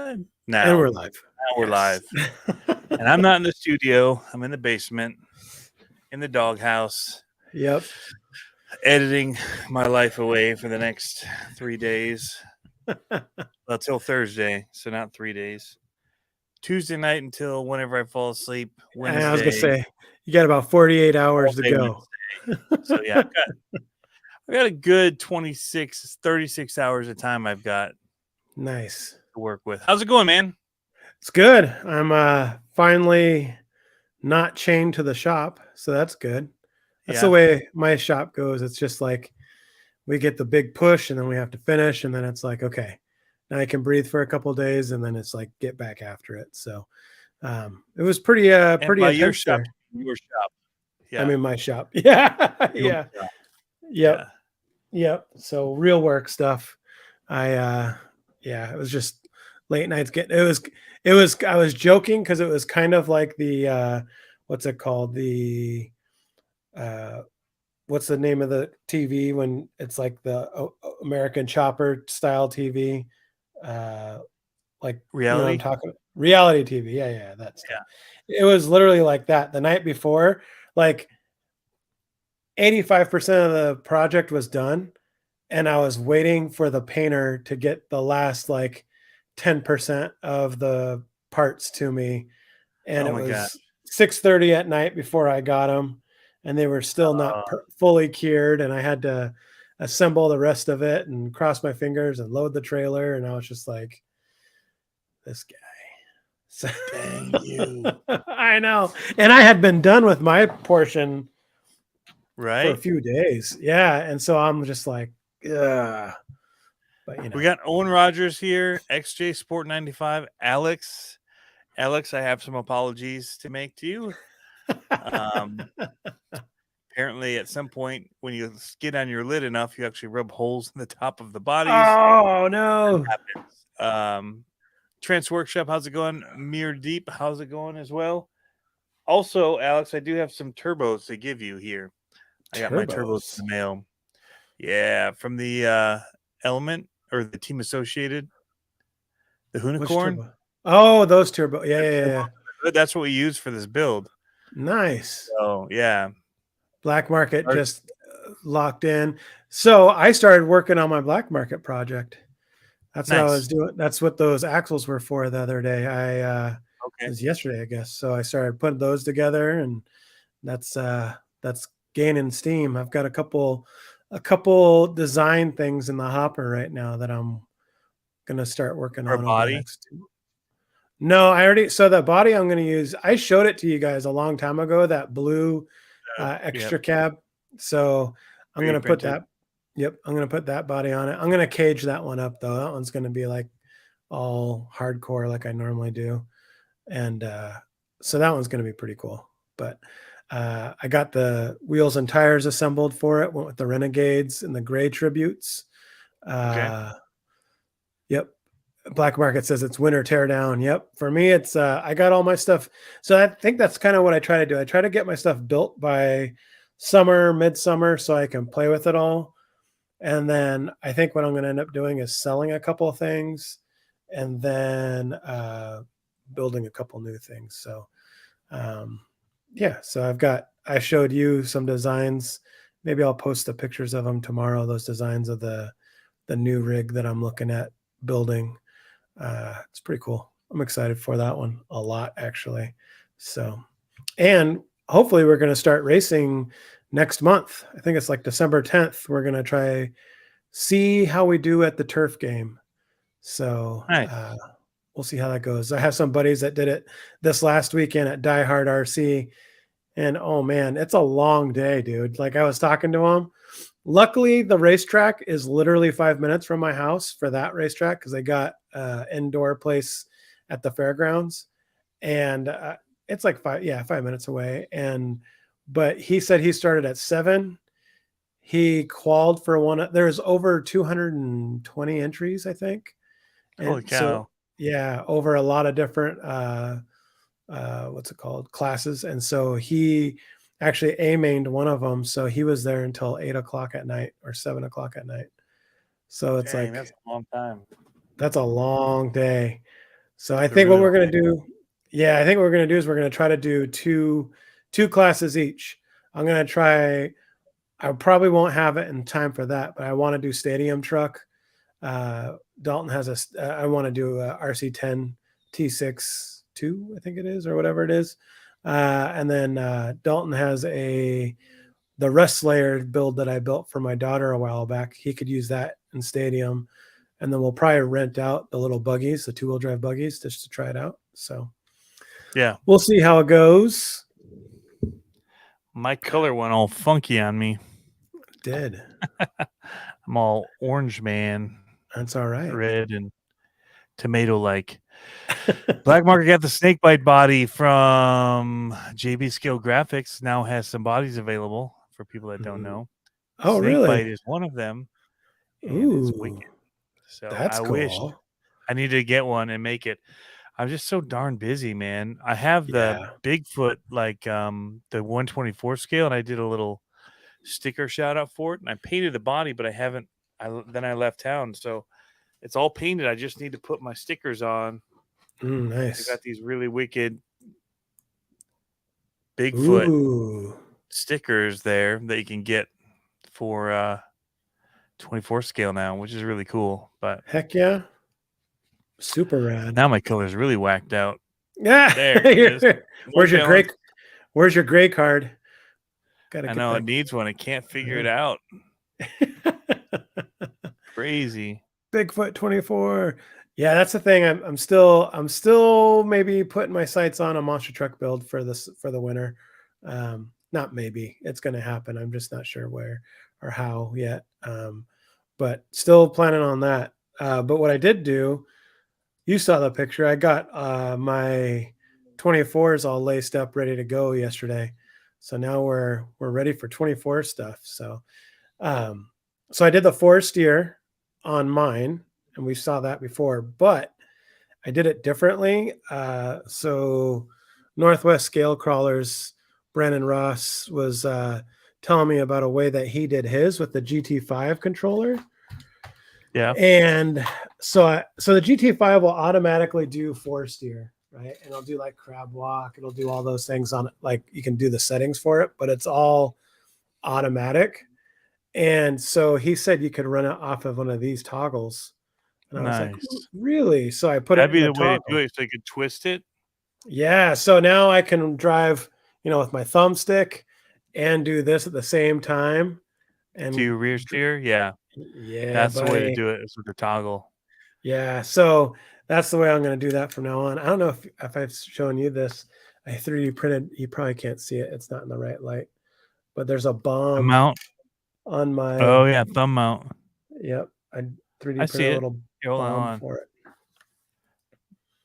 And Now we're live. we're live. And I'm not in the studio. I'm in the basement, in the doghouse, Yep. editing my life away for the next 3 days. Until Thursday, so not 3 days. Tuesday night until whenever I fall asleep. And I was gonna Wednesday, say you got about 48 hours to day go. Wednesday. So yeah, I've got a good 26, 36 hours of time I've got Nice. to work with. How's it going, man? It's good. I'm finally not chained to the shop, so that's good. That's the Yeah. way my shop goes. It's just like we get the big push and then we have to finish, and then it's like, okay, now I can breathe for a couple of days, and then it's like get back after it. So it was pretty And pretty by your intense shop, there. your shop. Yeah. I mean my shop. Yeah. Your Yeah. shop. Yep. Yeah. Yep. So real work stuff. It was just late nights I was joking because it was kind of like the what's it called? Uh what's the name of the TV when it's like the American Chopper style TV? Like you know what I'm Reality? talking about? Reality TV. Yeah, that stuff. Yeah. It was literally like that the night before, like 85% of the project was done, and I was waiting for the painter to get the last like 10% of the parts to me, and Oh it my gosh. was 6:30 at night before I got them, and they were still not fully cured, and I had to assemble the rest of it and cross my fingers and load the trailer, and I was just like, this guy. So, Dang you. I know. And I had been done with my portion for a Right? few days. Yeah. And so I'm just like, ugh. But you know. We got Owen Rogers here, XJ Sport 95. Alex, I have some apologies to make to you. Apparently, at some point, when you skid on your lid enough, you actually rub holes in the top of the bodies. Oh no! That happens. Trans Workshop, how's it going? Mirror Deep, how's it going as well? Also, Alex, I do have some turbos to give you here. I got my turbos in the mail. Yeah, from the Element or the Team Associated, the Unicorn. Oh, those turbo. Yeah. That's what we use for this build. Nice. So yeah, black market just locked in. So I started working on my black market project. That's what I was doing. That's what those axles were for the other day. It was yesterday, I guess. So I started putting those together, and that's gaining steam. I've got a couple design things in the hopper right now that I'm gonna start working on over the next 2. No, I already. So the body I'm going to use, I showed it to you guys a long time ago, that blue extra cab. So I'm going to put that. Yep. I'm going to put that body on it. I'm going to cage that one up though. That one's going to be like all hardcore like I normally do. And so that one's going to be pretty cool. But I got the wheels and tires assembled for it. Went with the Renegades and the gray tributes. Yep. Black Market says it's winter teardown. Yep. For me, it's I got all my stuff. So I think that's kind of what I try to do. I try to get my stuff built by summer, midsummer, so I can play with it all. And then I think what I'm going to end up doing is selling a couple of things, and then building a couple new things. So yeah. So I showed you some designs. Maybe I'll post the pictures of them tomorrow. Those designs of the new rig that I'm looking at building. It's pretty cool. I'm excited for that one a lot, actually. So, and hopefully we're going to start racing next month. I think it's like December 10th. We're going to see how we do at the turf game. So we'll see how that goes. I have some buddies that did it this last weekend at Die Hard RC, and oh man, it's a long day, dude. Like I was talking to him. Luckily, the racetrack is literally 5 minutes from my house for that racetrack, because they got indoor place at the fairgrounds, and it's like 5 minutes away. But he said he started at 7. He qualified for one. There's over 220 entries, I think. And holy cow! So, yeah, over a lot of different classes, and so he actually A-mained one of them, so he was there until 8 o'clock at night or 7 o'clock at night. So it's like, that's a long time. That's a long day. So I They're think what really we're gonna light. do, yeah, I think what we're gonna do is we're gonna try to do two classes each. I'm gonna try. I probably won't have it in time for that, but I want to do stadium truck. Dalton has I want to do a RC10 T6 2, I think it is, or whatever it is. And then Dalton has the rust layer build that I built for my daughter a while back. He could use that in stadium, and then we'll probably rent out the little buggies, the 2-wheel drive buggies, just to try it out. So Yeah. we'll see how it goes. My color went all funky on me. Did. I'm all orange man, That's all right. red and tomato like. Black Market got the snakebite body from JB Scale Graphics. Now has some bodies available for people that don't know. Oh, Snakebite really? is one of them, and it's wicked. Ooh, So that's I wish cool. I needed to get one and make it. I'm just so darn busy, man. I have the Yeah. Bigfoot, like the 124 scale, and I did a little sticker shout out for it, and I painted the body, but I haven't. Then I left town, so it's all painted. I just need to put my stickers on. I Nice. got these really wicked Bigfoot Ooh, stickers there that you can get for 24 scale now, which is really cool. But heck yeah. Super rad. now my color's really whacked out. Yeah. There it is. More Where's your gray? balance. Where's your gray card? Gotta I get know it that. needs one. I can't figure it out. Crazy. Bigfoot 24. Yeah, that's the thing. I'm still maybe putting my sights on a monster truck build for the winter. Not maybe. It's gonna happen. I'm just not sure where or how yet. But still planning on that. But what I did do, you saw the picture. I got my 24s all laced up, ready to go yesterday. So now we're ready for 24 stuff. Um, so I did the 4 steer on mine, and we saw that before, but I did it differently. So Northwest Scale Crawlers, Brandon Ross was telling me about a way that he did his with the GT5 controller. Yeah. And so the GT5 will automatically do 4 steer, right? And it'll do like crab walk. It'll do all those things on it. Like you can do the settings for it, but it's all automatic. And so he said you could run it off of one of these toggles. And I was like, Nice. really? So I put it That'd in be the the way to do toggle. it, so you could twist it. Yeah. So now I can drive, with my thumbstick and do this at the same time. Do you And rear steer? Yeah. yeah, That's the way to buddy. do it, is with the toggle. Yeah. So that's the way I'm going to do that from now on. I don't know if I've shown you this. I 3D printed. You probably can't see it. It's not in the right light, but there's a A bomb mount. on my, Oh yeah, thumb mount. yep. I 3D I see printed a it. little Here, hold bomb on. for it.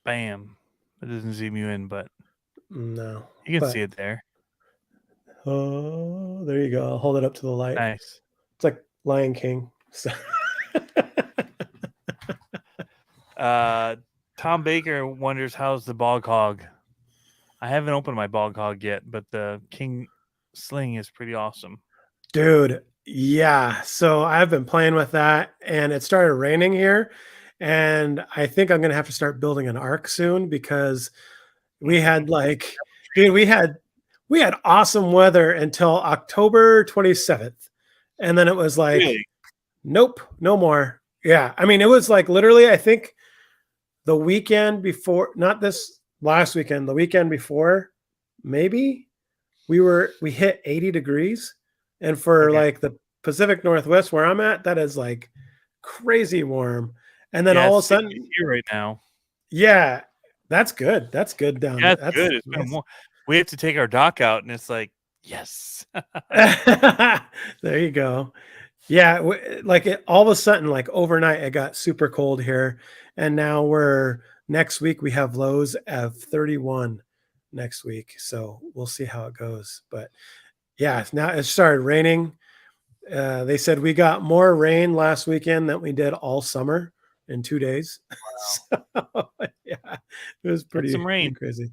Bam. It doesn't zoom you in, but No, you can but see it there. oh, there you go. I'll hold it up to the light. Nice. It's like Lion King. So Tom Baker wonders how's the bog hog. I haven't opened my bog hog yet, but the King Sling is pretty awesome. dude, yeah. So I've been playing with that, and it started raining here, and I think I'm gonna have to start building an ark soon because we had dude, we had awesome weather until October 27th, and then it was like, Really? nope, no more. Yeah, I mean, it was like literally, I think the weekend before, not this last weekend, the weekend before, maybe we hit 80 degrees. And for Okay. like the Pacific Northwest where I'm at, that is like crazy warm. And then Yeah, all of a it's 60 sudden, here right now. yeah, that's good. That's good down Yeah, there. it's That's good. It's been nice. more. We have to take our dock out, and it's like, yes. There you go. Yeah, all of a sudden, like overnight, it got super cold here, and now next week we have lows of 31 next week, so we'll see how it goes. But yeah, now it started raining. They said we got more rain last weekend than we did all summer in 2 days. So, yeah, it was That's some pretty rain. crazy.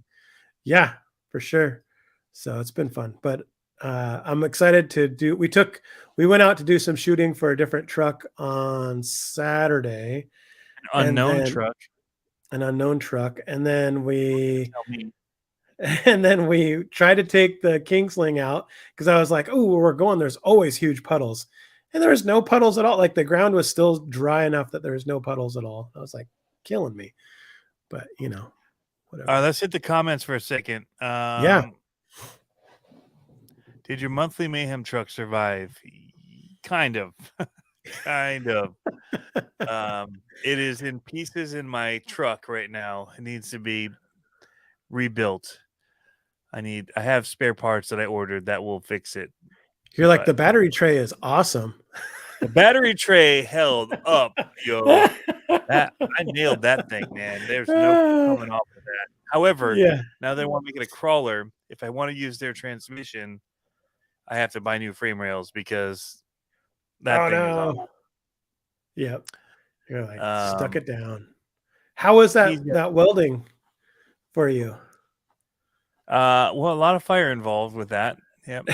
Yeah, for sure. So it's been fun, but I'm excited to do. We went out to do some shooting for a different truck on Saturday, An and unknown then truck. an unknown truck, and then we Tell me. and then we tried to take the Kingsling out because I was like, "Oh, where we're going, there's always huge puddles," and there was no puddles at all. Like the ground was still dry enough that there was no puddles at all. I was like, killing me, but whatever. Let's hit the comments for a second. Yeah. Did your monthly mayhem truck survive? Kind of. Kind of. It is in pieces in my truck right now. It needs to be rebuilt. I have spare parts that I ordered that will fix it. You're like, But the battery tray is awesome. the battery tray held up, yo. That I nailed that thing, man. There's no coming off of that. However, Yeah. now they want to make it a crawler. If I want to use their transmission, I have to buy new frame rails because that Oh thing is off. no. Yep. You're like, stuck Um, it down. How was he's that welding for you? well, a lot of fire involved with that. Yep.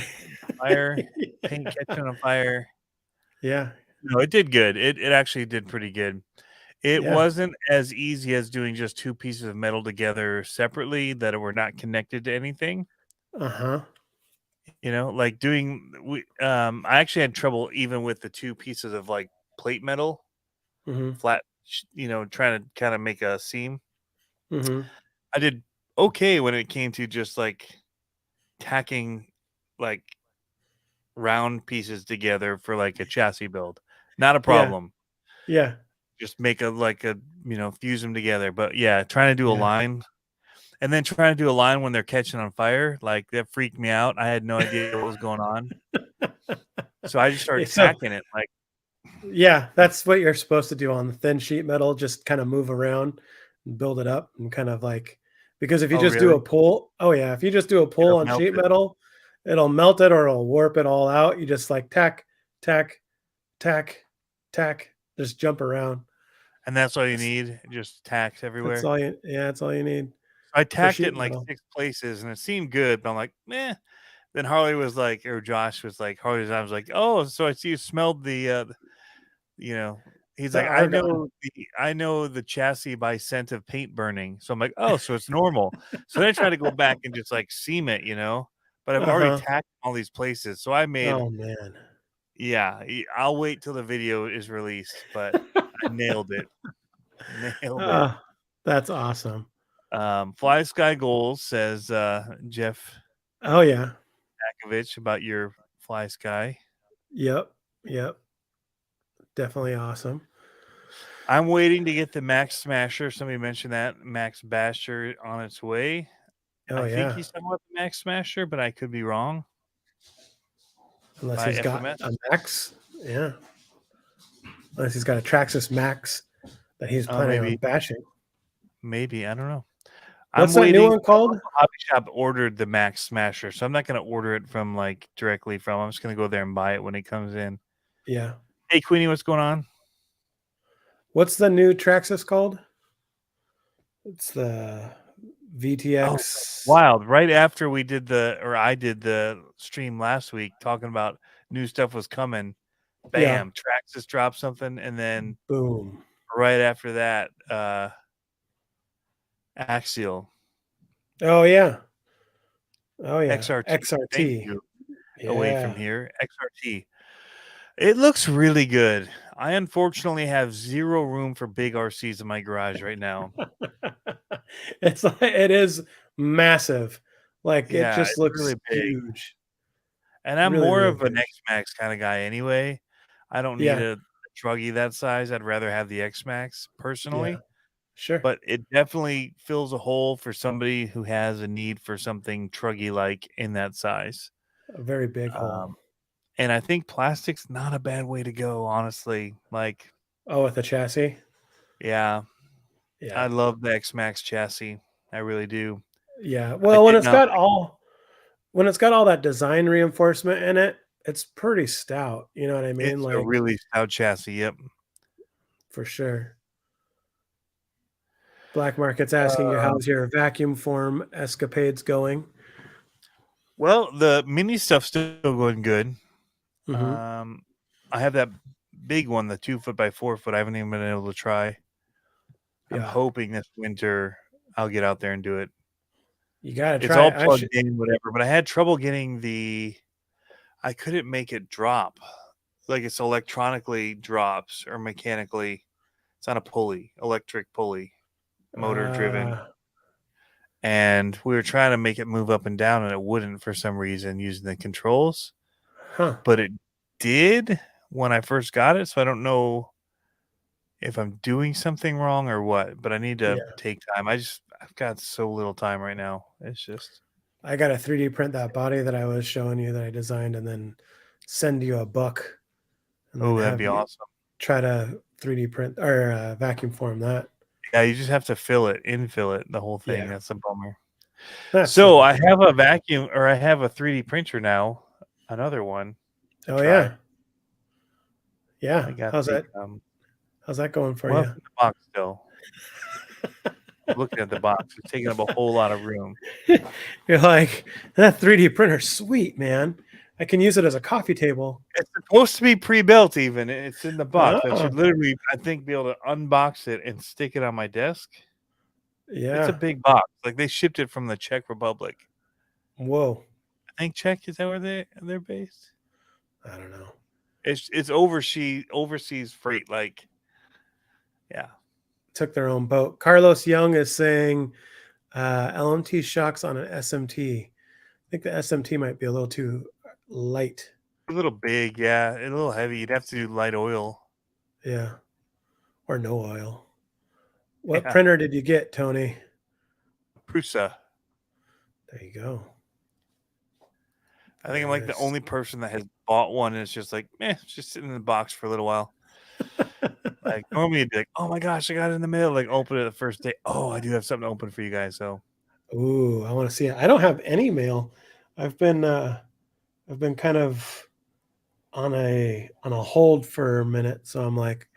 Fire, paint catching on fire. Yeah. No, it did good. It actually did pretty good. It Yeah. wasn't as easy as doing just two pieces of metal together separately that were not connected to anything. Uh-huh. Like I actually had trouble even with the two pieces of like plate metal, Mm-hmm. flat, trying to kind of make a seam. Mm-hmm. I did okay when it came to just like tacking like round pieces together for like a chassis build. Not a Yeah. problem. Yeah. Just make fuse them together. But yeah, trying to do a Yeah. line and then trying to do a line when they're catching on fire, like that freaked me out. I had no idea what was going on. So I just started So tacking it like, yeah, that's what you're supposed to do on the thin sheet metal. Just kind of move around and build it up and kind of like, because if you oh just do really? a pull, oh yeah, if you just do a pull It'll on melt sheet it. metal, it'll melt it or it'll warp it all out. You just like tack, tack, tack, tack, just jump around. And that's all you That's, need. Just tacks that's everywhere. all you, yeah, that's all you need I for tacked it sheet in like metal. 6 places and it seemed good, but I'm like, meh. Then Harley was like, or Josh was like, Harley's I was like, oh, so I see you smelled you know, he's The like, argon. I know the chassis by scent of paint burning. So I'm like, oh, so it's normal. So then I try to go back and just like seam it, but I've already Uh-huh. tacked all these places. So I made, Oh man. yeah, I'll wait till the video is released, but I nailed it. Nailed it. Oh, that's awesome. Fly Sky Goals says Jeff Oh yeah. Akovich about your Fly Sky. Yep. Yep. Definitely awesome. I'm waiting to get the Max Smasher. Somebody mentioned that Max Basher on its way. Oh I think yeah. he's talking about the Max Smasher, but I could be wrong. Unless By he's got a FMS. max. Yeah. Unless he's got a Traxxas Max that he's Oh, planning on maybe, bashing. maybe I don't know. I'm What's that new waiting. one called? Hobby Shop ordered the Max Smasher, so I'm not going to order it from like directly from. I'm just going to go there and buy it when it comes in. Yeah. Hey, Queenie, what's going on? What's the new Traxxas called? It's the Oh, VTX. wild! Right after I did the stream last week talking about new stuff was coming. Yeah. Bam! Traxxas dropped something, and then Boom. right after that, Axial Oh yeah. Oh yeah. XRT. Thank XRT. you. Away from Yeah. here, XRT. It looks really good. I unfortunately have zero room for big RCs in my garage right now. It's like it is massive. Like it Yeah, just it's looks really big. huge. And I'm Really, more really of an big. X-Max kind of guy anyway. I don't need Yeah. a truggy that size. I'd rather have the X-Max Yeah. personally. Sure. But it definitely fills a hole for somebody who has a need for something truggy-like in that size. A very big hole. And I think plastic's not a bad way to go, honestly. Like, Oh, with the chassis? yeah, Yeah. I love the X-Max chassis. I really do. Yeah. I Well, did not when it's got all that design reinforcement in it, it's pretty stout. You know what I mean? It's a Like really stout chassis, yep. for sure. Black Market's asking you how's your vacuum form escapades going? Well, the mini stuff's still going good. Mm-hmm. I have that big one, the 2 foot by 4 foot. I haven't even been able to try. I'm hoping this winter I'll get out there and do it. You gotta try. It's all plugged in, whatever. But I had trouble getting I couldn't make it drop. Like it's electronically drops or mechanically. It's on a pulley, electric pulley, motor driven. And we were trying to make it move up and down, and it wouldn't for some reason using the controls. Huh. But it did when I first got it. So I don't know if I'm doing something wrong or what, but I need to take time. I've got so little time right now. It's just. I got to 3D print that body that I was showing you that I designed and then send you a book. Oh, that'd be awesome. Try to 3D print or vacuum form that. Yeah, you just have to infill it, the whole thing. Yeah. That's a bummer. So I have a vacuum, or I have a 3D printer now, another one. Oh yeah. I got How's that going for you? In the box still. Looking at the box, it's taking up a whole lot of room. You're like, that 3D printer, sweet, man. I can use it as a coffee table. It's supposed to be pre-built even. It's in the box. I should literally, I think, be able to unbox it and stick it on my desk. Yeah. It's a big box. Like they shipped it from the Czech Republic. Whoa. I think Czech, is that where they're based? I don't know. It's overseas freight, like, yeah. Took their own boat. Carlos Young is saying LMT shocks on an SMT. I think the SMT might be a little too light. A little big, yeah. A little heavy. You'd have to do light oil. Yeah. Or no oil. What printer did you get, Tony? Prusa. There you go. I think I'm like the only person that has bought one and it's just like, it's just sitting in the box for a little while. Like normally you'd be like, oh my gosh, I got it in the mail. Like open it the first day. Oh, I do have something to open for you guys. So, ooh, I want to see it. I don't have any mail. I've been kind of on a hold for a minute. So I'm like,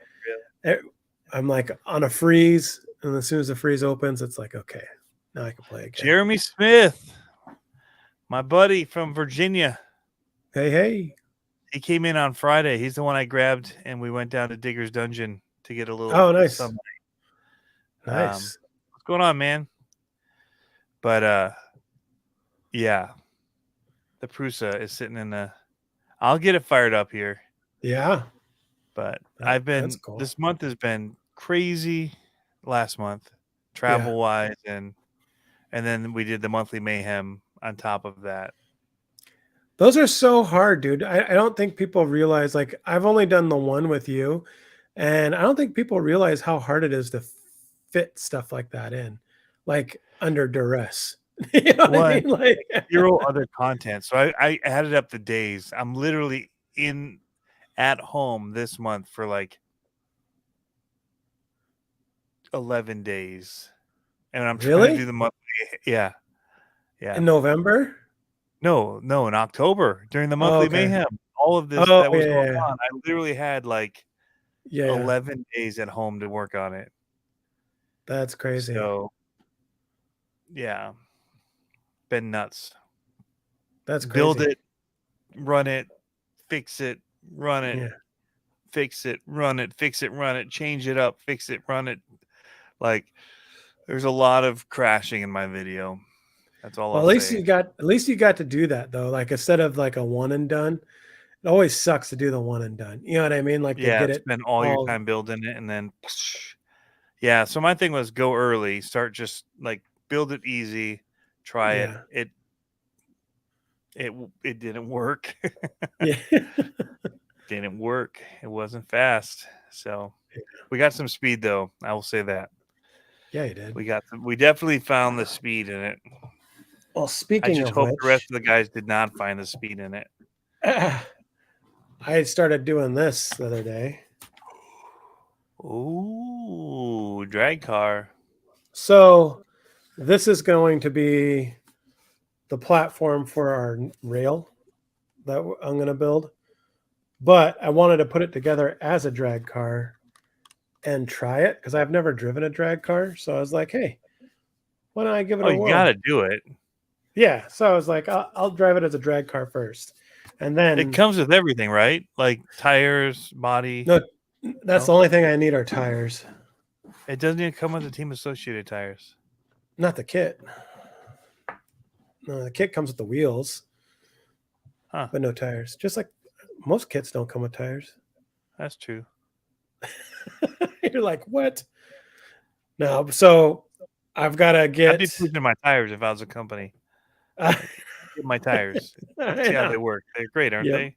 on a freeze, and as soon as the freeze opens, it's like, okay, now I can play again. Jeremy Smith, my buddy from Virginia. Hey. He came in on Friday. He's the one I grabbed, and we went down to Digger's Dungeon to get a little. Oh, nice. Sunlight. Nice. What's going on, man? But yeah, the Prusa is sitting in the. I'll get it fired up here. Yeah. But cool. This month has been crazy. Last month, travel wise, and then we did the monthly mayhem on top of that. Those are so hard, dude. I don't think people realize, like, I've only done the one with you, and I don't think people realize how hard it is to fit stuff like that in, like under duress. You know what I mean? Like zero other content. So I added up the days. I'm literally at home this month for like 11 days. And I'm trying to do the monthly. Yeah. In November? No, in October during the monthly mayhem. All of this that was going on. I literally had like 11 days at home to work on it. That's crazy. So, yeah, been nuts. That's crazy. Build it, run it, fix it, run it, fix it, run it, fix it, run it, change it up, fix it, run it. Like, there's a lot of crashing in my video. That's all. Well, at least you got to do that though. Like instead of like a one and done, it always sucks to do the one and done. You know what I mean? Like spend all your time building it and then. Yeah. So my thing was go early, start just like build it easy, try it. It didn't work. Didn't work. It wasn't fast. So we got some speed though. I will say that. Yeah, you did. We definitely found the speed in it. Well, speaking of I just hope the rest of the guys did not find the speed in it. I started doing this the other day. Ooh, drag car. So this is going to be the platform for our rail that I'm going to build. But I wanted to put it together as a drag car and try it because I've never driven a drag car. So I was like, hey, why don't I give it a whirl? You got to do it. Yeah. So I was like, I'll drive it as a drag car first. And then it comes with everything, right? Like tires, body. No, that's the only thing I need are tires. It doesn't even come with the Team Associated tires. Not the kit. No, the kit comes with the wheels, Huh. but no tires. Just like most kits don't come with tires. That's true. You're like, what? No, so I've got to I'd be get. pushing my tires if I was a company. I Like, get my tires. See how they know. work. They're great, aren't Yep. they?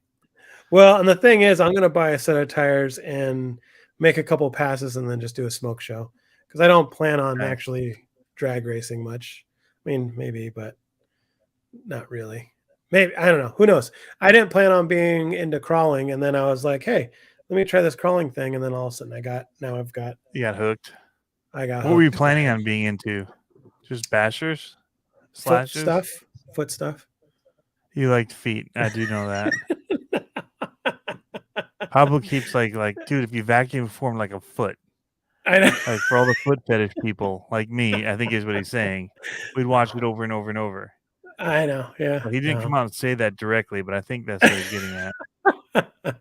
Well, and the thing is, I'm going to buy a set of tires and make a couple passes and then just do a smoke show because I don't plan on Okay. actually drag racing much. I mean, maybe, but not really. Maybe I don't know. Who knows? I didn't plan on being into crawling, and then I was like, "Hey, let me try this crawling thing," and then all of a sudden, You got hooked. I got What were you hooked planning bad. on being into? Just bashers? Foot Slashes? stuff, foot stuff. You liked feet. I do know that. Pablo keeps dude, if you vacuum form like a foot, I know. like for all the foot fetish people like me, I think is what he's saying. We'd watch it over and over and over. I know. Yeah. Well, he didn't No. come out and say that directly, but I think that's what he's getting at.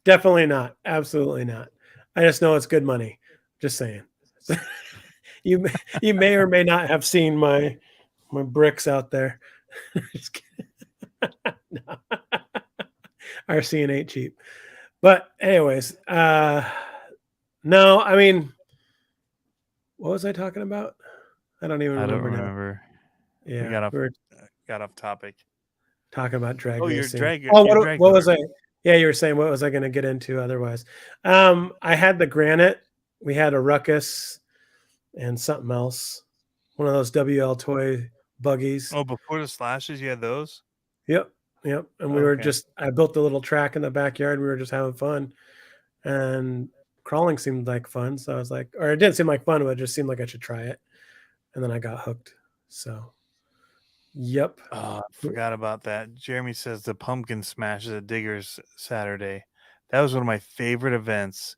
Definitely not. Absolutely not. I just know it's good money. Just saying. you you may or may not have seen my bricks out there. Just kidding. No. RC ain't cheap. But anyways, no, I mean, what was I talking about? I don't even I don't remember now. remember. We Yeah, we were got off topic. talking about drag Oh, racing. Oh, your drag what was car. I? Yeah, you were saying what was I going to get into otherwise? I had the Granite. We had a Ruckus and something else. One of those WL toy buggies. Oh, before the slashes, you had those? Yep, yep. And we were Okay. just I built a little track in the backyard. We were just having fun, and crawling seemed like fun. So I was like, or it didn't seem like fun, but it just seemed like I should try it. And then I got hooked. So, yep. Oh, I forgot about that. Jeremy says the pumpkin smash is at Diggers Saturday. That was one of my favorite events.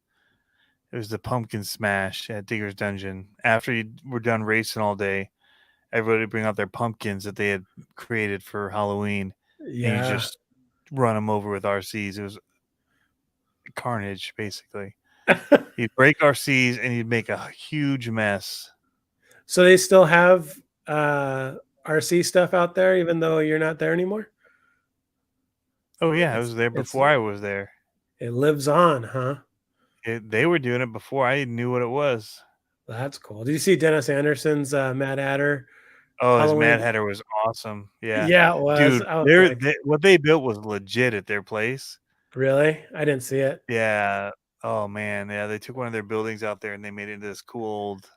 It was the pumpkin smash at Digger's Dungeon. After you were done racing all day, everybody would bring out their pumpkins that they had created for Halloween, and you Yeah. just run them over with RCs. It was carnage, basically. You'd break RCs and you'd make a huge mess. So they still have RC stuff out there, even though you're not there anymore. Oh yeah, I It's was there it's before I was there. it lives on, huh? They were doing it before I knew what it was. That's cool. Did you see Dennis Anderson's Mad Hatter Oh, his Mad Halloween? Hatter was awesome. Yeah, Yeah, it was. dude, I was like, what they built was legit at their place. really? I didn't see it. Yeah. Oh man, yeah. They took one of their buildings out there and they made it into this cool old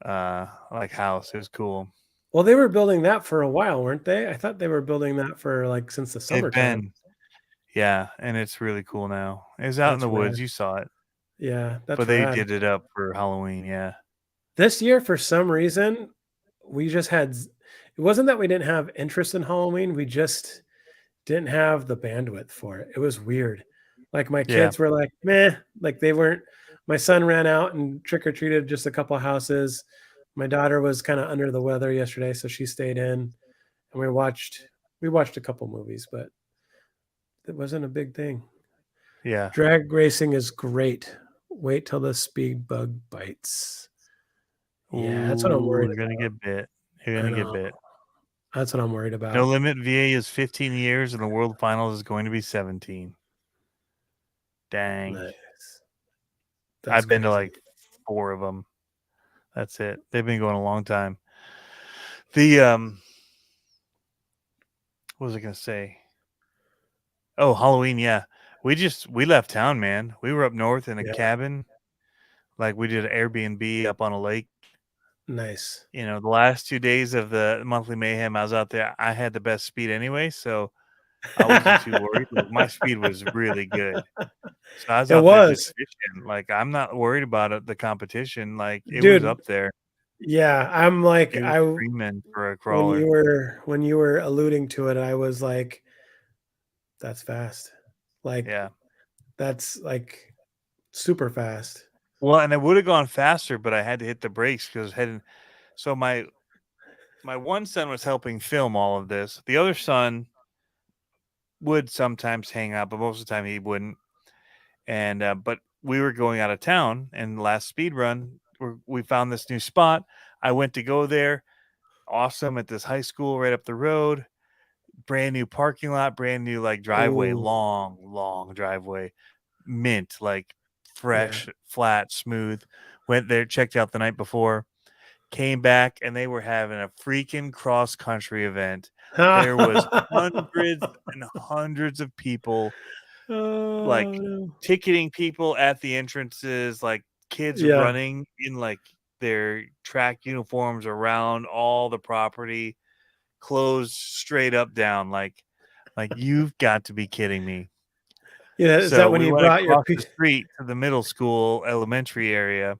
like house. It was cool. Well, they were building that for a while, weren't they? I thought they were building that for like since the They've summertime. been, yeah, and it's really cool now. It was out in That's the rad. woods. You saw it, Yeah, but that's they rad. did it up for Halloween. Yeah. This year, for some reason, we just had. It wasn't that we didn't have interest in Halloween. We just didn't have the bandwidth for it. It was weird. Like my Yeah. kids were like, meh, like they weren't. My son ran out and trick or treated just a couple of houses. My daughter was kind of under the weather yesterday, so she stayed in, and we watched a couple movies, but it wasn't a big thing. Yeah. Drag racing is great. Wait till the speed bug bites. Yeah, that's what I'm Ooh, worried you're gonna get bit. You're about. I gonna get know. bit. That's what I'm worried No about. Limit VA is 15 years, and the World Finals is going to be 17. Dang. Nice. That's I've been to crazy. like 4 of them. That's it. They've been going a long time. The what was I gonna say? Oh, Halloween, yeah. We left town, man. We were up north in a Yeah, cabin. Like we did an Airbnb up on a lake. nice. The last 2 days of the monthly mayhem, I was out there. I had the best speed anyway, so I wasn't too worried. Like my speed was really good. So I was It out there just was, fishing. Like I'm not worried about it, the competition. Like it was dude. up there. Yeah, I'm like It was screaming for a when you crawler. were when you were alluding to it, I was like, that's fast. Like Yeah. that's like super fast. Well, and I would have gone faster, but I had to hit the brakes because heading. So my one son was helping film all of this. The other son would sometimes hang out, but most of the time he wouldn't. And but we were going out of town, and last speed run, we found this new spot. I went to go there. Awesome, at this high school right up the road. Brand new parking lot, brand new like driveway, Ooh, long driveway, mint, like yeah. fresh, flat, smooth. Went there, checked out the night before, came back, and they were having a freaking cross country event. There was hundreds and hundreds of people, like Oh, no. ticketing people at the entrances, like kids Yeah. running in like their track uniforms around all the property, closed straight up down, like you've got to be kidding me. Yeah. Is So that when we you went brought your across the street to the middle school elementary area,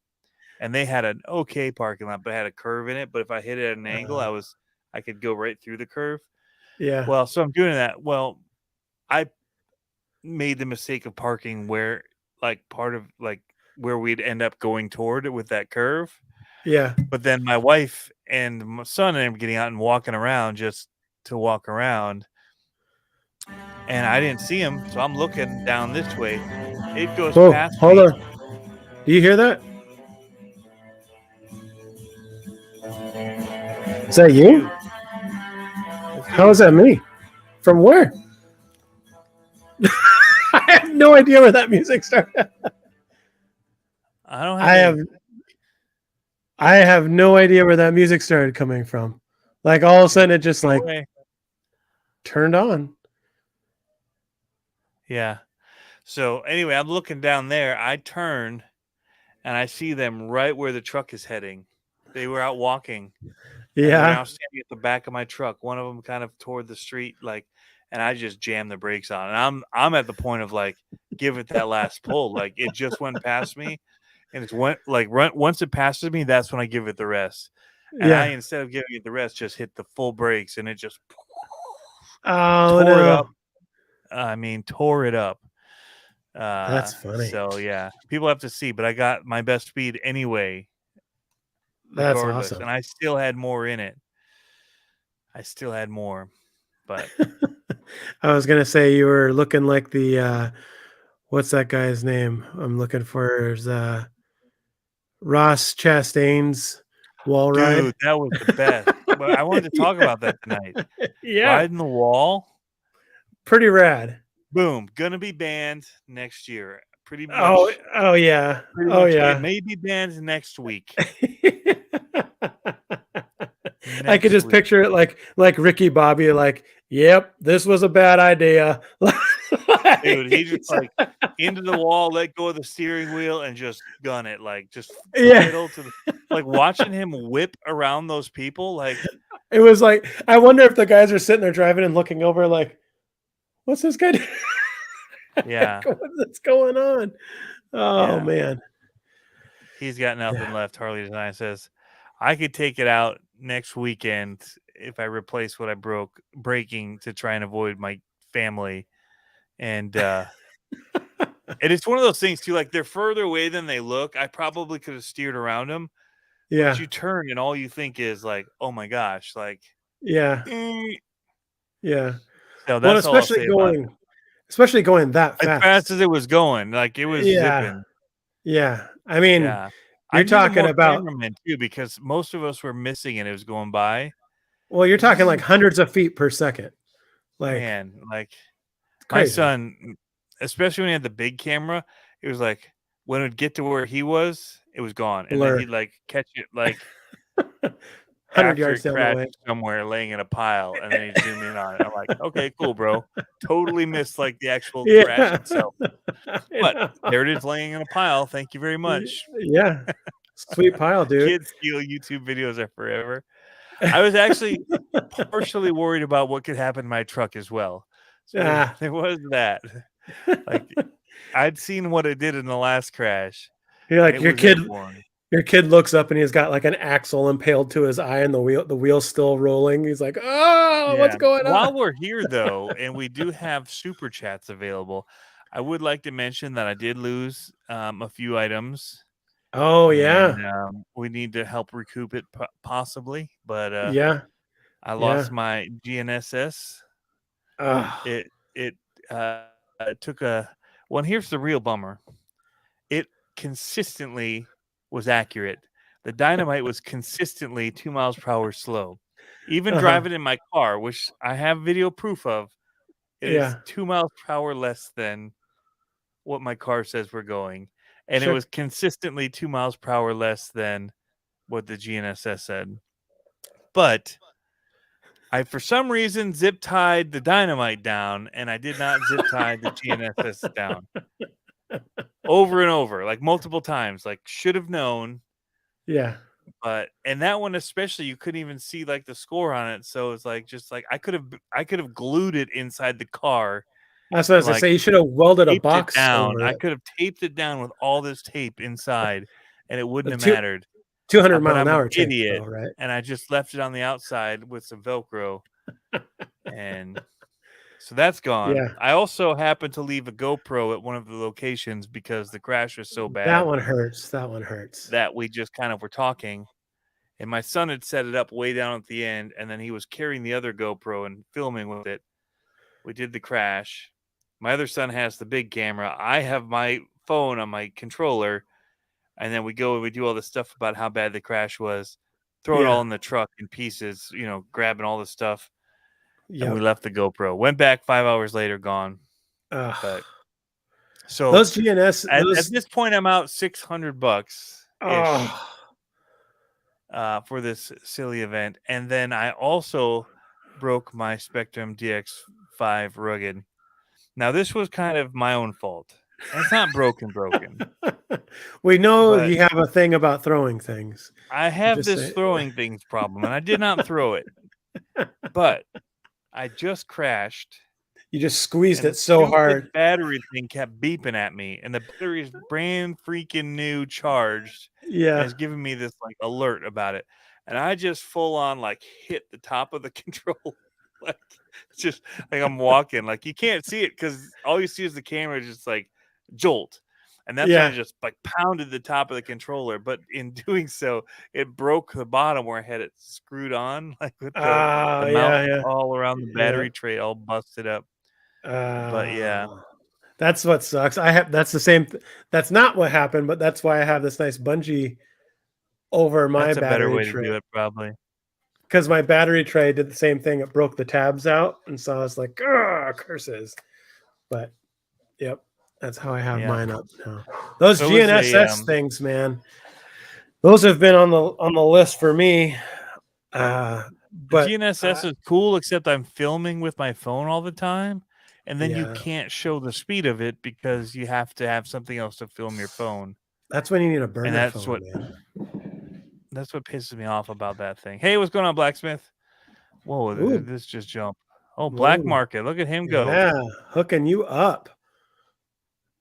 and they had an okay parking lot, but it had a curve in it. But if I hit it at an angle, I could go right through the curve. yeah. Well, so I'm doing that. Well, I made the mistake of parking where like part of like where we'd end up going toward it with that curve. Yeah. But then my wife and my son and I were getting out and walking around just to walk around, and I didn't see him, so I'm looking down this way. It goes Oh, past hold me. on. Do you hear that? Is that That's you? you. That's How is you. that me? From where? I have no idea where that music started. I don't have I have any. I have no idea where that music started coming from. Like all of a sudden it just Go like away. turned on. Yeah. So anyway, I'm looking down there. I turn and I see them right where the truck is heading. They were out walking, and they're Yeah. now standing at the back of my truck. One of them kind of toward the street, like, and I just jammed the brakes on. And I'm at the point of like, give it that last pull. Like it just went past me, and it's went like once it passes me, that's when I give it the rest. And I, Yeah. instead of giving it the rest, just hit the full brakes, and it just Oh tore it up. no. I mean, tore it up. That's funny. So yeah, people have to see, but I got my best speed anyway, That's regardless, awesome. and I still had more in it. I still had more, but I was gonna say you were looking like the what's that guy's name? I'm looking for is Ross Chastain's wall ride. dude, that was the best. But I wanted to talk Yeah. about that tonight. Yeah. Riding the wall, Pretty rad. boom, gonna be banned next year. Oh, oh yeah. Pretty Oh much. It yeah. may be banned next week. I could Next just week, picture it like Ricky Bobby, like, yep, this was a bad idea. dude. He just Like, like into the wall, let go of the steering wheel, and just gun it. Like just yeah, pedal to the like watching him whip around those people. Like it was like I wonder if the guys are sitting there driving and looking over, like, what's this guy doing? yeah, What's going on? Oh yeah. man. He's got nothing Yeah. left. Harley Design says, I could take it out next weekend if I replace what I broke breaking to try and avoid my family. And it's one of those things too, like they're further away than they look. I probably could have steered around them, but Yeah. you turn and all you think is like, oh my gosh, like Yeah. eh. Yeah. So Well, that's all I'll say about it. especially going that As fast fast. as it was going, like it was Yeah. zipping. Yeah. I mean, Yeah. I you're needed talking more about cameramen too because most of us were missing and it was going by. well, you're talking like hundreds of feet per second. Like Man, like it's my crazy. son, especially when he had the big camera, it was like when it would get to where he was, it was gone. And then Blur. he'd like catch it like 100 after yards it down the way. crashed somewhere laying in a pile, and then he'd zoom in on it. I'm like, okay, cool, bro. Totally missed like the actual crash Yeah. itself. I But know. there it is laying in a pile. Thank you very much. Yeah. Sweet pile, dude. Kids steal YouTube videos are forever. I was actually partially worried about what could happen to my truck as well. So Ah. there was that. Like I'd seen what it did in the last crash, You're and like it was airborne. your kid looks up and he's got like an axle impaled to his eye and the wheel's still rolling. He's like, "Oh, what's Yeah. going on?" While we're here, though, and we do have super chats available, I would like to mention that I did lose a few items, Oh, and yeah. we need to help recoup it possibly. But Yeah. I Yeah. lost my GNSS. Oh. It took a. Well, and here's the real bummer. consistently was accurate. The dynamite was consistently 2 miles per hour slow. Even driving in my car, which I have video proof of, it is 2 miles per hour less than what my car says we're going. And it was consistently 2 miles per hour less than what the GNSS said. But I, for some reason, zip tied the dynamite down, and I did not zip tie the GNSS down. Over and over, like multiple times. Like, should have known. Yeah. And that one especially, you couldn't even see like the score on it. So it's like just like I could have glued it inside the car. That's what I was gonna say. You should have welded a box down. over I it. could have taped it down with all this tape inside, and it wouldn't have Two- mattered. 200 But mile I'm an an hour tape, idiot, though, right? and I just left it on the outside with some Velcro, and so that's gone. Yeah. I also happened to leave a GoPro at one of the locations because the crash was so That bad one hurts. That one hurts. that we just kind of were talking. And my son had set it up way down at the end, and then he was carrying the other GoPro and filming with it. We did the crash. My other son has the big camera. I have my phone on my controller, and then we go and we do all this stuff about how bad the crash was, throw it all in the truck in pieces, grabbing all the stuff. And we left the GoPro. Went back 5 hours later, gone. But so those GNS at this point, I'm out $600 for this silly event, and then I also broke my Spectrum DX5 Rugged. Now this was kind of my own fault. And it's not broken. We know you have a thing about throwing things. I have this throwing things problem, and I did not throw it. But I just crashed. You just squeezed it so hard. The battery thing kept beeping at me, and the battery is brand freaking new, charged. Yeah, and it's giving me this like alert about it, and I just full on like hit the top of the control, like just like I'm walking. Like you can't see it because all you see is the camera just like jolt, and that's when I just like pounded the top of the controller. But in doing so, it broke the bottom where I had it screwed on, like with the mount all around the battery tray, all busted up. But yeah, that's what sucks. That's the same. That's not what happened, but that's why I have this nice bungee over my that's a better battery way tray. to do it, probably. Because my battery tray did the same thing. It broke the tabs out, and so I was like, curses. But yep, that's how I have mine up now. Those GNSS things, man, those have been on the list for me. But GNSS is cool, except I'm filming with my phone all the time, and then you can't show the speed of it because you have to have something else to film your phone. That's when you need a burner and that's phone, man. That's what pisses me off about that thing. Hey, what's going on, Blacksmith? Whoa, this just jumped. Oh, Black Market. Look at him go. Yeah, hooking you up.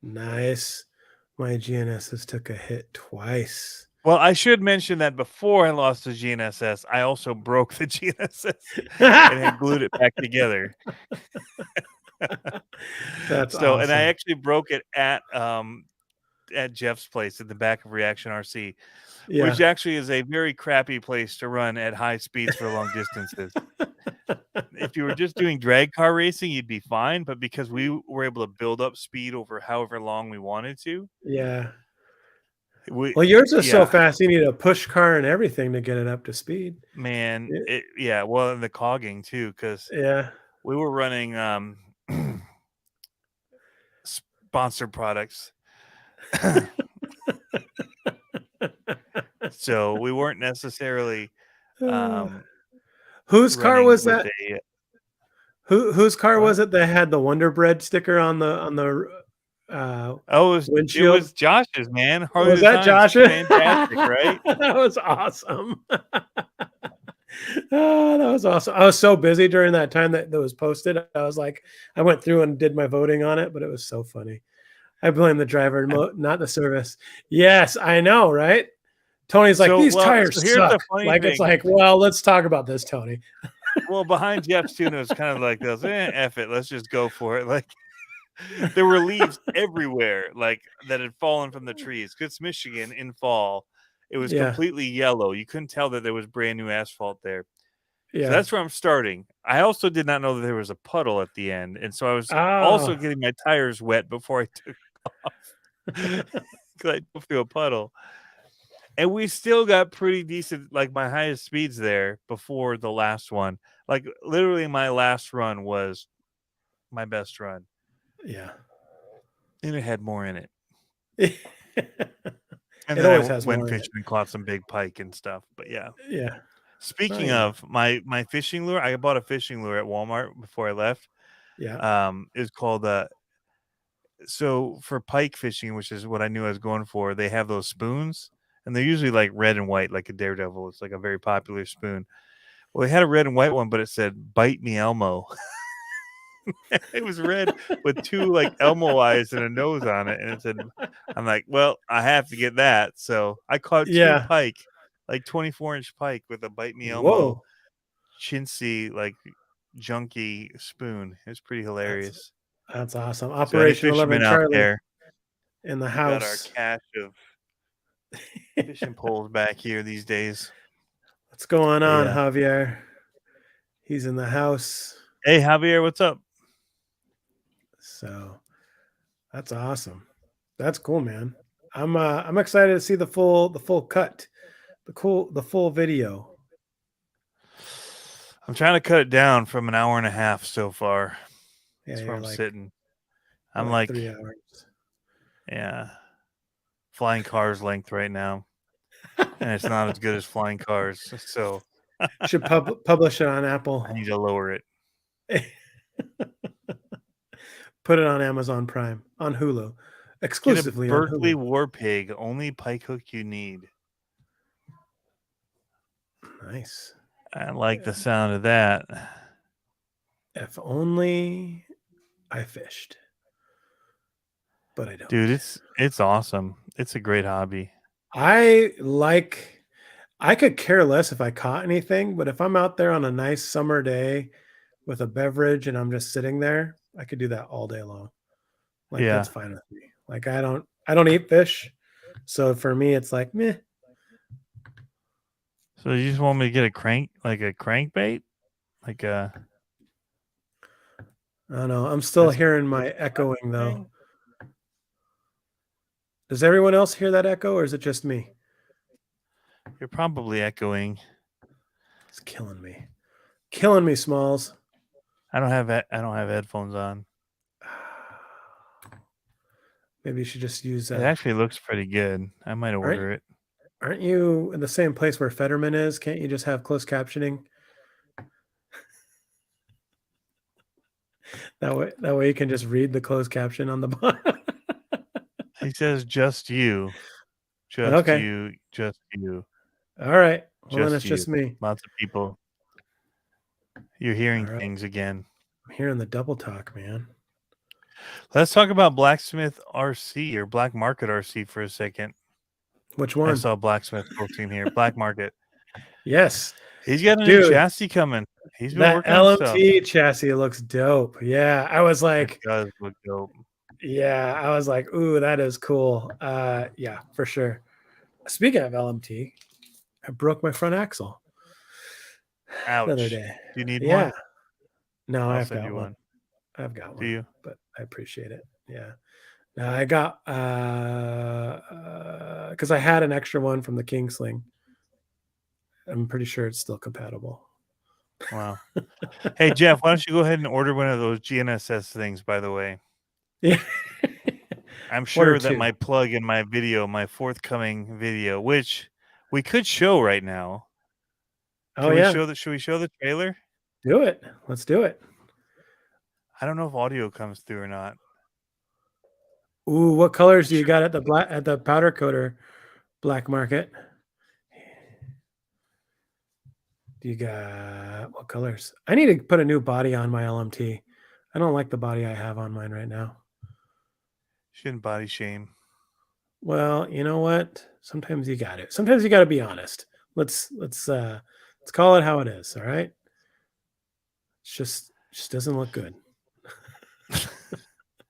Nice. My GNSS took a hit twice. Well, I should mention that before I lost the GNSS, I also broke the GNSS and had glued it back together. That's awesome. And I actually broke it at Jeff's place at the back of Reaction RC, which actually is a very crappy place to run at high speeds for long distances. If you were just doing drag car racing, you'd be fine. But because we were able to build up speed over however long we wanted to. Yeah. Well, yours is so fast. You need a push car and everything to get it up to speed. Man, well, and the cogging too, because we were running sponsored products. So we weren't necessarily whose car was that? Whose car was it that had the Wonder Bread sticker on the windshield? It was Josh's, man. Harley was that Josh's? Fantastic, right? That was awesome. Oh, that was awesome. I was so busy during that time that was posted. I was like, I went through and did my voting on it, but it was so funny. I blame the driver, not the service. Yes, I know, right? Tony's like, these tires suck. Like, it's like, well, let's talk about this, Tony. Well, behind Jeff's tune, it was kind of like this, F it, let's just go for it. Like, there were leaves everywhere, like, that had fallen from the trees. It's Michigan in fall. It was completely yellow. You couldn't tell that there was brand new asphalt there. Yeah. So that's where I'm starting. I also did not know that there was a puddle at the end. And so I was also getting my tires wet before I took off. because I drove through a puddle. And we still got pretty decent, like my highest speeds there before the last one. Like literally my last run was my best run. Yeah. And it had more in it. And It then I always has went more in fishing it. and caught some big pike and stuff. But yeah. Yeah. Speaking You know. of my fishing lure, I bought a fishing lure at Walmart before I left. Yeah. It's called so for pike fishing, which is what I knew I was going for, they have those spoons, and they're usually like red and white, like a Daredevil. It's like a very popular spoon. Well, they had a red and white one, but it said "Bite Me Elmo." It was red with two like Elmo eyes and a nose on it, and it said, "I'm like, well, I have to get that." So I caught two Yeah. pike, like 24-inch pike, with a "Bite Me Elmo" Whoa. chintzy, like junky spoon. It was pretty That's hilarious. that's awesome. So any Operation fishermen 11 out Charlie there, in the we got our house. cache of fishing poles back here these days. What's going But on, yeah. Javier? He's in the house. Hey Javier, what's up? So that's awesome. That's cool, man. I'm excited to see the full cut, the full video. I'm trying to cut it down from an hour and a half so far. Yeah, That's where you're I'm like sitting. you're I'm like like, 3 hours. yeah, flying cars length right now. And it's not as good as flying cars. So Should publish it on Apple. I need to lower it. Put it on Amazon Prime, on Hulu, Get a exclusively on Berkeley Hulu. War Pig, only pike hook you need. Nice. I like the sound of that. If only I fished, but I don't. Dude, it's awesome. It's a great hobby. I could care less if I caught anything, but if I'm out there on a nice summer day with a beverage and I'm just sitting there, I could do that all day long. Like Yeah. that's fine with me. Like I don't eat fish. So for me it's like meh. So you just want me to get a crankbait? Like a I don't know. I'm still hearing my echoing though. thing? Does everyone else hear that echo or is it just me? You're probably echoing. It's killing me. Killing me, Smalls. I don't have headphones on. Maybe you should just use It actually looks pretty good. I might order it. Aren't you in the same place where Fetterman is? Can't you just have closed captioning? That way you can just read the closed caption on the bottom. He says just you. Just Okay. you. Just you. All right. Well, then Just it's you. just me. Lots of people. You're hearing All right. things again. I'm hearing the double talk, man. Let's talk about Blacksmith RC or Black Market RC for a second. Which one? I saw Blacksmith posting here. Black Market. Yes. He's got a new chassis coming. He's been That working on stuff. LMT chassis looks dope. Yeah. I was like, it does look dope. Yeah. I was like, ooh, that is cool. Yeah, for sure. Speaking of LMT, I broke my front axle. Ouch. The other day. Do you need Yeah. one? No, I'll I've send got you one. one. I've got one. Do you? But I appreciate it. Yeah. Now I got because I had an extra one from the Kingsling. I'm pretty sure it's still compatible. Wow. Hey Jeff, why don't you go ahead and order one of those GNSS things, by the way? Yeah. I'm sure that my plug in my video, my forthcoming video, which we could show right now. Should we show the trailer? Do it. Let's do it. I don't know if audio comes through or not. Ooh, what colors do you got at the powder coater black market? Do you got what colors? I need to put a new body on my LMT. I don't like the body I have on mine right now. Shouldn't body shame. Well, you know what? Sometimes you got it. Sometimes you got to be honest. Let's call it how it is. All right. It just doesn't look good.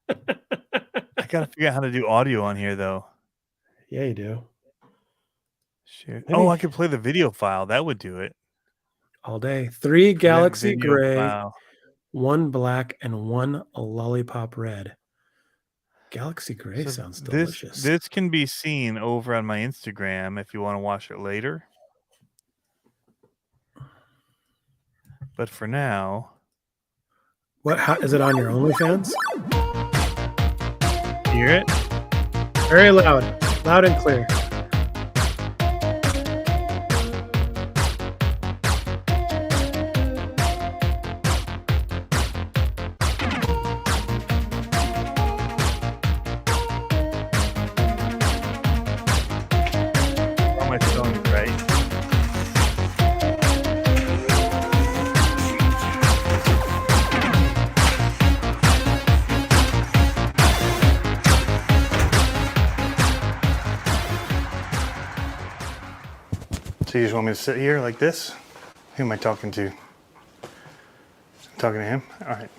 I gotta figure out how to do audio on here, though. Yeah, you do. Shit. Oh, I could play the video file. That would do it. All day. 3 Galaxy Gray, file. 1 black, and 1 Lollipop Red. Galaxy Gray So sounds this delicious. this can be seen over on my Instagram if you want to watch it later. But for now, How is it on your OnlyFans? hear it? Very loud and clear. All my songs, right? So you just want me to sit here like this? Who am I talking to? I'm talking to him? All right.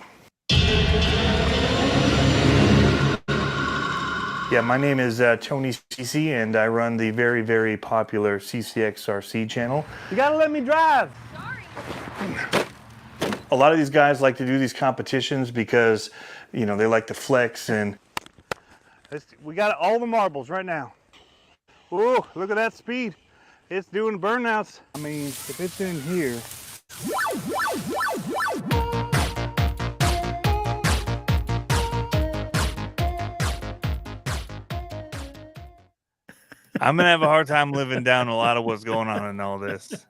Yeah, my name is Tony CC, and I run the very, very popular CCXRC channel. You gotta let me drive! Sorry. A lot of these guys like to do these competitions because, you know, they like to flex and... We got all the marbles right now. Whoa, look at that speed. It's doing burnouts. I mean, if it's in here. I'm gonna have a hard time living down a lot of what's going on in all this.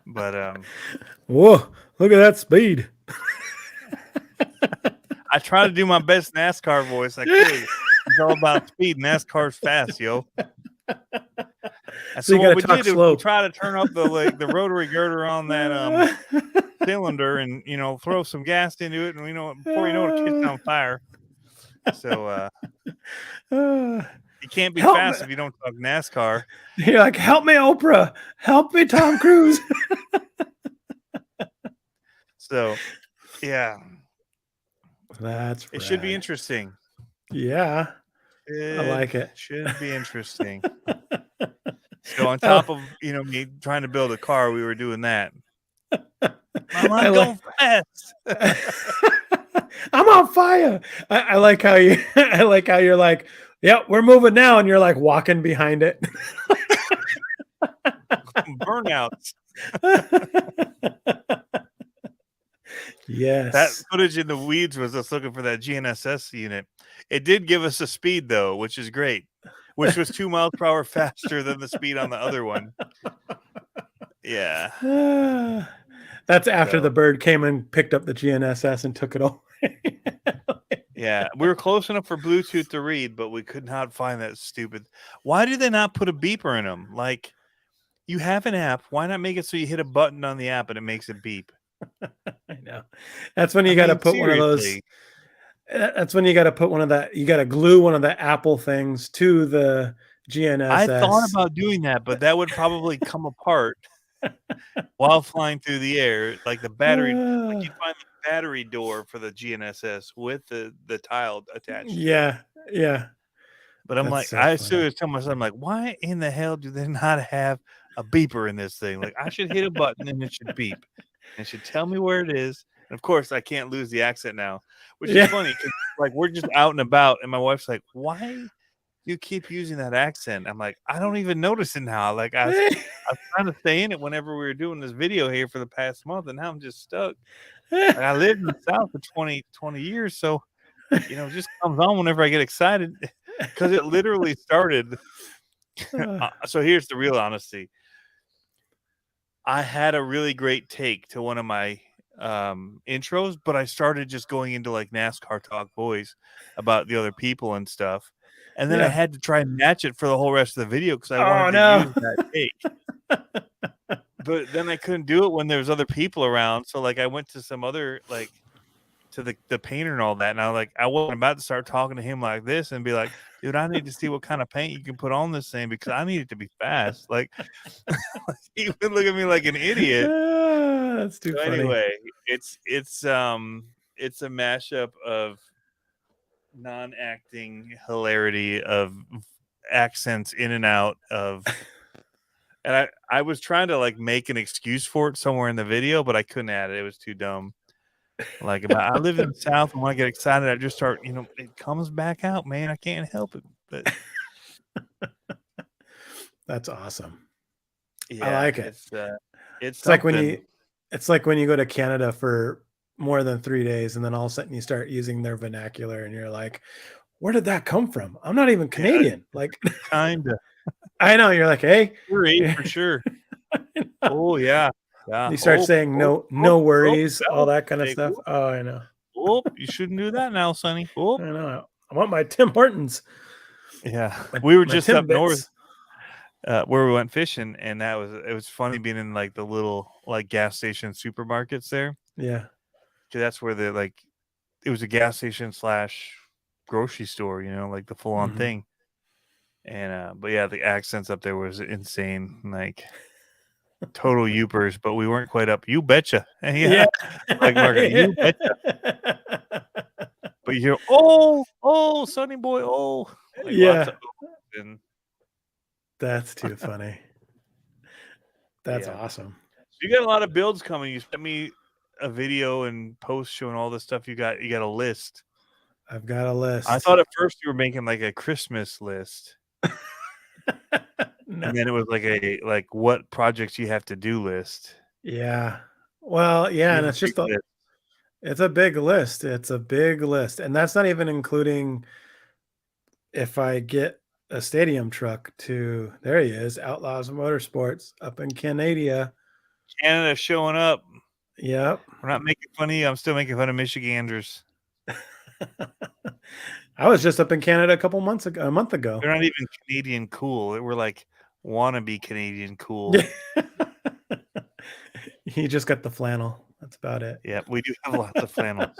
But whoa, look at that speed. I try to do my best NASCAR voice I could. It's all about speed. NASCAR's fast, yo. So what we did slow. is we try to turn up the rotary girder on that cylinder, and throw some gas into it, and before you know it, catches on fire. So you can't be fast if you don't talk NASCAR. You're like, help me, Oprah. Help me, Tom Cruise. So, yeah. That's it should be interesting. Yeah. I like it. Should be interesting. So on top of me trying to build a car, we were doing that. I'm going fast. I'm on fire. I like how you. I like how you're like, yep, we're moving now, and you're like walking behind it. Burnouts. Yes. That footage in the weeds was us looking for that GNSS unit. It did give us a speed though, which is great. Which was 2 miles per hour faster than the speed on the other one. Yeah. That's after the bird came and picked up the GNSS and took it away. Yeah, we were close enough for Bluetooth to read, but we could not find that stupid. Why do they not put a beeper in them? Like, you have an app. Why not make it so you hit a button on the app and it makes it beep? I know. That's when you got to put one of those. That's when you got to put one of that. You got to glue one of the Apple things to the GNSS. I thought about doing that, but that would probably come apart while flying through the air. Like the battery, like you find the battery door for the GNSS with the tile attached. Yeah, yeah. But I'm like, I seriously tell myself, I'm like, why in the hell do they not have a beeper in this thing? Like, I should hit a button and it should beep. And it should tell me where it is. And of course, I can't lose the accent now, which is funny because like we're just out and about, and my wife's like, "Why do you keep using that accent?" I'm like, "I don't even notice it now." Like I was trying to stay in it whenever we were doing this video here for the past month, and now I'm just stuck. Like, I lived in the South for 20 years, so it just comes on whenever I get excited because it literally started. So here's the real honesty. I had a really great take to one of my intros, but I started just going into like NASCAR talk voice about the other people and stuff. And then I had to try and match it for the whole rest of the video because I wanted to use that take. But then I couldn't do it when there was other people around. So like I went to some other like to the painter and all that. And I wasn't about to start talking to him like this and be like, dude, I need to see what kind of paint you can put on this thing because I need it to be fast. Like he would look at me like an idiot. That's too funny. Anyway, it's a mashup of non-acting hilarity of accents in and out of, and I was trying to like make an excuse for it somewhere in the video, but I couldn't add it. It was too dumb. Like I live in the South, and when I get excited, I just start. It comes back out, man. I can't help it. But That's awesome. I yeah, like it. it's It's like when something. you it's like when you go to Canada for more than 3 days and then all of a sudden you start using their vernacular and you're like, "Where did that come from? I'm not even Yeah, Canadian." Like, kinda. I know, you're like, "Hey." You're eight for sure. Oh yeah, yeah. You start Oh, saying oh, oh, no oh. worries, That all was that kind a of mistake. stuff. Whoop, Oh, I know. whoop. You shouldn't do that now, Sonny. Whoop. I know. I want my Tim Hortons, Yeah, we were my just up north Timbits. where we went fishing, and it was funny being in like the little like gas station supermarkets there. Yeah. 'Cause that's where it was a gas station slash grocery store, like the full on Mhm. thing. And but yeah, the accents up there was insane, like total youpers, but we weren't quite up. You betcha. Yeah. Yeah. Like Margaret, Yeah. you betcha. But you hear, oh, Sonny boy, oh, like lots Yeah. of O's and That's too funny. That's yeah. awesome. So you got a lot of builds coming. You sent me a video and post showing all the stuff you got. You got a list. I've got a I list. thought at first you were making like a Christmas list. No. And then it was like what projects you have to do list. Yeah. Well, yeah, You and have a it's big just a list. it's a big list. It's a big list. And that's not even including if I get a stadium truck to there he is, Outlaws Motorsports up in Canada. Canada showing up. Yep. We're not making fun of you. I'm still making fun of Michiganders. I was just up in Canada a month ago. They're not even Canadian cool. We're like wannabe Canadian cool. Yeah. You just got the flannel. That's about it. Yeah, we do have lots of flannels.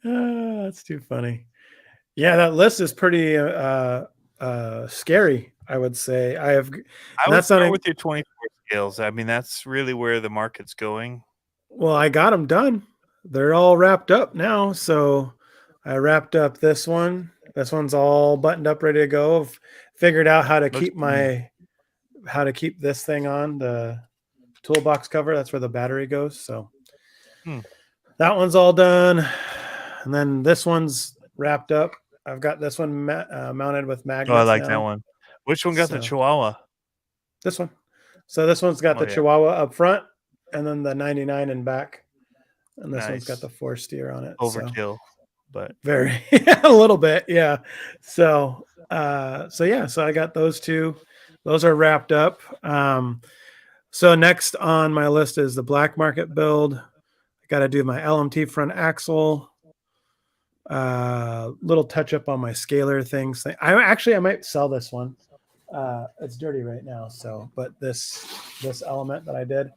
That's too funny. Yeah, that list is pretty scary, I would say. And I would that's not start in, with your 24 scales. I mean, that's really where the market's going. well, I got them done. They're all wrapped up now. So I wrapped up this one. This one's all buttoned up, ready to go. I've figured out Looks neat. how to keep this thing on the toolbox cover. That's where the battery goes. So Hmm. that one's all done. And then this one's wrapped up. I've got this one mounted with Oh, I magnets like that now. one. Which one got the So Chihuahua? this one. So this one's got Oh, the yeah. Chihuahua up front and then the 99 in back. And this one's got Nice. the 4 steer on it. So Overkill, but very a little bit. Yeah. So yeah, so I got those two. Those are wrapped up. So next on my list is the black market build. I got to do my LMT front axle. Little touch up on my scalar things. I might sell this one. It's dirty right now, so but this element that I did,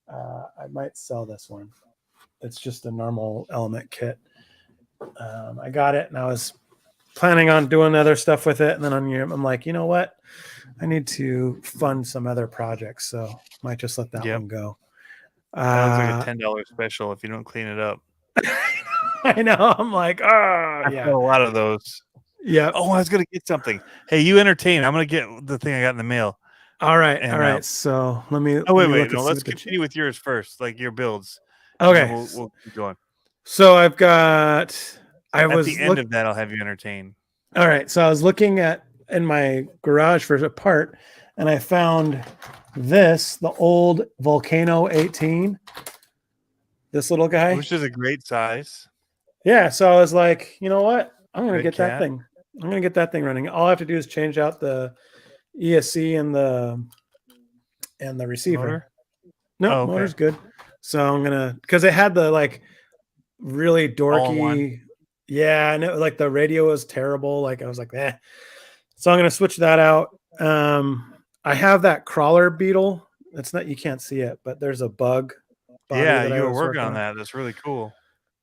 I might sell this one. It's just a normal element kit. I got it, and I was planning on doing other stuff with it, and then I'm like, you know what? I need to fund some other projects, so might just let that yep. one go. That looks like a $10 special if you don't clean it up. I know. I'm like, oh I've got yeah, a lot of those. yeah. Oh, I was gonna get something. Hey, you entertain. I'm gonna get the thing I got in the mail. All right, all And right. So let me oh wait. look and No, see let's what the. continue with yours first, like your builds, and then Okay, we'll keep going. so I've got. I At the was end look. of that, I'll have you entertain. All right, so I was looking at in my garage for a part, and I found the old Volcano 18. This little guy. Which is a great size. Yeah, so I was like, you know what? I'm gonna Red get that cat thing. I'm gonna get that thing running. All I have to do is change out the ESC and the receiver. motor. No, Oh, okay. motor's good. So I'm gonna because it had the like really All in one. dorky. Yeah, and like the radio was terrible. Like I was like, eh. So I'm gonna switch that out. I have that crawler beetle. It's not you can't see it, but there's a bug body Yeah, that I you were was working working on on. that. That's really cool.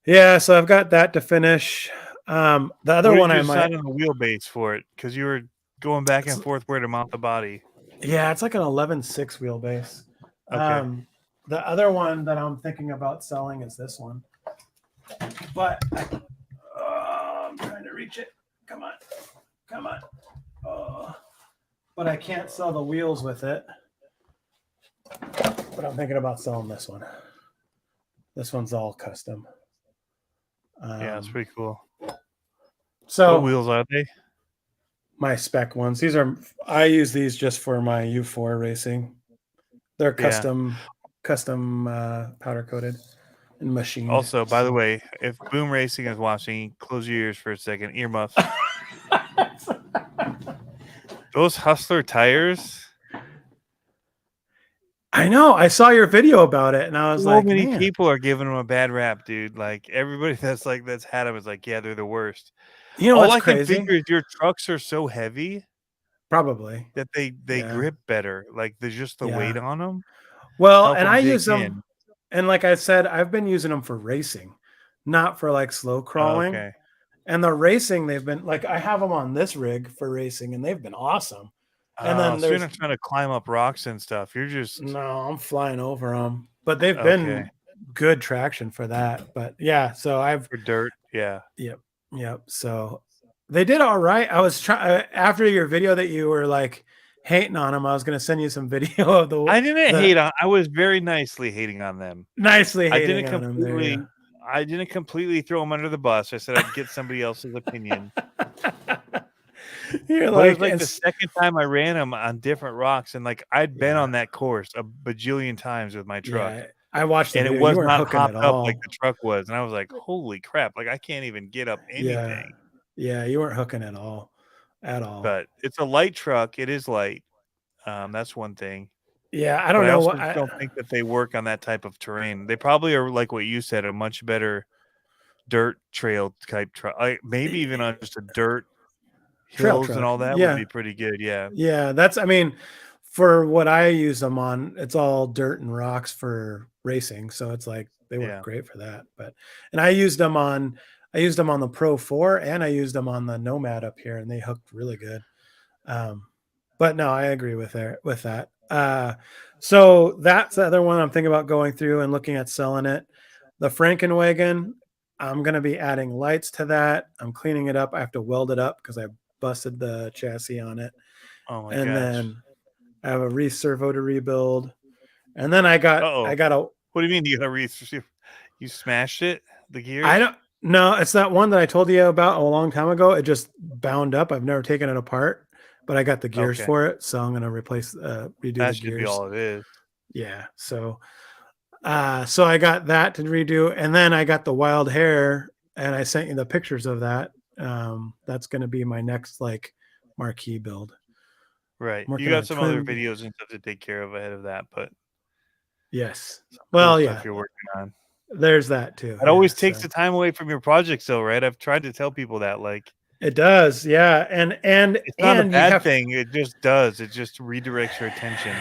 Yeah, so I've got that to finish. The other What one did you I might. decide on the wheelbase for it? Because you were going back and It's, forth where to mount the body. yeah, it's like an 11.6 wheelbase. Okay. The other one that I'm thinking about selling is this one, but I'm trying to reach it. Come on, come on. But I can't sell the wheels with it. But I'm thinking about selling this one. This one's all custom. Yeah, it's pretty cool. So what wheels are they? my spec ones. I use these just for my U4 racing. They're custom powder coated and machined. Also, by the way, if Boom Racing is watching, close your ears for a second. Earmuffs. Those Hustler tires. I know. I saw your video about it, and I was So like, many man. people are giving them a bad rap, dude. Like everybody that's had them is like, yeah, they're the worst. You know All what's I can crazy? figure is your trucks are so heavy Probably. that they Yeah. grip better. Like there's just the weight Yeah. on them Well, help and them I dig use them, in. and like I said, I've been using them for racing, not for like slow crawling. Okay. And the racing, they've been like, I have them on this rig for racing, and they've been awesome. And then So you're there's not trying to climb up rocks and stuff. You're just no, I'm flying over them, but they've okay been good traction for that. But yeah, so I've, for dirt. Yeah. yep, yep. So they did all right. I was trying after your video that you were like hating on them. I was going to send you some video of I didn't the hate on. I was very nicely hating on them. nicely I hating didn't on them. There you completely. I didn't completely throw them under the bus. I said I'd get somebody else's opinion. go. You're But it was like, like the second time I ran them on different rocks, and like I'd been yeah, on that course a bajillion times with my truck, yeah. I watched the and it video. You was weren't not hooking at hopped up like all. the truck was. And I was like, "Holy crap! Like I can't even get up Yeah, anything." yeah. You weren't hooking at all, at all. But it's a light truck. It is light. That's one thing. Yeah, I But don't I know also what. just don't think that they work on that type of terrain. They probably are like what you said, a much better dirt trail type truck. Like maybe even on just a dirt Trail hills and truck. all that would Yeah, be pretty good. Yeah. yeah. That's. I mean, for what I use them on, it's all dirt and rocks for racing. So it's like they work Yeah. great for that. But and I used them on. I used them on the Pro 4 and I used them on the Nomad up here, and they hooked really good. Um, but no, I agree with that. So that's the other one I'm thinking about going through and looking at selling it. The Frankenwagon, I'm going to be adding lights to that. I'm cleaning it up. I have to weld it up because I busted the chassis on it. Oh my And gosh. then I have a servo to rebuild. And then I got Uh-oh. I got a What do you mean you got to you smashed it? The I gears? don't no, it's that one that I told you about a long time ago. It just bound up. I've never taken it apart, but I got the gears Okay. for it, so I'm gonna redo the That should be gears. all it is. Yeah. So I got that to redo, and then I got the wild hair, and I sent you the pictures of that. That's gonna be my next like marquee build. Right. I'm You working on got a some other twin. videos and stuff to take care of ahead of that, but Yes. some cool Well, stuff yeah. you're working on. There's that too. It Yeah. always takes So the time away from your projects though, right? I've tried to tell people that like it does. Yeah. it's not a And you bad have thing. It just does. It just redirects your attention.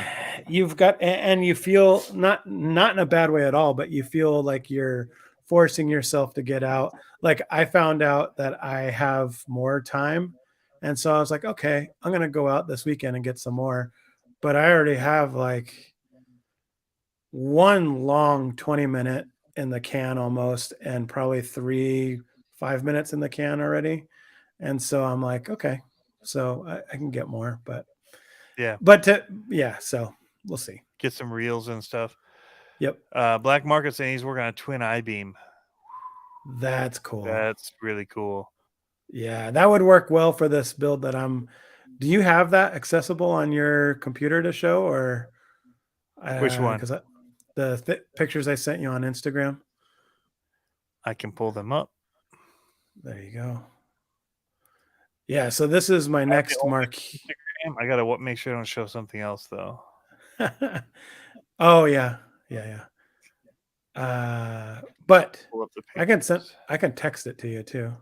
you've got and you feel not in a bad way at all, but you feel like you're forcing yourself to get out. Like I found out that I have more time, and so I was like, okay, I'm gonna go out this weekend and get some more. But I already have like one long 20-minute in the can almost, and probably 3 5 minutes in the can already. And so I'm like, okay, so I can get more, Yeah. yeah, so we'll see. Get some reels and stuff. Yep. Black Market saying he's working on a twin I-beam. That's cool. That's really cool. Yeah, that would work well for this build that I'm. Do you have that accessible on your computer to show, or Which one? because the pictures I sent you on Instagram? I can pull them up. There you go. Yeah, so this is my next mark. Instagram. I gotta make sure I don't show something else though. Oh yeah, yeah. But Pull up the I pictures. can text it to you too.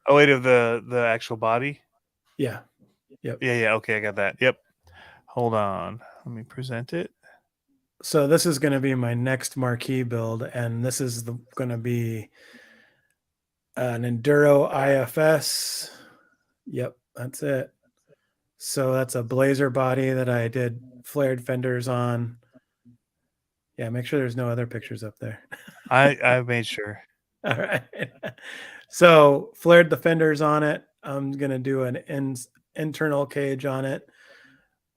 Oh wait, of the actual body. Yeah. Yep. Yeah. Okay, I got that. Yep. Hold on. Let me present it. So this is going to be my next marquee build, and this is going to be an Enduro IFS. Yep, that's it. So that's a Blazer body that I did flared fenders on. Yeah, make sure there's no other pictures up there. I made sure. All right. So flared the fenders on it. I'm gonna do an internal cage on it,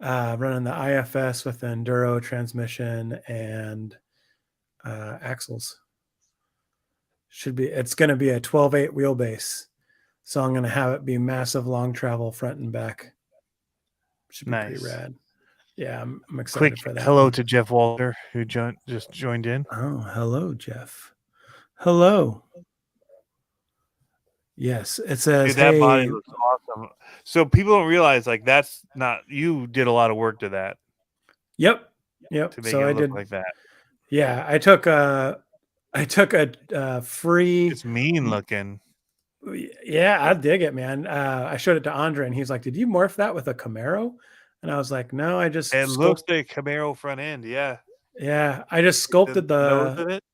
running the IFS with the Enduro transmission and axles. It's going to be a 12.8 wheelbase. So I'm going to have it be massive long travel front and back. Should be pretty Nice. rad. Yeah, I'm excited Quick for that hello one. to Jeff Walter, who just joined in. Oh, hello, Jeff. Hello. Yes, it says, Dude, that body hey. looks awesome. So people don't realize, like, that's not, you did a lot of work to that. Yep. To make So it I look did. like that. Yeah, I took a free. It's mean looking. Yeah, I dig it, man. I showed it to Andre, and he's like, "Did you morph that with a Camaro?" And I was like, "No, I just It looks like Camaro front end, yeah. Yeah, I just The sculpted nose of it.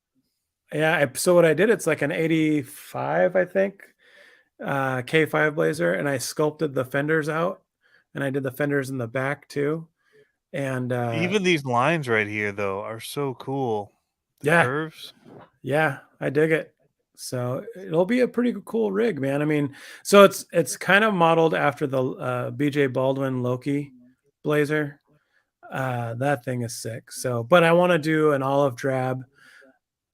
Yeah, so what I did, it's like an 85, I think, K5 Blazer, and I sculpted the fenders out, and I did the fenders in the back too. And Even these lines right here, though, are so cool. The yeah, curves. yeah, I dig it. So it'll be a pretty cool rig, man. I mean, so it's kind of modeled after the BJ Baldwin Loki Blazer. That thing is sick. So, but I want to do an olive drab.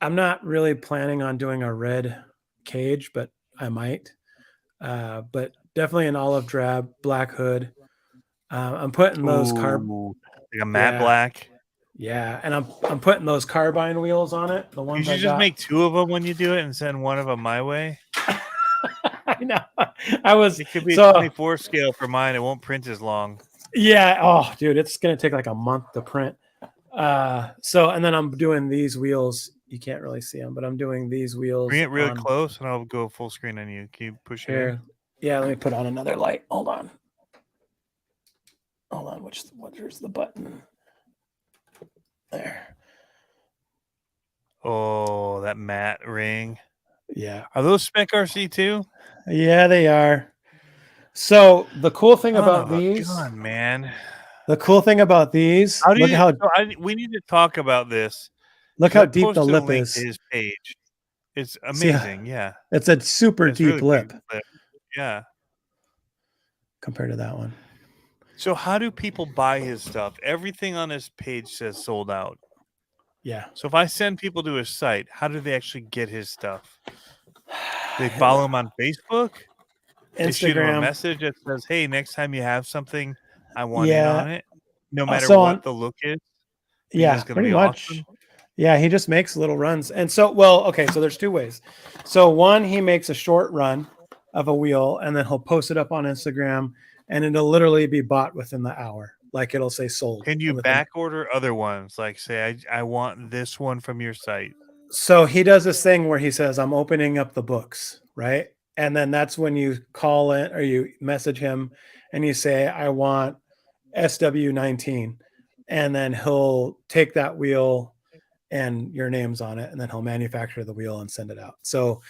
I'm not really planning on doing a red cage, but I might. But definitely an olive drab, black hood. I'm putting those Ooh, like a matte yeah, black. yeah, and I'm putting those carbine wheels on it. The You ones I should just got. make 2 of them when you do it and send one of them my way. I know. I was It could be a so 24 scale for mine. It won't print as long. yeah. Oh, dude, it's gonna take like a month to print. So and then I'm doing these wheels. You can't really see them, but I'm doing these wheels Bring it really on close, and I'll go full screen on you. Can you push it in? here. Yeah, let me put on another light. Hold on. Where's the button? There. Oh, that matte ring. Yeah. Are those Spec RC too? Yeah, they are. So the cool thing Son about of a these, gun, man. look How do at you? how We need to talk about this look because how I deep the posted a lip link to is. his page. It's See, amazing. Yeah, it's a super it's deep really big lip lip. Yeah. compared to that one. So how do people buy his stuff? Everything on his page says sold out. Yeah. So if I send people to his site, how do they actually get his stuff? They follow him on Facebook. They shoot him a Instagram. message that says, "Hey, next time you have something, I want in Yeah. on it, no matter So what on the look is, because yeah, it's going to pretty be much. awesome." Yeah, he just makes little runs. And so well, okay, so there's two ways. So one, he makes a short run of a wheel and then he'll post it up on Instagram and it'll literally be bought within the hour. Like it'll say sold. Can you And within back order other ones? Like say, I want this one from your site. So he does this thing where he says, I'm opening up the books, right? And then that's when you call in or you message him and you say, I want SW19. And then he'll take that wheel and your name's on it. And then he'll manufacture the wheel and send it out. So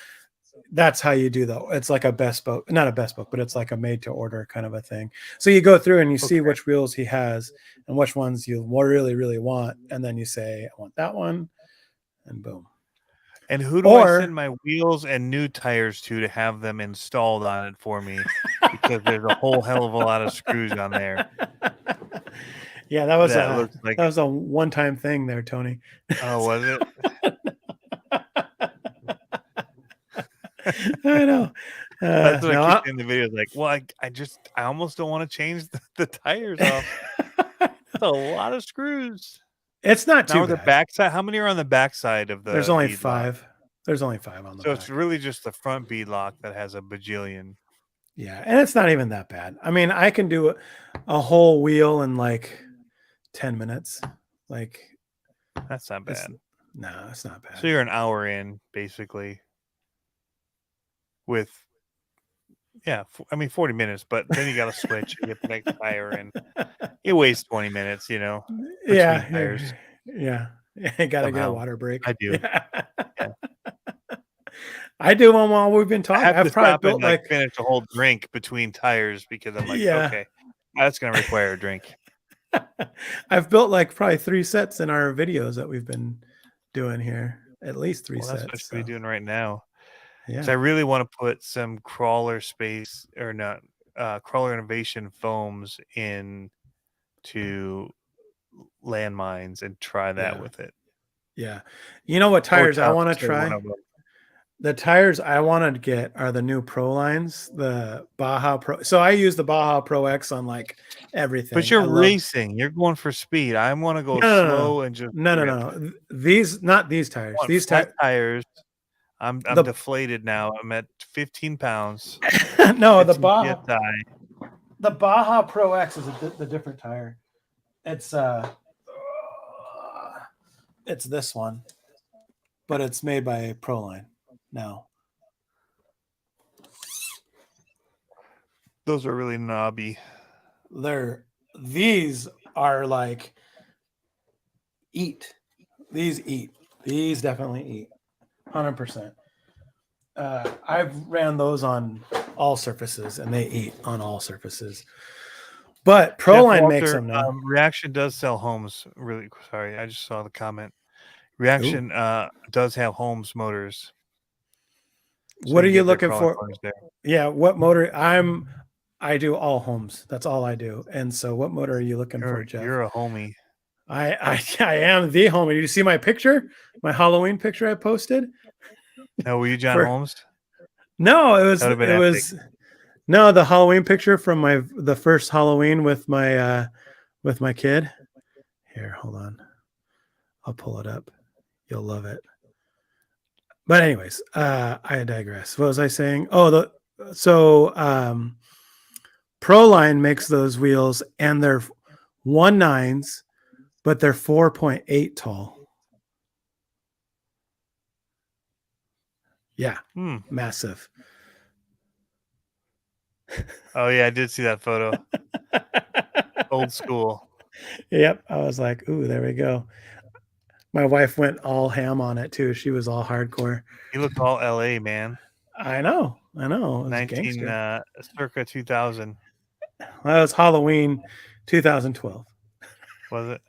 that's how you do though. It's like a best book, not a best book, but it's like a made to order kind of a thing. So you go through and you see Okay. which wheels he has and which ones you really, really want. And then you say, I want that one. And boom. And who do I send Or my wheels and new tires to have them installed on it for me? Because there's a whole hell of a lot of screws on there. yeah, That looks like. that was a one-time thing there, Tony. Oh, was it? I know. That's what I keep No, in the videos. Like, well, I almost don't want to change the tires off. That's a lot of screws. it's not Now, too are the bad. backside? How many are on the backside of There's the only bead lock? 5. There's only 5 on the So it's back. really just the front bead lock that has a bajillion. Yeah, and it's not even that bad. I mean, I can do a whole wheel in like 10 minutes. Like That's not bad. No, it's not bad. So you're an hour in, basically. With, yeah, 40 minutes, but then you got to switch and get the next tire in. It wastes 20 minutes, between Yeah, tires. yeah. You got to get a Somehow. water break. I do. Yeah. Yeah. I do them while we've been I talking. have to I've probably stop and built like finish a whole drink between tires because I'm like, yeah. okay, that's going to require a drink. I've built like probably 3 sets in our videos that we've been doing here. At least 3 Well, sets. that's what I should be doing right now. Yeah. So I really want to put some crawler innovation foams in to landmines and try that with it. Yeah. You know what Or tires I want to topsoil, one try? of them. The tires I want to get are the new Pro lines, the Baja Pro. So I use the Baja Pro X on like everything. But you're I love. racing. You're going for speed. I want to go No, no, no, slow and just no, no, rip. no, no. These, not these I tires. want These flat tires. tires. I'm The deflated now. I'm at 15 pounds. no, the 15 Baja, psi. the Baja Pro X is the different tire. It's this one, but it's made by Proline now. Those are really knobby. These are like eat. These eat. These definitely eat. 100%. I've ran those on all surfaces, and they eat on all surfaces. But Proline makes them now. Reaction does sell homes. Really sorry, I just saw the comment. Reaction does have Holmes motors. So what are you looking for? There. Yeah, what motor? I do all homes. That's all I do. And so, what motor are you looking for, Jeff? You're a homie. I am the homie. Did you see my picture? My Halloween picture I posted? No, were you John Holmes? No, it was no, the Halloween picture from the first Halloween with my kid. Here, hold on. I'll pull it up. You'll love it. But anyways, I digress. What was I saying? Oh, Proline makes those wheels, and they're 1.9s, but they're 4.8 tall. Yeah, massive. Oh yeah, I did see that photo. Old school. Yep, I was like, ooh, there we go. My wife went all ham on it too. She was all hardcore. You look all LA, man. I know. It was 19 circa 2000. That was Halloween 2012. Was it?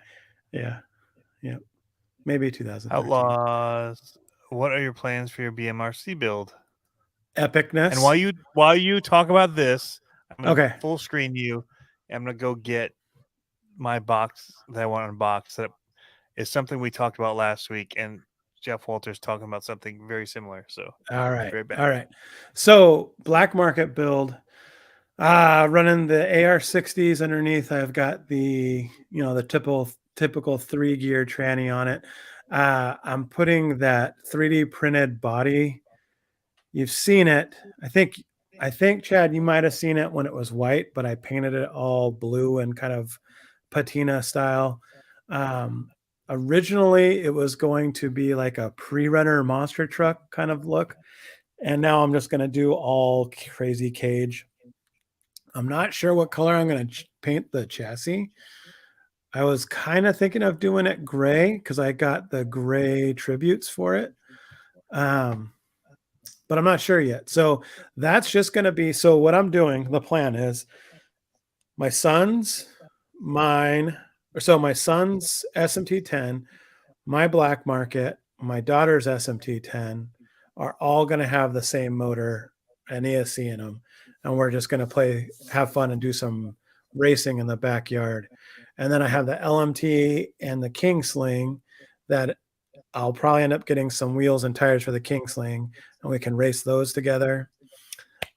Yeah. Maybe 2013. Outlaws. What are your plans for your BMRC build? Epicness. And while you talk about this, I'm gonna okay, full screen you. I'm gonna go get my box that I want to unbox. That is something we talked about last week, and Jeff Walter's talking about something very similar. So all right. So black market build. Running the AR60s underneath. I've got the the typical 3-gear tranny on it. I'm putting that 3D printed body. You've seen it. I think Chad, you might have seen it when it was white, but I painted it all blue and kind of patina style. Originally, it was going to be like a pre-runner monster truck kind of look, and now I'm just going to do all crazy cage. I'm not sure what color I'm going to paint the chassis. I was kind of thinking of doing it gray because I got the gray tributes for it. But I'm not sure yet. So that's just going to be, so what I'm doing, the plan is my son's SMT10, my black market, my daughter's SMT10 are all going to have the same motor and ESC in them. And we're just going to have fun and do some racing in the backyard. And then I have the LMT and the King Sling that I'll probably end up getting some wheels and tires for the King Sling, and we can race those together.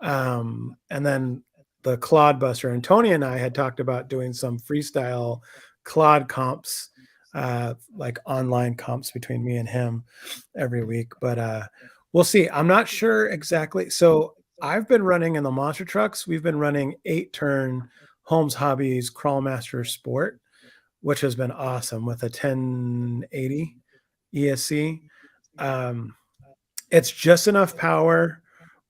And then the Clod Buster. And Tony and I had talked about doing some freestyle Clod comps, like online comps between me and him every week. But we'll see. I'm not sure exactly. So I've been running in the monster trucks. We've been running 8-turn Holmes Hobbies Crawlmaster Sport, which has been awesome with a 1080 ESC. It's just enough power,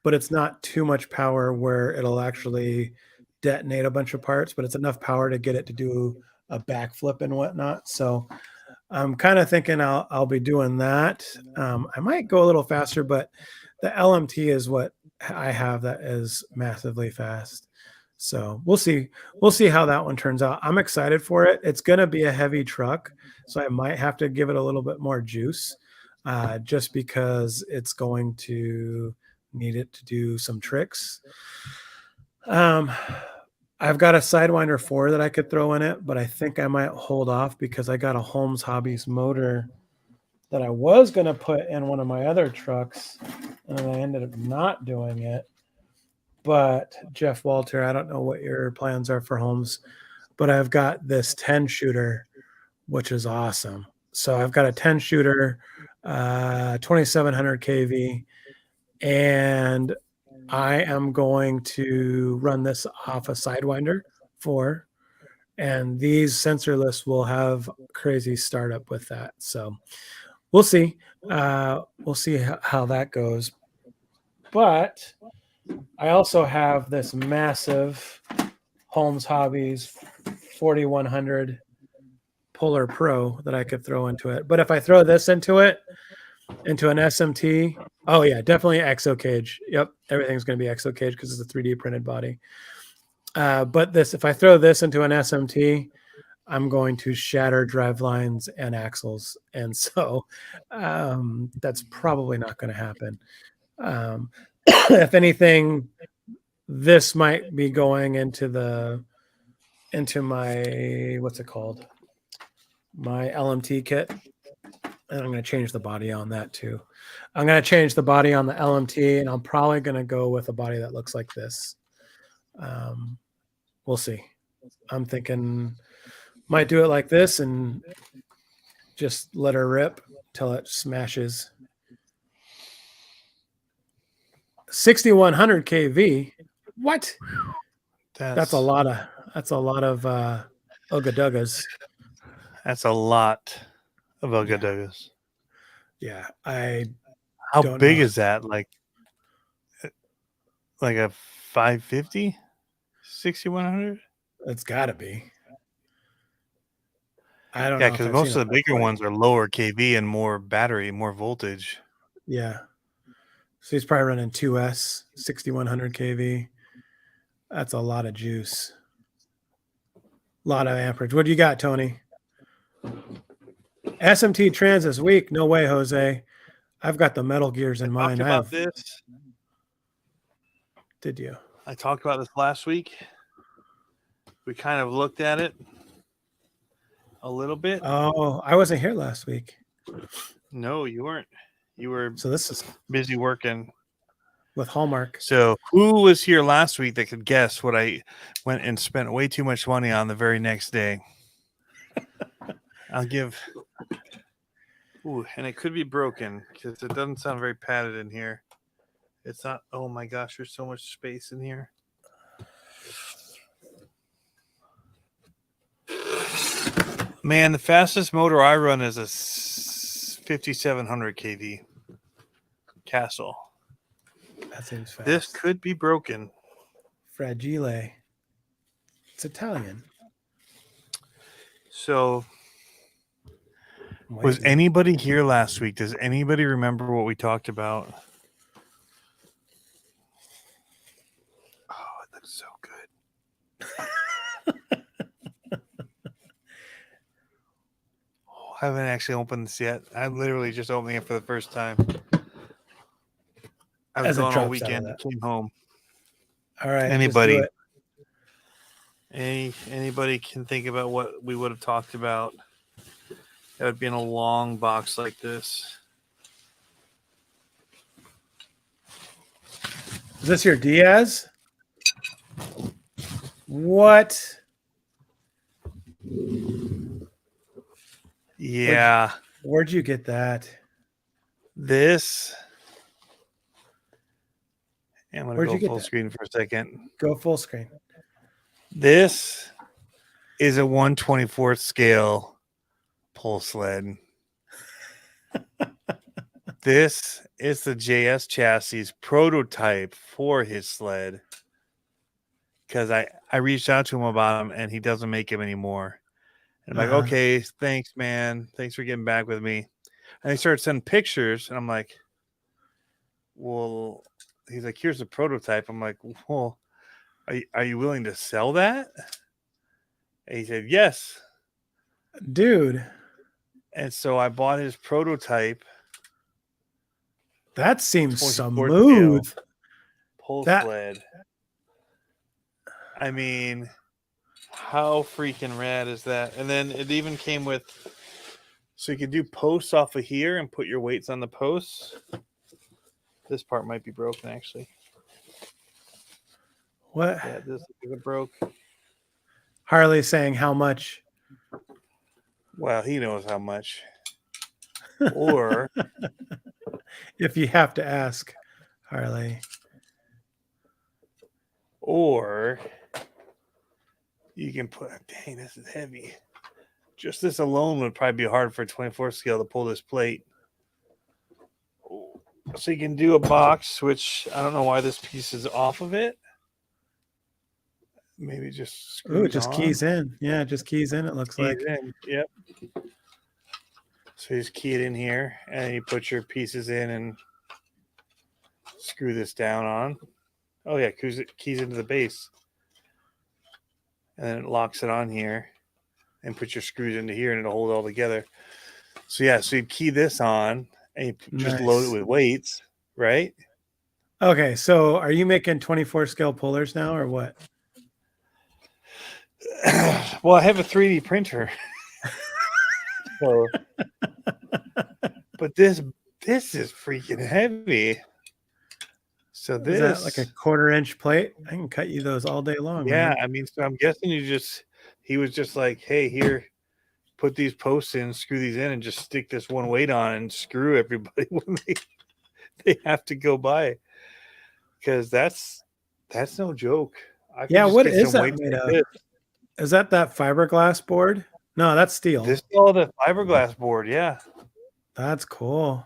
but it's not too much power where it'll actually detonate a bunch of parts, but it's enough power to get it to do a backflip and whatnot. So I'm kind of thinking I'll be doing that. I might go a little faster, but the LMT is what I have that is massively fast. So we'll see how that one turns out. I'm excited for it. It's going to be a heavy truck, so I might have to give it a little bit more juice, just because it's going to need it to do some tricks. I've got a Sidewinder 4 that I could throw in it, but I think I might hold off because I got a Holmes Hobbies motor that I was going to put in one of my other trucks and I ended up not doing it. But Jeff Walter, I don't know what your plans are for homes, but I've got this 10 shooter, which is awesome. So I've got a 10 shooter, 2700 kV, and I am going to run this off a Sidewinder 4, and these sensorless will have crazy startup with that. So we'll see. We'll see how that goes. But I also have this massive Holmes Hobbies 4100 Polar Pro that I could throw into it. But if I throw this into it, into an SMT, oh yeah, definitely exo cage. Yep, everything's going to be exo cage because it's a 3D printed body. But this, if I throw this into an SMT, I'm going to shatter drive lines and axles, and so that's probably not going to happen. If anything, this might be going into my, what's it called, my LMT kit, and I'm going to change the body on that too. I'm going to change the body on the LMT, and I'm probably going to go with a body that looks like this. We'll see. I'm thinking might do it like this and just let her rip till it smashes. 6100 kV. What? That's a lot of Ugaduggas. That's a lot of Ugaduggas. Yeah, I How don't big know. is that? Like a 550? 6100? It's got to be. I don't know. Yeah, because most of the bigger ones are lower kV and more battery, more voltage. Yeah. So he's probably running 2S, 6100 kV. That's a lot of juice. A lot of amperage. What do you got, Tony? SMT trans is weak. No way, Jose. I've got the Metal Gears in mine. I talked about this. Did you? I talked about this last week. We kind of looked at it a little bit. Oh, I wasn't here last week. No, you weren't. You were so this is busy working with Hallmark. So who was here last week that could guess what I went and spent way too much money on the very next day? I'll give. Ooh, and it could be broken because it doesn't sound very padded in here. It's not. Oh my gosh, there's so much space in here. Man, the fastest motor I run is a 5700 kV Castle. That seems fast. This could be broken. Fragile. It's Italian. So, was anybody here last week? Does anybody remember what we talked about? Oh, it looks so good. I haven't actually opened this yet. I'm literally just opening it for the first time. I was gone all weekend. Came home. All right. Anybody? Anybody can think about what we would have talked about? That would be in a long box like this. Is this your Diaz? What? Yeah. Where'd you get that? This. I'm going to go full screen for a second. Go full screen. This is a 1/24th scale pull sled. This is the JS chassis prototype for his sled. Because I reached out to him about him and he doesn't make him anymore. And I'm like, okay, thanks, man. Thanks for getting back with me. And he started sending pictures, and I'm like, well, he's like, here's a prototype. I'm like, well, are you willing to sell that? And he said, yes. Dude. And so I bought his prototype. That seems smooth. Pull sled. I mean, how freaking rad is that? And then it even came with, so you could do posts off of here and put your weights on the posts. This part might be broken, actually. What? Yeah, this is broke. Harley saying how much? Well, he knows how much. Or If you have to ask, Harley. Or you can put, dang, this is heavy. Just this alone would probably be hard for a 24 scale to pull this plate. So you can do a box, which I don't know why this piece is off of it. Maybe just screws Ooh, it just on. keys in. Yeah, it just keys in, it looks Keys like. in. Yep. So you just key it in here, and you put your pieces in and screw this down on. Oh, yeah, keys into the base. And then it locks it on here and put your screws into here, and it'll hold it all together. So, yeah, so you key this on, and you just load it with weights, right? Okay, so are you making 24 scale pullers now, or what? Well, I have a 3D printer. So, but this is freaking heavy. So this is that like a 1/4 inch plate? I can cut you those all day long. Yeah, man. I mean, so I'm guessing he was just like, hey, here, put these posts in, screw these in, and just stick this one weight on and screw everybody when they have to go by. Because that's no joke. I Yeah, just what get is some that weights made like of? this. Is that fiberglass board? No, that's steel. This is all the fiberglass board, yeah. That's cool.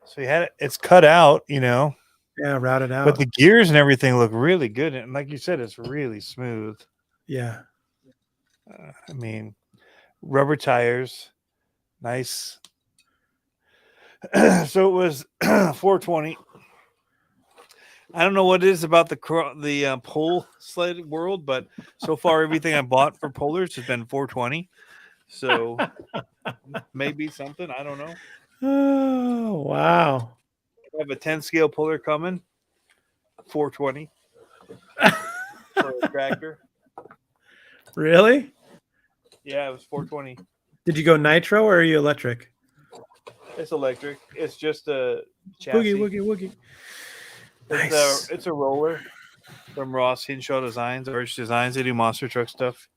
So it's cut out, Yeah, routed out. But the gears and everything look really good. And like you said, it's really smooth. Yeah. I mean, rubber tires, nice. So it was 420. I don't know what it is about the pole sled world, but so far everything I bought for pullers has been 420. So maybe something, I don't know. Oh, wow. I have a 10 scale puller coming, 420 for a tractor. Really? Yeah, it was 420. Did you go nitro or are you electric? It's electric. It's just a chassis. Woogie. Nice. It's a roller from Ross Hinshaw Designs, Arch Designs. They do monster truck stuff.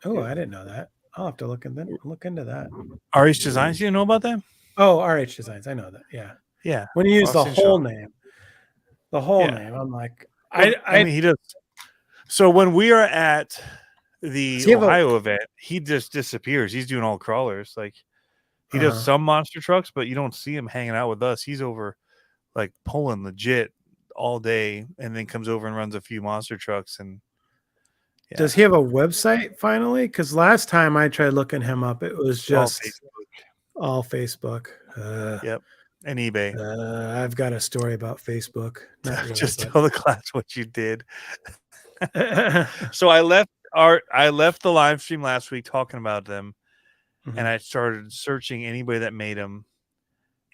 Oh, I didn't know that. I'll have to look into that. RH Designs, you know about them? Oh, RH Designs. I know that. Yeah. Yeah. When you use Ross the Hinshaw. whole name, I'm like, well, I mean, he does. So when we are at the Ohio event, he just disappears. He's doing all crawlers. Like he does some monster trucks, but you don't see him hanging out with us. He's over like pulling legit all day, and then comes over and runs a few monster trucks. And yeah. Does he have a website finally? Because last time I tried looking him up, it was just all Facebook. Yep, and eBay. I've got a story about Facebook. Not really, just tell the class what you did. So I left the live stream last week talking about them, and I started searching anybody that made them,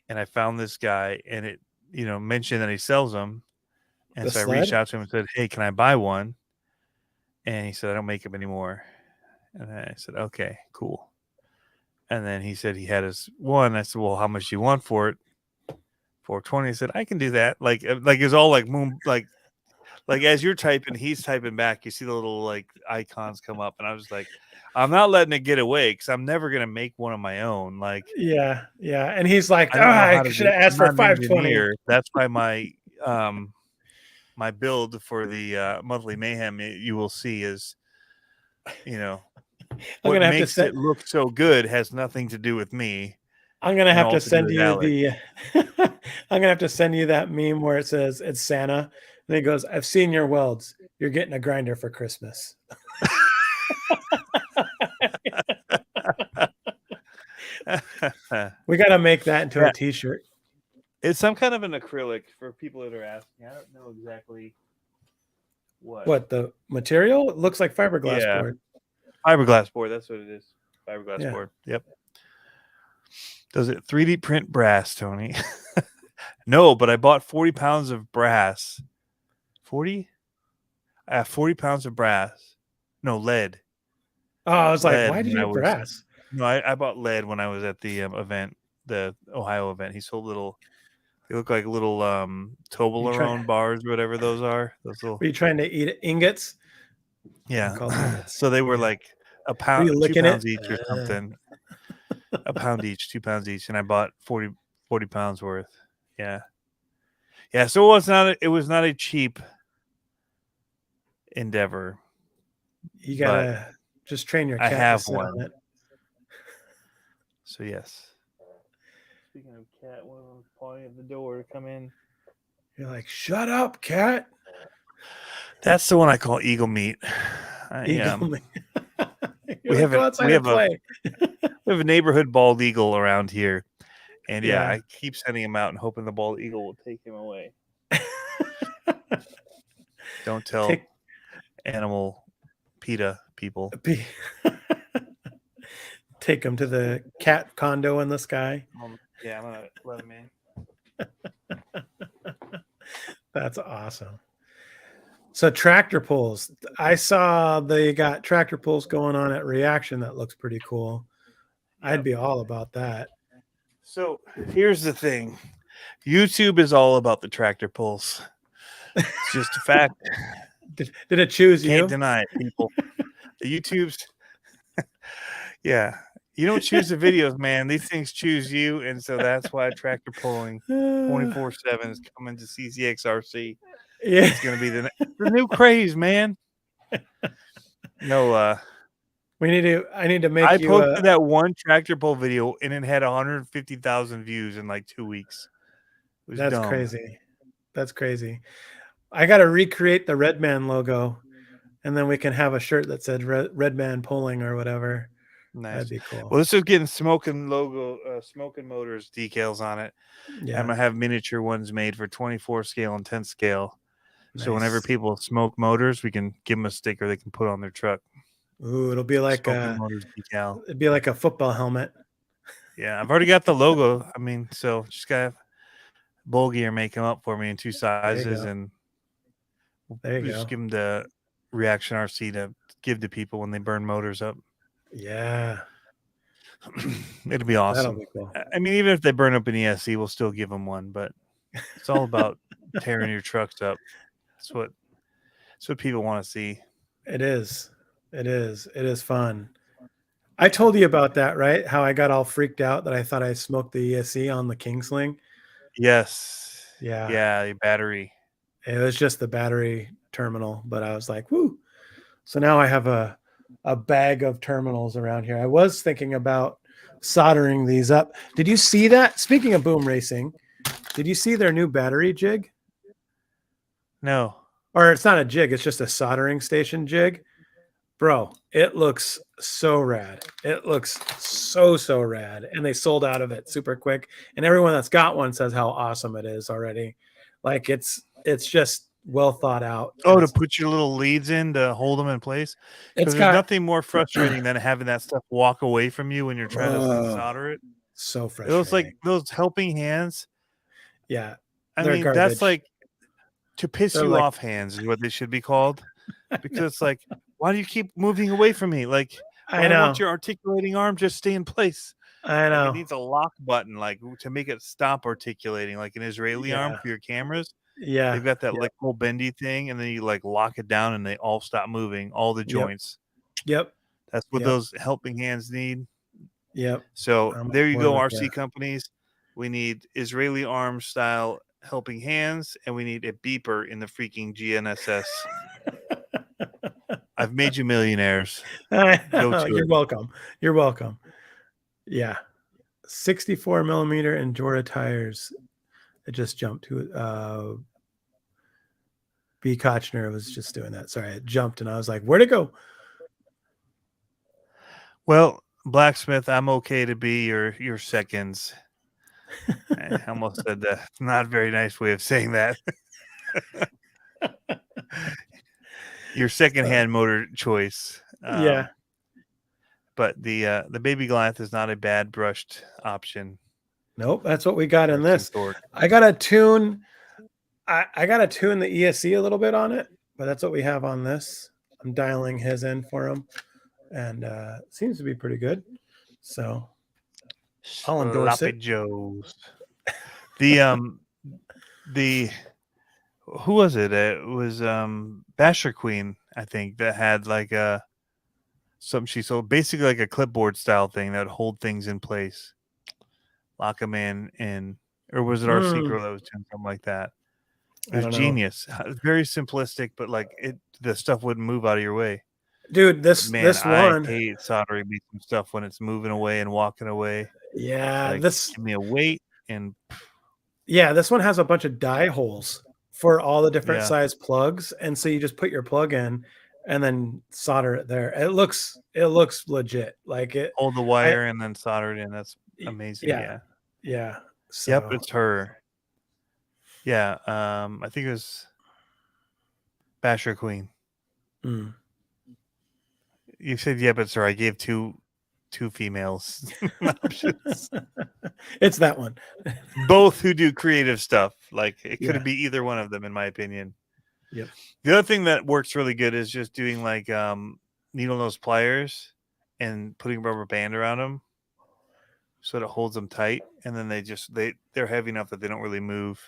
and I found this guy, and it mentioned that he sells them, and so I reached out to him and said, "Hey, can I buy one?" And he said, "I don't make them anymore." And I said, "Okay, cool." And then he said he had his one. I said, "Well, how much do you want for it?" 420. I said, "I can do that." Like it was all like moon, like as you're typing, he's typing back. You see the little like icons come up, and I was like, "I'm not letting it get away because I'm never gonna make one of my own." Like, yeah. And he's like, I should have asked for 520. That's why my my build for the monthly mayhem you will see is, what makes it look so good has nothing to do with me. I'm gonna have to send you I'm gonna have to send you that meme where it says it's Santa, and he goes, "I've seen your welds. You're getting a grinder for Christmas." We gotta make that into a t-shirt. It's some kind of an acrylic for people that are asking. I don't know exactly what the material. It looks like fiberglass board. Fiberglass board, that's what it is. Fiberglass board. Yep. Does it 3D print brass, Tony? No, but I bought 40 pounds of brass. 40? I have 40 pounds of brass. No, lead. Oh, I was like, why did you brass? No, I bought lead when I was at the event, the Ohio event. He sold little They look like little Toblerone bars, whatever those are. Those little. Were you trying to eat ingots? Yeah. Called ingots. So they were Yeah. like a Were pound, you 2 licking pounds it? each or something. A pound each, 2 pounds each, and I bought 40 pounds worth. Yeah. Yeah. So it was not a cheap endeavor. You gotta just train your I cat to have sit one. on it. So yes. Speaking of cat, one of them's pawing at the door to come in. You're like, shut up, cat. That's the one I call eagle meat. Eagle. We have go outside and play. We have a neighborhood bald eagle around here, and yeah, Yeah. I keep sending him out and hoping the bald eagle will take him away. Don't tell animal PETA people. Take him to the cat condo in the sky. Yeah, I'm gonna let him in. That's awesome. So tractor pulls. I saw they got tractor pulls going on at Reaction. That looks pretty cool. Yep. I'd be all about that. So here's the thing. YouTube is all about the tractor pulls. It's just a fact. Did it choose you? Can't deny it, people. The YouTube's yeah. You don't choose the videos, man. These things choose you, and so that's why tractor pulling 24/7 is coming to CCXRC. Yeah, it's gonna be the new craze, man. No, I need to make. I posted that one tractor pull video, and it had 150,000 views in like 2 weeks. It was That's dumb. crazy. That's crazy. I got to recreate the Redman logo, and then we can have a shirt that said Redman pulling or whatever. Nice. That'd be cool. Well, this is getting Smoking Motors decals on it. Yeah. I'm gonna have miniature ones made for 24 scale and 10 scale. Nice. So whenever people smoke motors, we can give them a sticker they can put on their truck. Ooh, it'll be like Motors decal. It'd be like a football helmet. Yeah, I've already got the logo. I mean, so just gotta Bull Gear make them up for me in 2 sizes, and there you just go. give them the Reaction RC to give to people when they burn motors up. Yeah. It'll be awesome. That'll be cool. I mean, even if they burn up an ESC, we'll still give them one, but it's all about tearing your trucks up. That's what people want to see. It is. It is fun. I told you about that, right? How I got all freaked out that I thought I smoked the ESC on the Kingsling. Yes. Yeah. Yeah, the battery. It was just the battery terminal, but I was like, whoo. So now I have a bag of terminals around here. I was thinking about soldering these up. Did you see that? Speaking of boom racing, did you see their new battery jig? No. Or it's not a jig, it's just a soldering station jig. Bro, it looks so rad. It looks so rad. And they sold out of it super quick. And everyone that's got one says how awesome it is already. Like it's just well thought out. Oh, to put your little leads in to hold them in place? Because there's nothing more frustrating than having that stuff walk away from you when you're trying to solder it. So frustrating. It was like those helping hands. Yeah. I mean, garbage. That's like to piss you off hands is what they should be called. Because it's like, why do you keep moving away from me? Like, I want your articulating arm just stay in place. I know. Like it needs a lock button, like to make it stop articulating, like an Israeli arm for your cameras. Yeah. They've got that like whole bendy thing, and then you like lock it down and they all stop moving, all the joints. Yep. That's what those helping hands need. Yep. So there you go, RC companies. We need Israeli arm style helping hands, and we need a beeper in the freaking GNSS. I've made you millionaires. You're welcome. You're welcome. Yeah. 64 millimeter Endura tires. It just jumped to B. Kochner was just doing that. Sorry, it jumped and I was like, where'd it go? Well, Blacksmith, I'm okay to be your seconds. I almost said that. Not a very nice way of saying that. Your secondhand motor choice. Yeah. But the Baby Goliath is not a bad brushed option. Nope, that's what we got in this. I gotta tune. I gotta tune the ESC a little bit on it, but that's what we have on this. I'm dialing his in for him, and it seems to be pretty good. So I'll endorse it. Joes. The the who was it? It was Basher Queen, I think, that had like a something she sold, basically like a clipboard style thing that would hold things in place, lock them in, or was it RC Mm, Girl that was doing something like that? It I was don't know, genius. Very simplistic, but like the stuff wouldn't move out of your way. dude. But This man, this I one, hate soldering me some stuff when it's moving away and walking away. yeah, Like, give me a weight and this one has a bunch of die holes for all the different yeah, size plugs, and so you just put your plug in and then solder it there. It looks legit. Like it, hold the I wire and then solder it in. That's amazing. yeah, Yeah. yeah. Yep, So it's her. Yeah. I think it was Basher Queen. mm. You said yeah, but sir, I gave two females options. It's that one. Both who do creative stuff. Like it Yeah. could be either one of them, in my opinion. Yep. The other thing that works really good is just doing like needle nose pliers and putting rubber band around them so that it holds them tight, and then they're heavy enough that they don't really move.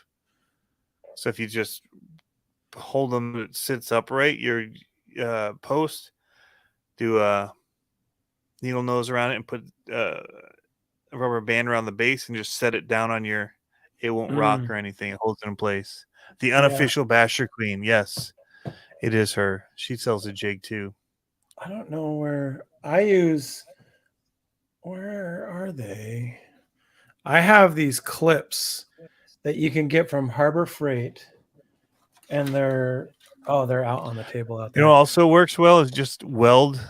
So if you just hold them, it sits upright. Your post, do a needle nose around it, and put a rubber band around the base, and just set it down on your. It won't rock Mm. or anything. It holds it in place. The Yeah. unofficial Basher Queen. Yes, it is her. She sells a jig too. I don't know where I use. Where are they? I have these clips that you can get from Harbor Freight, and they're out on the table out You know, there. also works well is just weld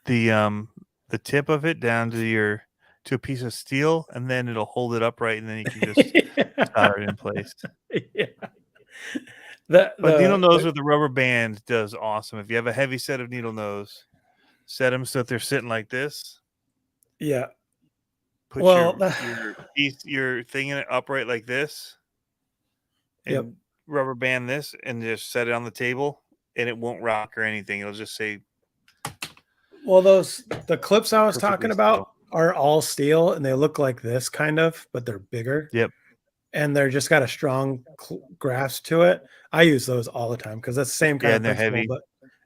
the tip of it down to a piece of steel, and then it'll hold it upright, and then you can just solder it in place. Yeah. The But needle the nose the with the rubber band does awesome. If you have a heavy set of needle nose, set them so that they're sitting like this. yeah. Put Well, your thing in it upright like this, yep. and rubber band this, and just set it on the table, and it won't rock or anything. It'll just say Well, the clips I was perfectly talking about still. are all steel, and they look like this kind of, but they're bigger, Yep. and they're just got a strong grasp to it. I use those all the time because that's the same kind Yeah, of and they're principle. heavy. But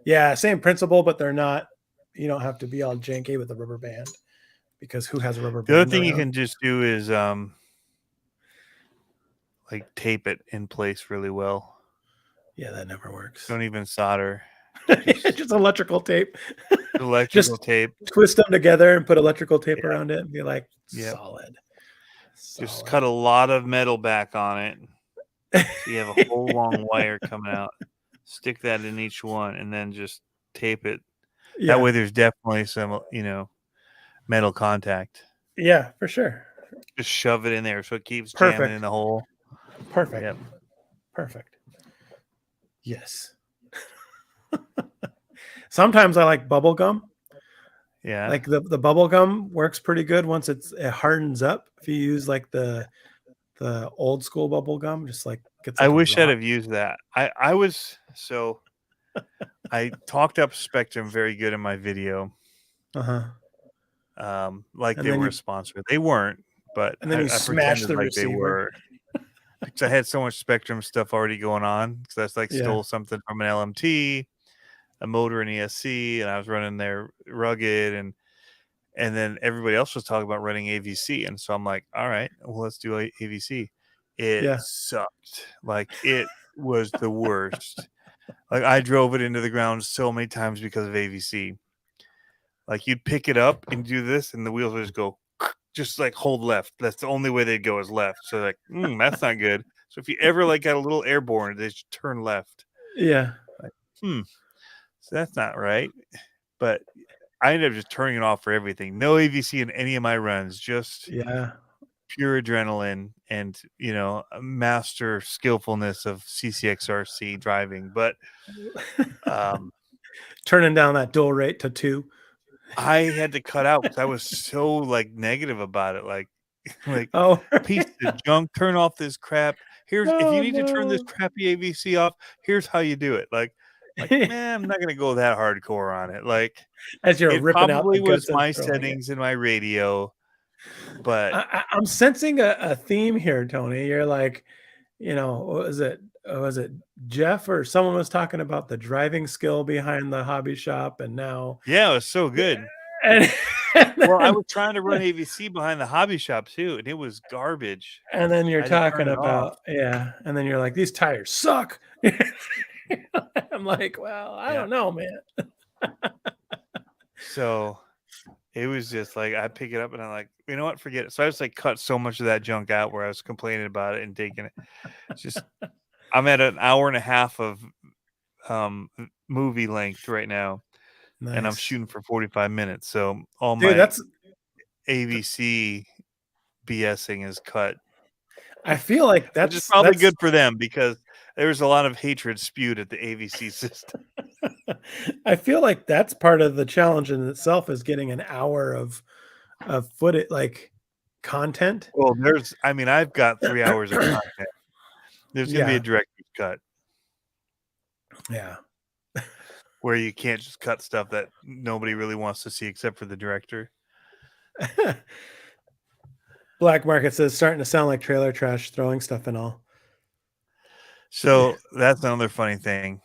yeah, same principle, but they're not. You don't have to be all janky with the rubber band because who has a rubber The other band thing you around? can just do is like tape it in place really well. Yeah, that never works. Don't even solder. Just Just electrical tape. electrical Just tape. twist them together and put electrical tape Yeah. around it and be like, Yep. solid, Just cut solid. a lot of metal back on it. So you have a whole long wire coming out. Stick that in each one and then just tape it. That Yeah, way there's definitely some, metal contact. yeah, for sure. Just shove it in there so it keeps jamming in Perfect, the hole. perfect, Yep. perfect. Yes. Sometimes I like bubble gum. Yeah. Like the bubble gum works pretty good once it hardens up. If you use like the old school bubble gum, just like gets I like a wish I'd rock. have used that. I talked up Spectrum very good in my video. Uh-huh. Like And they then were a you sponsor. They weren't, but and then you I smash pretended the like they receiver. were because I had so much Spectrum stuff already going on. Because that's like Yeah. stole something from an LMT, a motor, and ESC, and I was running their rugged, and then everybody else was talking about running AVC, and so I'm like, all right, well let's do AVC. It Yeah. sucked. Like it was the worst. Like I drove it into the ground so many times because of AVC. Like you'd pick it up and do this, and the wheels would just go, just like hold left. That's the only way they'd go is left. So like, that's not good. So if you ever like got a little airborne, they just turn left. Yeah. Like, so that's not right. But I ended up just turning it off for everything. No AVC in any of my runs, just Yeah. pure adrenaline and a master skillfulness of CCXRC driving. But um, Turning down that dual rate to 2. I had to cut out because I was so like negative about it. Like, like Oh. piece of junk. Turn off this crap. If you Oh need to turn this no. crappy AVC off, here's how you do it. Like, man, I'm not gonna go that hardcore on it. Like, As you're it ripping out the probably was guts of my throwing it. settings in my radio But I'm sensing a theme here, Tony. You're like, what was it? Was it Jeff or someone was talking about the driving skill behind the hobby shop, and now, yeah, it was so good. and, Well, I then, was trying to run AVC behind the hobby shop too, and it was garbage. and then I you're had to turn talking it off. about, and then you're like, these tires suck. I'm like, well, I Yeah. don't know, man. So it was just like I pick it up and I'm like, you know what, forget it. So I just like cut so much of that junk out where I was complaining about it and taking it. It's just I'm at an hour and a half of movie length right now, and I'm Nice, shooting for 45 minutes. So all dude. my AVC BSing is cut, I feel like which is that's probably that's good for them because there's a lot of hatred spewed at the AVC system. I feel like that's part of the challenge in itself, is getting an hour of footage, like content. Well, I've got 3 hours of content. There's going to be a Yeah, director's cut yeah. where you can't just cut stuff that nobody really wants to see except for the director. Black Market says starting to sound like trailer trash, throwing stuff and all. So that's another funny thing.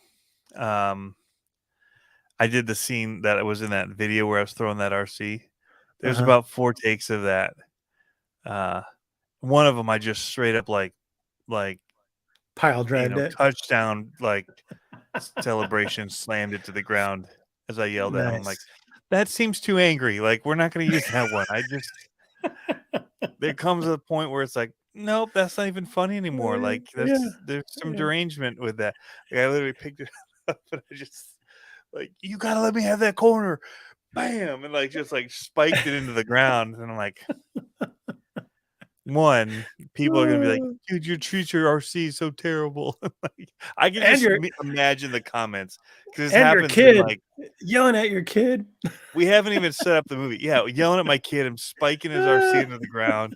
I did the scene that was in that video where I was throwing that RC. There's Uh-huh. about 4 takes of that. One of them I just straight up like Pile drived it. touchdown celebration, slammed it to the ground as I yelled at him. I'm like, Nice. that seems too angry. Like, we're not going to use that one. There comes a point where it's like, nope, that's not even funny anymore. Like, Yeah, there's some yeah. derangement with that. Like, I literally picked it up and I just like, you gotta let me have that corner, bam, and like just like spiked it into the ground. And I'm like, one, people are gonna be like, dude, you treat your RC so terrible. Like, I can And just your imagine the comments because this and your happens in kid like yelling at your kid. we haven't even set up the movie. Yeah, yelling at my kid and spiking his RC into the ground.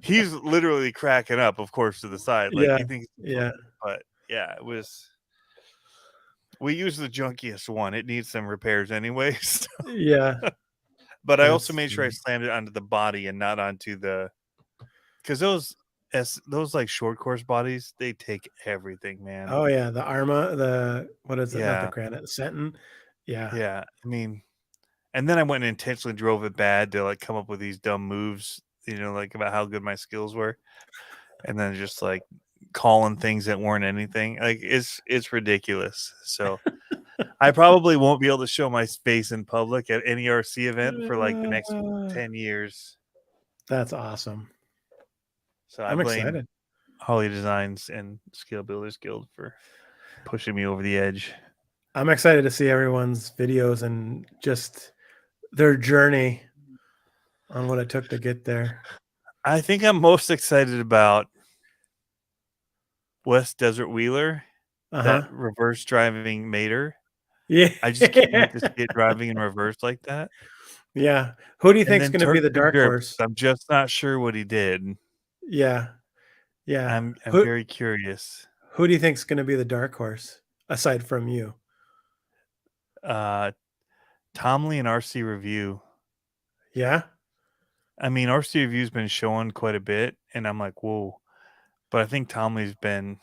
He's literally cracking up, of course, to the side. Like Yeah, he thinks it's yeah, funny. But yeah, it was we used the junkiest one. It needs some repairs anyways. yeah. But I also That's made sure I funny. slammed it onto the body and not onto the because those like short course bodies, they take everything, man. Oh yeah, the Arma, what is it? Not the Yeah. Granite, the Senton. Yeah. Yeah. I mean, and then I went and intentionally drove it bad to like come up with these dumb moves, like about how good my skills were. And then just like calling things that weren't anything. Like it's ridiculous. So I probably won't be able to show my face in public at any RC event for like the next Uh, 10 years. that's awesome. So I I'm blame excited. Holly Designs and Scale Builders Guild for pushing me over the edge. I'm excited to see everyone's videos and just their journey on what it took to get there. I think I'm most excited about West Desert Wheeler, that Uh-huh. reverse driving Mater. Yeah. I just can't wait to see it driving in reverse like that. Yeah. Who do you And think's then going to be Turks the and dark Drips. horse? I'm just not sure what he did. Yeah. Yeah. I'm Who very curious. who do you think's going to be the dark horse aside from you? Tom Lee and RC Review. Yeah. I mean, RC Review's been showing quite a bit, and I'm like, whoa. But I think Tom Lee's been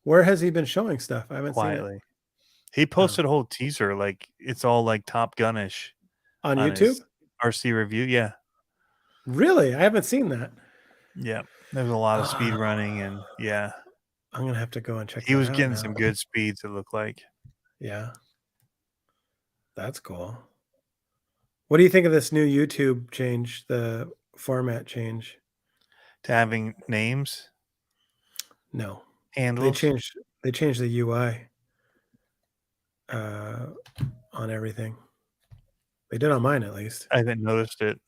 Where has he been showing stuff? I haven't seen it. quietly. He Oh. posted a whole teaser, like it's all like Top Gun-ish On on YouTube? his RC Review. Yeah. Really? I haven't seen that. Yeah. There's a lot of speed Ah, running, and yeah. I'm going to have to go and check He that was out getting now. some good speeds, it looked like. Yeah. That's cool. What do you think of this new YouTube change, the format change? To having names, No. They handles. changed they changed the UI uh on everything. They did on mine at least. I haven't noticed it.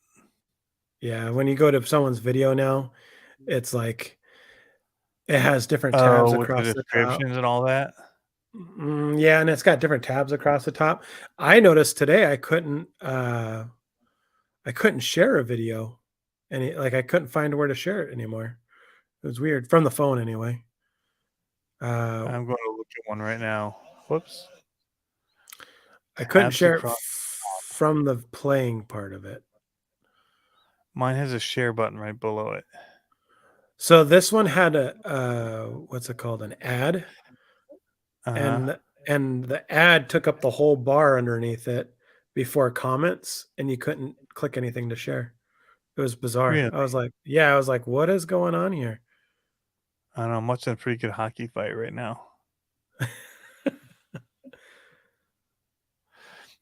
Yeah, when you go to someone's video now, it's like it has different tabs Oh, with the across the top. descriptions and all that? Yeah, and it's got different tabs across the top. I noticed today I couldn't share a video, and like I couldn't find where to share it anymore. It was weird from the phone anyway. I'm going to look at one right now. Whoops. I couldn't Tabs share it across. from the playing part of it. Mine has a share button right below it. So this one had a what's it called? An ad, Uh-huh. and the ad took up the whole bar underneath it before comments, and you couldn't click anything to share. It was bizarre. Really? I was like, what is going on here? I don't know. I'm watching a pretty good hockey fight right now.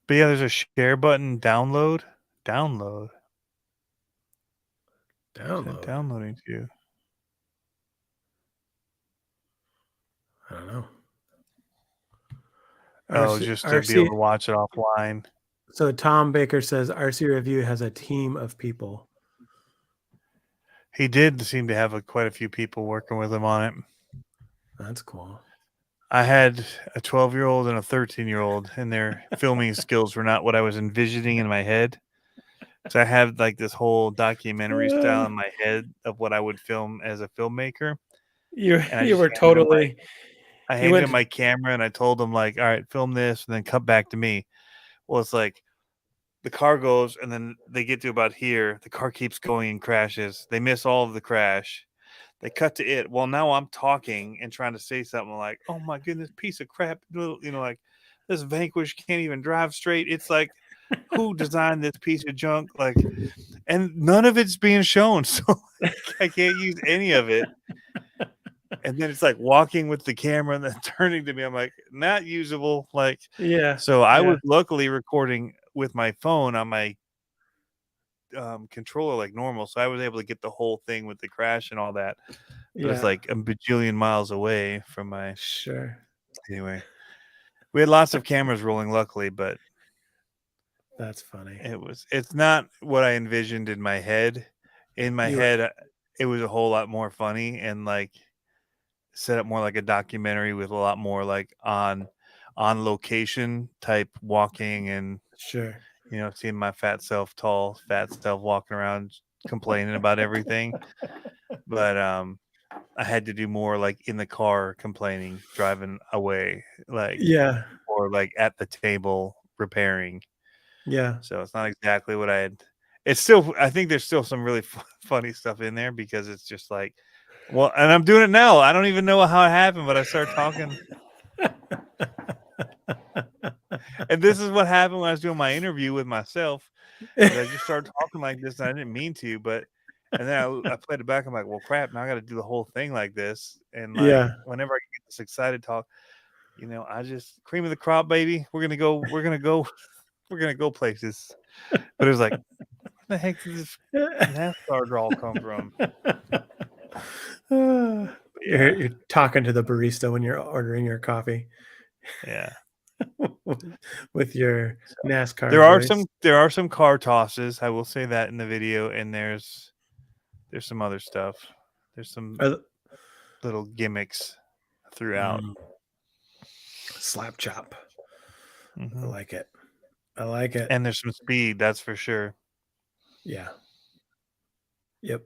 But yeah, there's a share button. Download. Download. Where's that Download. downloading to? I don't know. Oh, RC, just to be able RC. to watch it offline. So Tom Baker says RC Review has a team of people. He did seem to have quite a few people working with him on it. That's cool. I had a 12-year-old and a 13-year-old, and their filming skills were not what I was envisioning in my head. So I had like this whole documentary style in my head of what I would film as a filmmaker. And I You just were handed him totally. You went my to. camera, and I told him like, all right, film this and then cut back to me. Well, it's like the car goes and then they get to about here. The car keeps going and crashes. They miss all of the crash. They cut to it. Well, now I'm talking and trying to say something like, oh my goodness, piece of crap. Like this Vanquish can't even drive straight. It's like, who designed this piece of junk? Like, and none of it's being shown. So like, I can't use any of it. And then it's like walking with the camera and then turning to me. I'm like, not usable. Like, Yeah. so I Yeah. was luckily recording with my phone on my controller like normal. So I was able to get the whole thing with the crash and all that. But it's Yeah. like a bajillion miles away from my. Sure. Anyway, we had lots of cameras rolling, luckily, but That's funny. it's not what I envisioned in my head. In my You were. head, it was a whole lot more funny and like set up more like a documentary with a lot more like on location type walking and Sure. seeing my fat self walking around complaining about everything. But I had to do more like in the car complaining, driving away, like Yeah. or like at the table repairing. Yeah. So it's not exactly what I had. It's still, I think there's still some really funny stuff in there because it's just like, well, and I'm doing it now. I don't even know how it happened, but I started talking. And this is what happened when I was doing my interview with myself. Is I just started talking like this, and I didn't mean to, and then I played it back. I'm like, well, crap! Now I got to do the whole thing like this. And like, Yeah. whenever I get this excited talk, I just cream of the crop, baby. We're gonna go. We're gonna go. We're gonna go places. But it was like, where the heck did this NASCAR draw come from? Yeah, You're talking to the barista when you're ordering your coffee yeah. with your So, NASCAR there are voice. some car tosses. I will say that in the video, and there's some other stuff. There's some Are little gimmicks throughout. slap chop. I Mm-hmm. like it. I like it. And there's some speed, that's for sure. Yeah. Yep.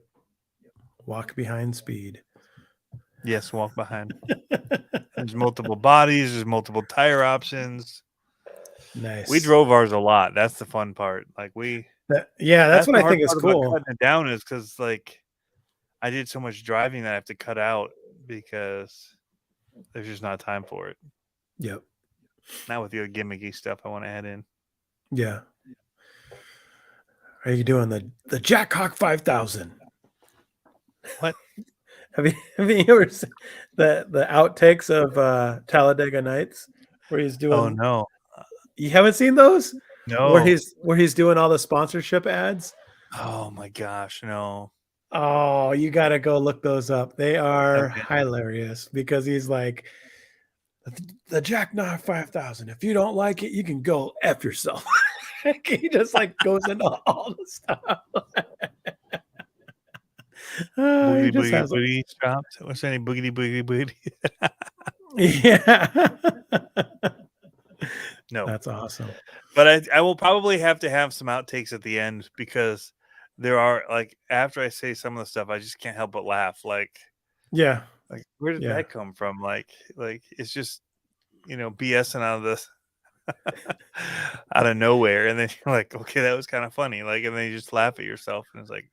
Walk behind speed. Yes, walk behind. There's multiple bodies. There's multiple tire options. Nice. We drove ours a lot. That's the fun part. Like yeah, that's what the I hard think is part about cool. cutting it down is because like I did so much driving that I have to cut out because there's just not time for it. Yep. Not with the gimmicky stuff I want to add in. Yeah. Are you doing the Jackhawk 5000? What? Have you ever seen the outtakes of Talladega Nights where he's Oh doing? no, You haven't seen those no. where he's doing all the sponsorship ads? Oh my gosh, no. Oh, you got to go look those up. They are Okay. hilarious because he's like the Jackknife 5000. If you don't like it, you can go F yourself. He just like goes into all the stuff. He Boogity just boogity has booty chopped. What's any boogity boogity booty? yeah. No. That's awesome. But I will probably have to have some outtakes at the end because there are like after I say some of the stuff, I just can't help but laugh. Yeah. Like where did Yeah. that come from? Like it's just BSing out of this. out of nowhere, and then you're like, okay, that was kind of funny. Like, and then you just laugh at yourself, and it's like,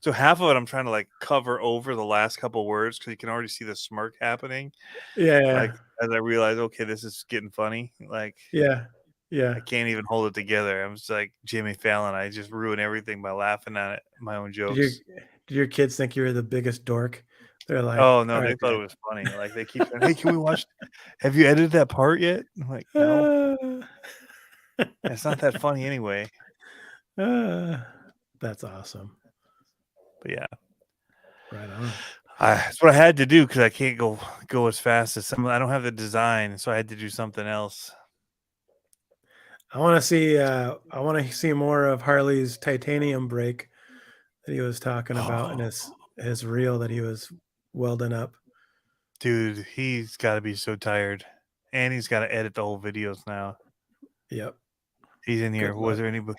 so half of it I'm trying to like cover over the last couple words because you can already see the smirk happening. Yeah. Like as I realize, okay, this is getting funny. Like Yeah. Yeah. I can't even hold it together. I'm just like Jimmy Fallon. I just ruin everything by laughing at it, my own Did your jokes. did your kids think you were the biggest dork? They're like, Oh no, all they right, thought it Dad. was funny. Like they keep saying, "Hey, can we watch? Have you edited that part yet?" I'm like, "No, Ah, it's not that funny anyway." ah, that's awesome. But yeah, Right on. that's what I had to do because I can't go as fast as some. I don't have the design, so I had to do something else. I want to see. I want to see more of Harley's titanium brake that he was talking about in Oh, his reel that he was welding up. dude, he's got to be so tired, and he's got to edit the whole videos now. Yep. He's in here. Good Was luck. there anybody?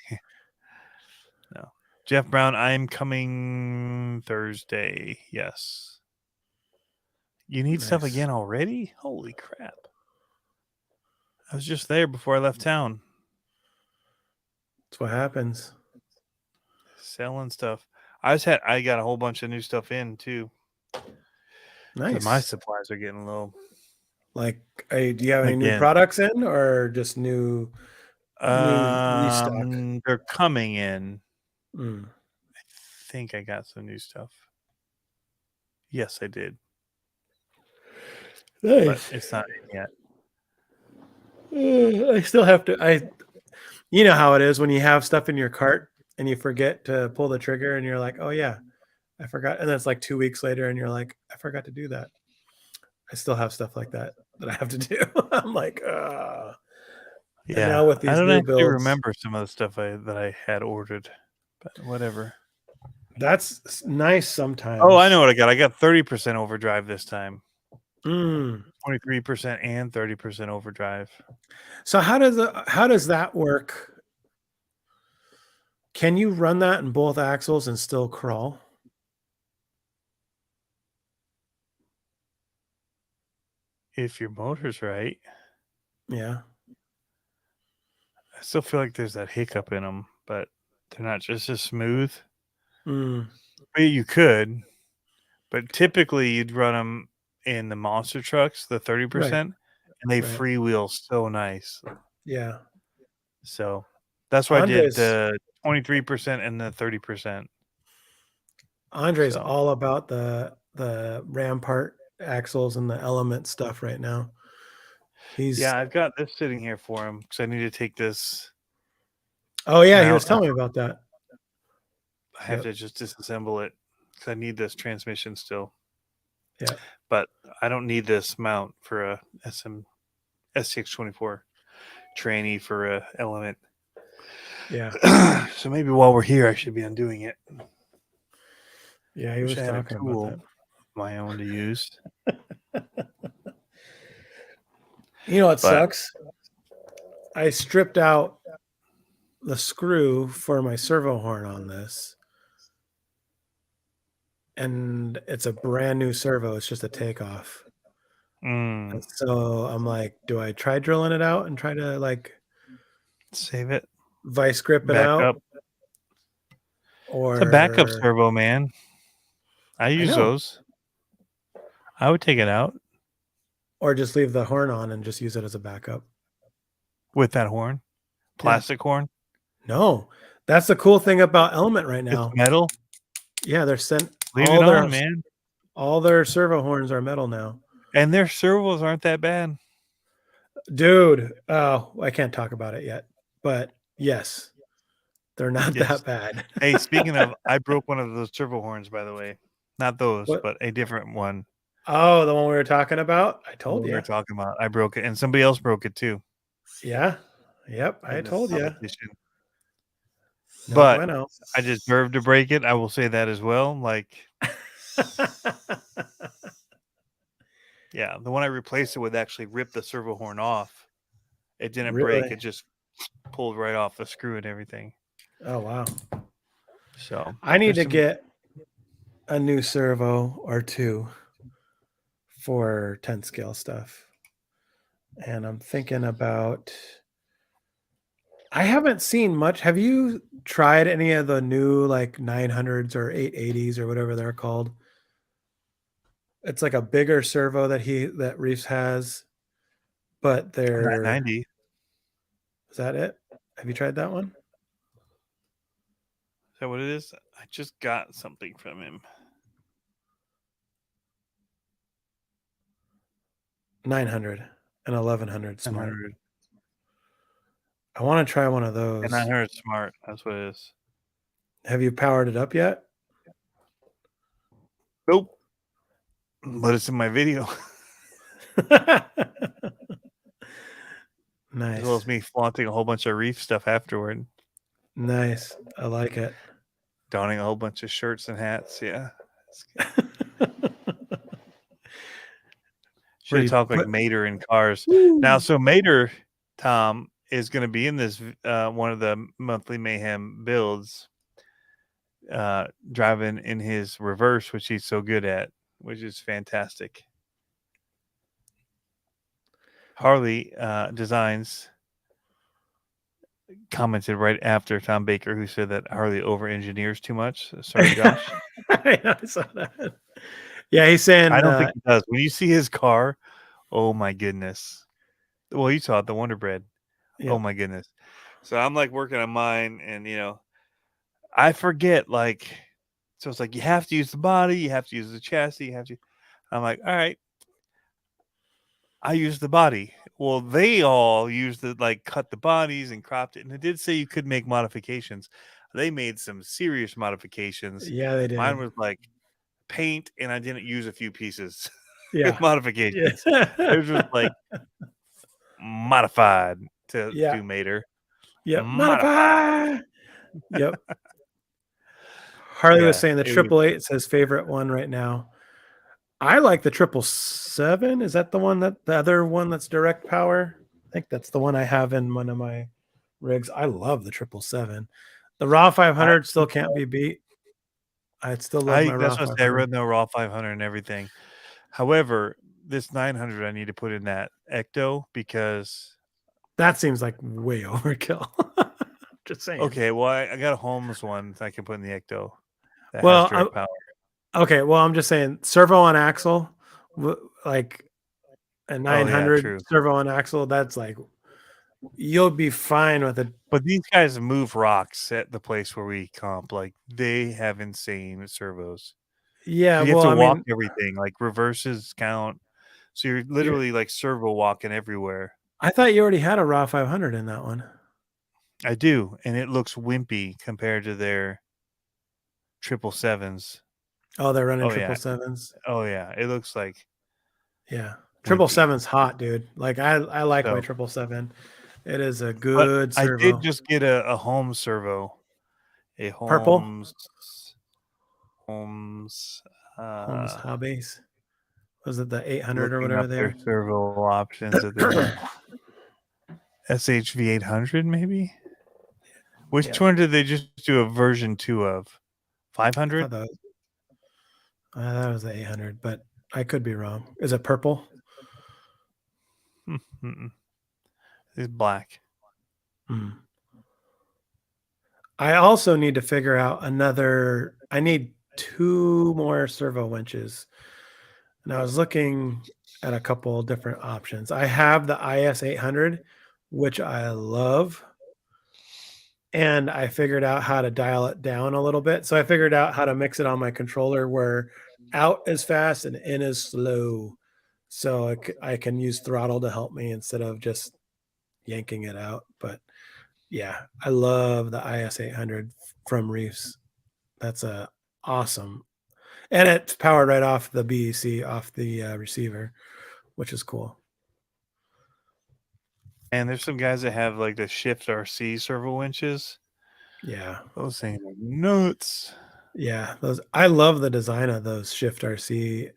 No. Jeff Brown, I'm coming Thursday. Yes. You need stuff Nice. again already? Holy crap. I was just there before I left town That's what happens. selling stuff. I got a whole bunch of new stuff in too. Because my Nice. supplies are getting low. Like, do you have any new Again. products in, or just new restock? They're coming in. Mm. I think I got some new stuff. Yes, I did. But Nice. it's not in yet. I still have to. You know how it is when you have stuff in your cart and you forget to pull the trigger, and you're like, "Oh yeah, I forgot." And then it's like 2 weeks later, and you're like, "I forgot to do that." I still have stuff like that I have to do. I'm like, and Yeah. now with I these don't new actually builds, remember some of the stuff that I had ordered. But whatever. that's nice Oh, I know sometimes. what I got. I got 30% overdrive this time. Mm. 23% and 30% overdrive. So how does that work? Can you run that in both axles and still crawl? If your motor's right. Yeah. I still feel like there's that hiccup in them, but they're not just as smooth. Mm. But you could, but typically you'd run them in the monster trucks, the Right. 30%, and they Right. freewheel so nice. Yeah. So that's why I did Andres the 23% and the 30%. Andre's So all about the Rampart axles and the element stuff right now. yeah, He's I've got this sitting here for him because I need to take this Oh yeah, he was mount out. telling me about that. I have Yep. to just disassemble it because I need this transmission still. Yeah. But I don't need this mount for a SCX24 trainee for a element. Yeah. So maybe while we're here, I should be undoing it. Yeah, he Wish was I had a talking about tool that. of my own to use. You know what But sucks? I stripped out the screw for my servo horn on this, and it's a brand new servo. It's just a takeoff. And so I'm like, do I try drilling it out and try to like save it. vice grip it Back out, up. It's a backup or servo, man. I I use know, those. I would take it out or just leave the horn on and just use it as a backup. with that horn. Yeah. Plastic horn. No, that's the cool thing about Element right It's now. metal. Yeah, they're sent Leave it on, man. all their servo horns are metal now. And their servos aren't that bad. Dude, oh, I can't talk about it yet. But yes, they're not Yes. that bad. Hey, speaking of, I broke one of those servo horns, by the way. Not those, What? but a different one. Oh, the one we were talking about? I What told we were you. talking about. I broke it, and somebody else broke it too Yeah. Yep, I in this told you. competition. No But bueno. I deserve to break it. I will say that as well. Like, yeah, the one I replaced it with actually ripped the servo horn off. It didn't break. Really? It just pulled right off the screw and everything. Oh wow. So I need there's to some. get a new servo or two for 10 scale stuff. And I'm thinking about I haven't seen much. Have you tried any of the new like 900s or 880s or whatever they're called? It's like a bigger servo that Reefs has, but they're 990. is that it? Have you tried that one? Is that what it is? I just got something from him. 900 and 1100 smart. 900 I want to try one of and those. 900 smart. That's what it is. Have you powered it up yet? Nope. But it's in my video. Nice. As well as me flaunting a whole bunch of Reef stuff afterward. Nice. I like it. Donning a whole bunch of shirts and hats. Yeah. Should talk like Mater in cars. Now, so Mater, Tom, is going to be in this one of the monthly Mayhem builds, driving in his reverse, which he's so good at, which is fantastic. Harley Designs commented right after Tom Baker, who said that Harley over-engineers too much. Sorry, Josh. I saw that. Yeah, he's saying... I don't think he does. When you see his car, oh my goodness. Well, you saw it, the Wonder Bread. Yep. Oh my goodness. So I'm like working on mine, and I forget, like, so it's like you have to use the body, you have to use the chassis, you have to. I'm like, all right, I use the body. Well, they all used the cut the bodies and cropped it, and it did say you could make modifications. They made some serious modifications. Yeah, they did. Mine was like paint, and I didn't use a few pieces. Yeah, with modifications. It was like modified to do Mater. Yep, modify. Yep. Harley was saying the 888 is his favorite one right now. I like the 777. Is that the other one that's direct power? I think that's the one I have in one of my rigs. I love the 777. The Raw 500 still can't be beat. I still love my Raw 500. That's what I read, no Raw 500 and everything. However, this 900 I need to put in that Ecto because that seems like way overkill. Just saying. Okay, well I got a Holmes one I can put in the Ecto that has direct power. Okay, well I'm just saying servo on axle, like a 900 servo on axle. That's like you'll be fine with it. But these guys move rocks at the place where we comp. Like they have insane servos. Yeah, you have to walk everything. Like reverses count. So you're literally like servo walking everywhere. I thought you already had a Raw 500 in that one. I do, and it looks wimpy compared to their 777s. Oh, they're running 777s. Oh yeah, it looks like 777's hot, dude. Like I like my 777. It is a good servo. I did just get a Holmes servo. A Holmes purple Holmes Hobbies. Was it the 800 or whatever they are? Servo options that they SHV 800 maybe. Which one did they just do a version 2 of? 500? That was the 800, but I could be wrong. Is it purple? It's black. I also need to figure out I need 2 more servo winches. And I was looking at a couple different options. I have the IS 800, which I love. And I figured out how to dial it down a little bit. So I figured out how to mix it on my controller where out is fast and in is slow. So I can use throttle to help me instead of just yanking it out. But yeah, I love the IS 800 from Reefs. That's awesome. And it's powered right off the BEC, off the receiver, which is cool. And there's some guys that have like the Shift RC servo winches. Yeah. Those things are nuts. Yeah. I love the design of those Shift RC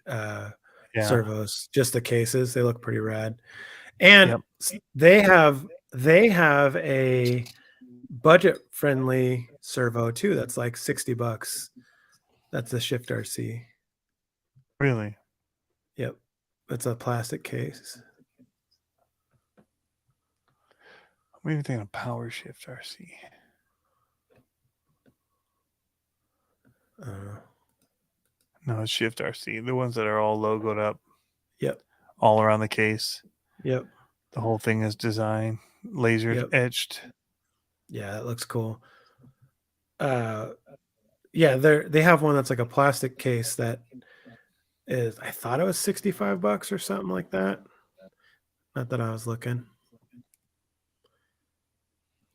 servos. Just the cases, they look pretty rad. And they have a budget friendly servo too. That's like $60. That's the Shift RC. Really? Yep. It's a plastic case. What do you think of Power Shift RC? Uh, No, it's Shift RC. The ones that are all logoed up yep. all around the case. Yep. The whole thing is designed, laser Yep. etched. Yeah, that looks cool. Yeah, they have one that's like a plastic case that is, I thought it was $65 or something like that. Not that I was looking.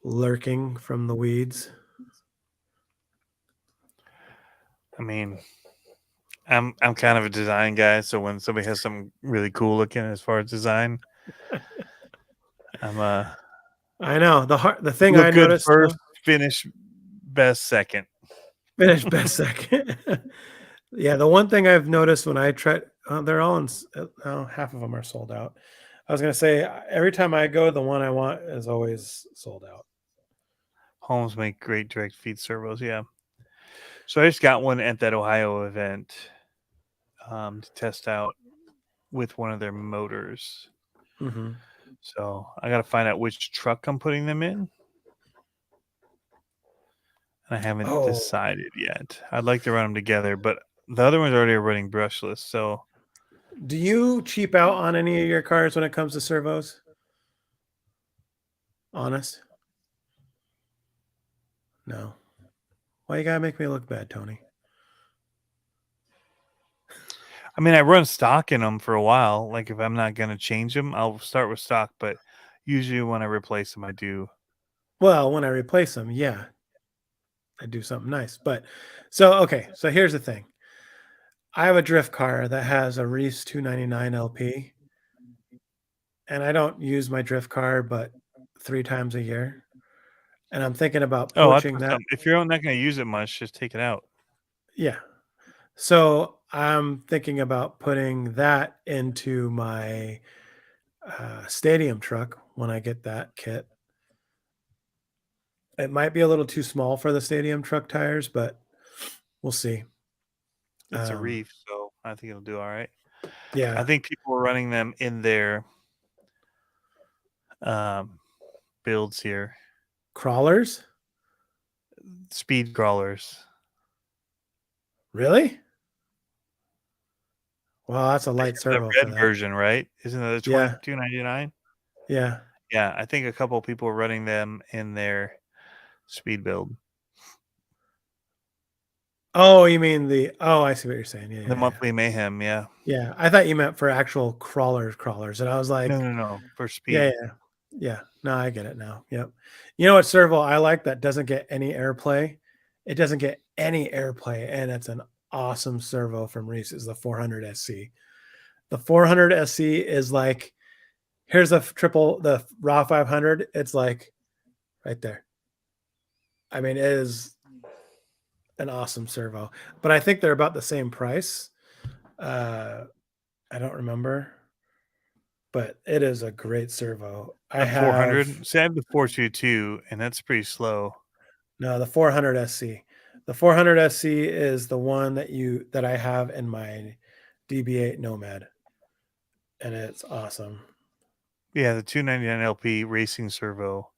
Lurking from the weeds. I mean, I'm kind of a design guy, so when somebody has something really cool looking as far as design, I'm I know. The thing I look good noticed first, though, finish best second. finish best second. Yeah, the one thing I've noticed when I try, they're all in, half of them are sold out. I was gonna say every time I go, the one I want is always sold out. Homes make great direct feed servos, yeah. So I just got one at that Ohio event to test out with one of their motors. Mm-hmm. So I got to find out which truck I'm putting them in. And I haven't Oh, decided yet. I'd like to run them together, but the other ones already are running brushless. So do you cheap out on any of your cars when it comes to servos? Honest? No. Why you gotta make me look bad, Tony? I mean, I run stock in them for a while. Like if I'm not going to change them, I'll start with stock. But usually when I replace them, I do. Well, when I replace them, yeah, I do something nice. But so okay, so here's the thing. I have a drift car that has a Reese 299 LP, and I don't use my drift car but 3 times a year. And I'm thinking about Oh, I'll poaching put that. some. If you're not going to use it much, just take it out. Yeah. So I'm thinking about putting that into my stadium truck when I get that kit. It might be a little too small for the stadium truck tires, but we'll see. It's a reef, so I think it'll do all right. I Yeah. think people are running them in their um, builds here. Crawlers? Speed crawlers. Really? Well, that's a They light have the servo for red that. version, right? Isn't it the Yeah. 22.99? Yeah. Yeah, I think a couple of people are running them in their speed build. Oh, you mean oh, I see what you're saying. Yeah, The yeah, yeah. monthly mayhem, yeah. Yeah. I thought you meant for actual crawlers. And I was No, like, no, no. For yeah, speed. yeah. Yeah. No, I get it now. Yep. You know what servo I like that doesn't get any airplay? It doesn't get any airplay, and it's an awesome servo from Reese is the 400 SC. The 400 SC is like, here's the raw 500. It's like right there. I mean, it is an awesome servo, but I think they're about the same price. Uh, I don't remember, but it is a great servo. I The have 400. See, I have the 422, and that's pretty slow. no the 400 SC. The 400 SC is the one that I have in my DB8 Nomad, and it's awesome. Yeah, the 299 LP racing servo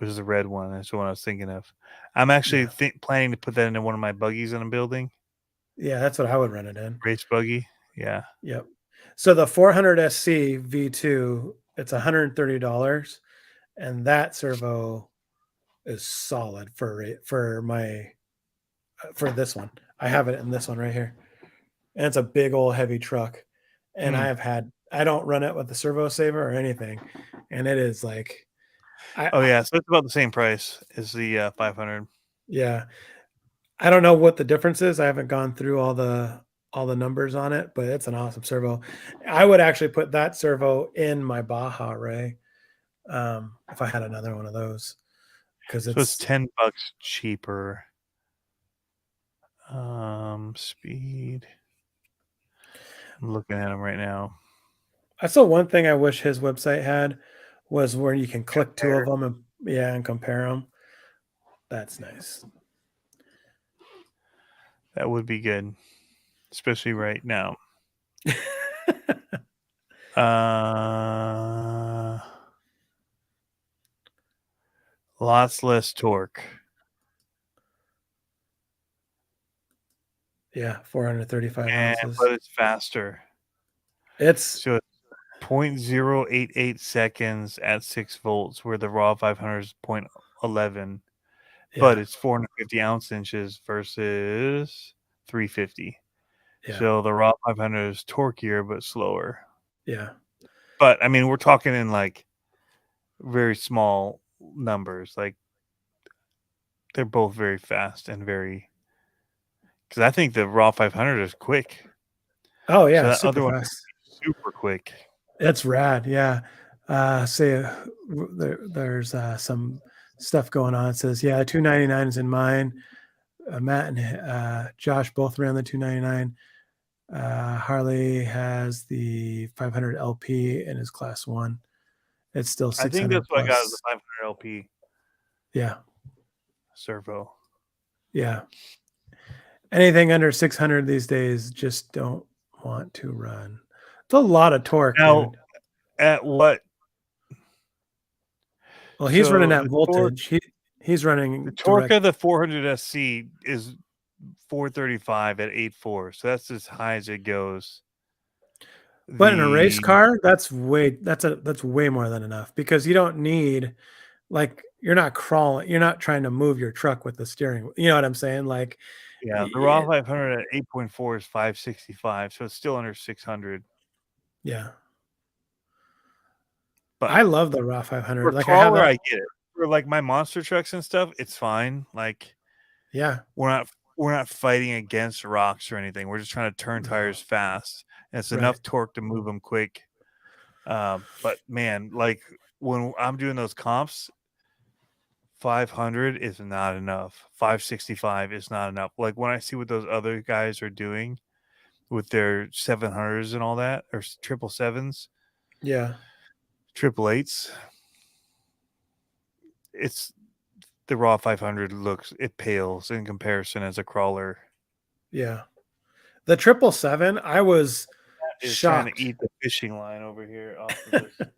was the red one. That's the one I was thinking of. I'm actually Yeah, planning to put that into one of my buggies that I'm building. yeah, that's what I would run it in. Race buggy. Yeah. Yep. So the 400 SC V2, it's $130, and that servo is solid for this one. I have it in this one right here, and it's a big old heavy truck. And Hmm. I don't run it with the servo saver or anything, and it is like Oh, I yeah. So it's about the same price as the 500. yeah, I don't know what the difference is. I haven't gone through all the numbers on it, but it's an awesome servo. I would actually put that servo in my Baja Ray if I had another one of those because So it's it's $10 cheaper. Speed. I'm looking at them right now. I saw one thing I wish his website had was where you can click two of Compare. them and yeah, and compare them. That's nice. That would be good, especially right now. Uh, Lots less torque. Yeah, 435 ounces. But it's faster. It's So 0.088 seconds at 6 volts, where the raw 500 is 0.11, but yeah, it's 450 ounce inches versus 350. yeah, So the raw 500 is torquier but slower. yeah. But I mean, we're talking in like very small numbers. Like they're both very fast and very. Because I think the raw 500 is quick. Oh So yeah, that super other one fast. super quick. It's rad. Yeah. There's some stuff going on. It says, yeah, 299 is in mine. Matt and Josh both ran the 299. Harley has the 500 LP in his class 1. It's still I think 600 that's what I got as the plus. 500 LP Yeah. servo. Yeah. Anything under 600 these days just don't want to run. It's a lot of torque, Now, dude. at what? Well, he's running So at voltage. He's the running torque direct. of the 400 SC is 435 at 8.4. So that's as high as it goes. But in a race The car, that's way more than enough, because you don't need, like, you're not crawling, you're not trying to move your truck with the steering. You know what I'm saying? Like, the raw yeah, 500 at 8.4 is 565. So it's still under 600. yeah. But I love the raw for 500. Like, I have crawler, that. I get it. For like my monster trucks and stuff, it's fine. Like Yeah. we're not fighting against rocks or anything. We're just trying to turn No. tires fast. And it's Right. enough torque to move them quick. But man, like when I'm doing those comps, 500 is not enough. 565 is not enough. Like when I see what those other guys are doing with their 700s and all that, or 777s, Yeah. 888s, it's the raw 500 it pales in comparison as a crawler. Yeah. The 777, I was Is trying to shocked. eat the fishing line over here off of this.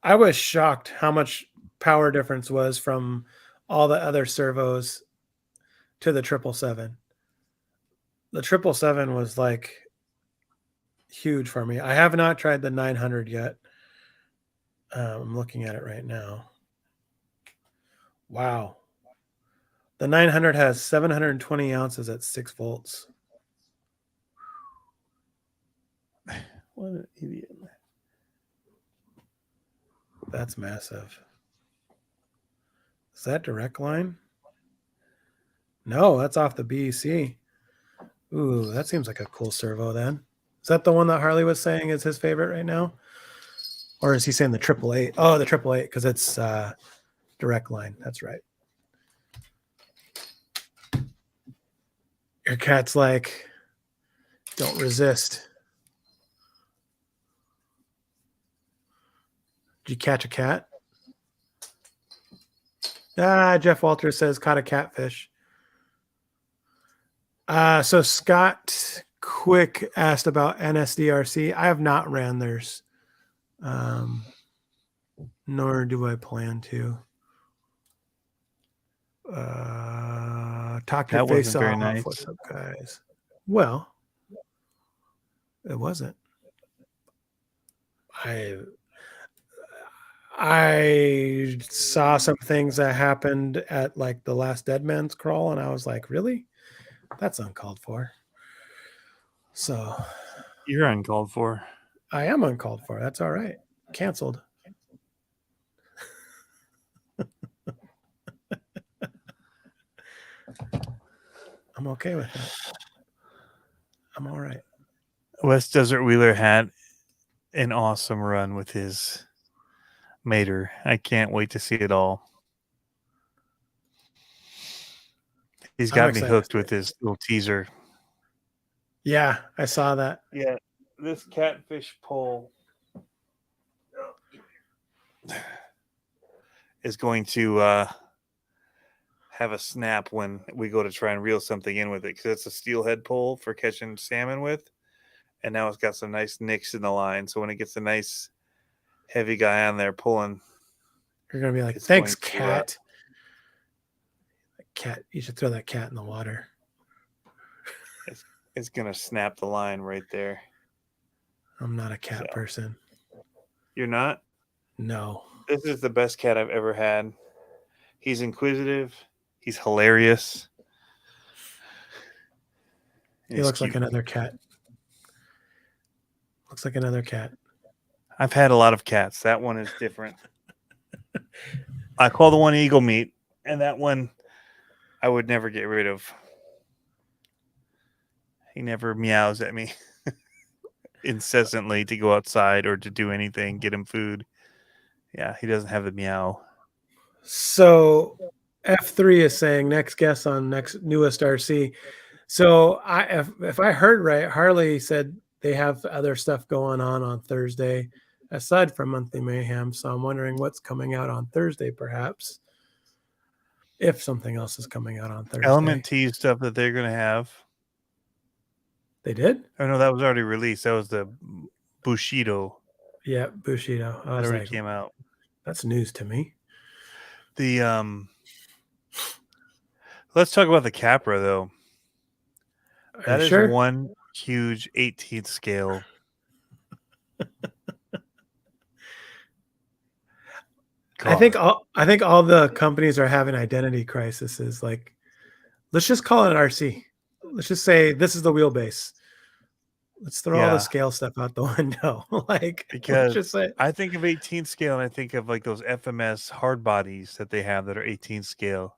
I was shocked how much power difference was from all the other servos to the 777. The 777 was like huge for me. I have not tried the 900 yet. I'm looking at it right now. Wow. The 900 has 720 ounces at 6 volts. What an idiot. That's massive. Is that direct line? No, that's off the BEC. Ooh, that seems like a cool servo then. Is that the one that Harley was saying is his favorite right now? Or is he saying the 888? Oh, the 888, because it's direct line. That's right. Your cat's like, don't resist. Did you catch a cat? Jeff Walters says caught a catfish. So Scott Quick asked about NSDRC. I have not ran theirs, nor do I plan to. Talk your That face wasn't very off. nice. What's up, guys? Well, it wasn't. I saw some things that happened at like the last Dead Man's Crawl, and I was like, really? That's uncalled for. So You're uncalled for. I am uncalled for. That's all right. Canceled. I'm okay with that. I'm all right. West Desert Wheeler had an awesome run with his mater. I can't wait to see it all. He's I'm got me excited to hooked see with it. his little teaser. Yeah, I saw that. Yeah, this catfish pole is going to have a snap when we go to try and reel something in with it, because it's a steelhead pole for catching salmon with, and now it's got some nice nicks in the line. So when it gets a nice heavy guy on there pulling, You're gonna be like, it's thanks, going to cat. Cat, you should throw that cat in the water. It's gonna snap the line right there. I'm not a cat So person. you're not? No. This is the best cat I've ever had. He's inquisitive. He's hilarious. And He he's looks like cute. another cat. Looks like another cat. I've had a lot of cats. That one is different. I call the one Eagle Meat, and that one I would never get rid of. He never meows at me incessantly to go outside or to do anything, get him food. Yeah, he doesn't have the meow. So F3 is saying next guest on next newest RC. So if I heard right, Harley said they have other stuff going on Thursday aside from Monthly Mayhem. So I'm wondering what's coming out on Thursday, perhaps, if something else is coming out on Thursday. Element T stuff that they're going to have. They did? Oh, no, that was already released. That was the Bushido. Yeah, Bushido. I That was already like, came out. that's news to me. Let's talk about the Capra, though. Are That you is sure? one huge 18th scale. I think all the companies are having identity crises. Like, let's just call it an RC. Let's just say this is the wheelbase. Let's throw all the scale stuff out the window. Like, let's because just say I think of 18th scale and I think of like those FMS hard bodies that they have that are 18th scale.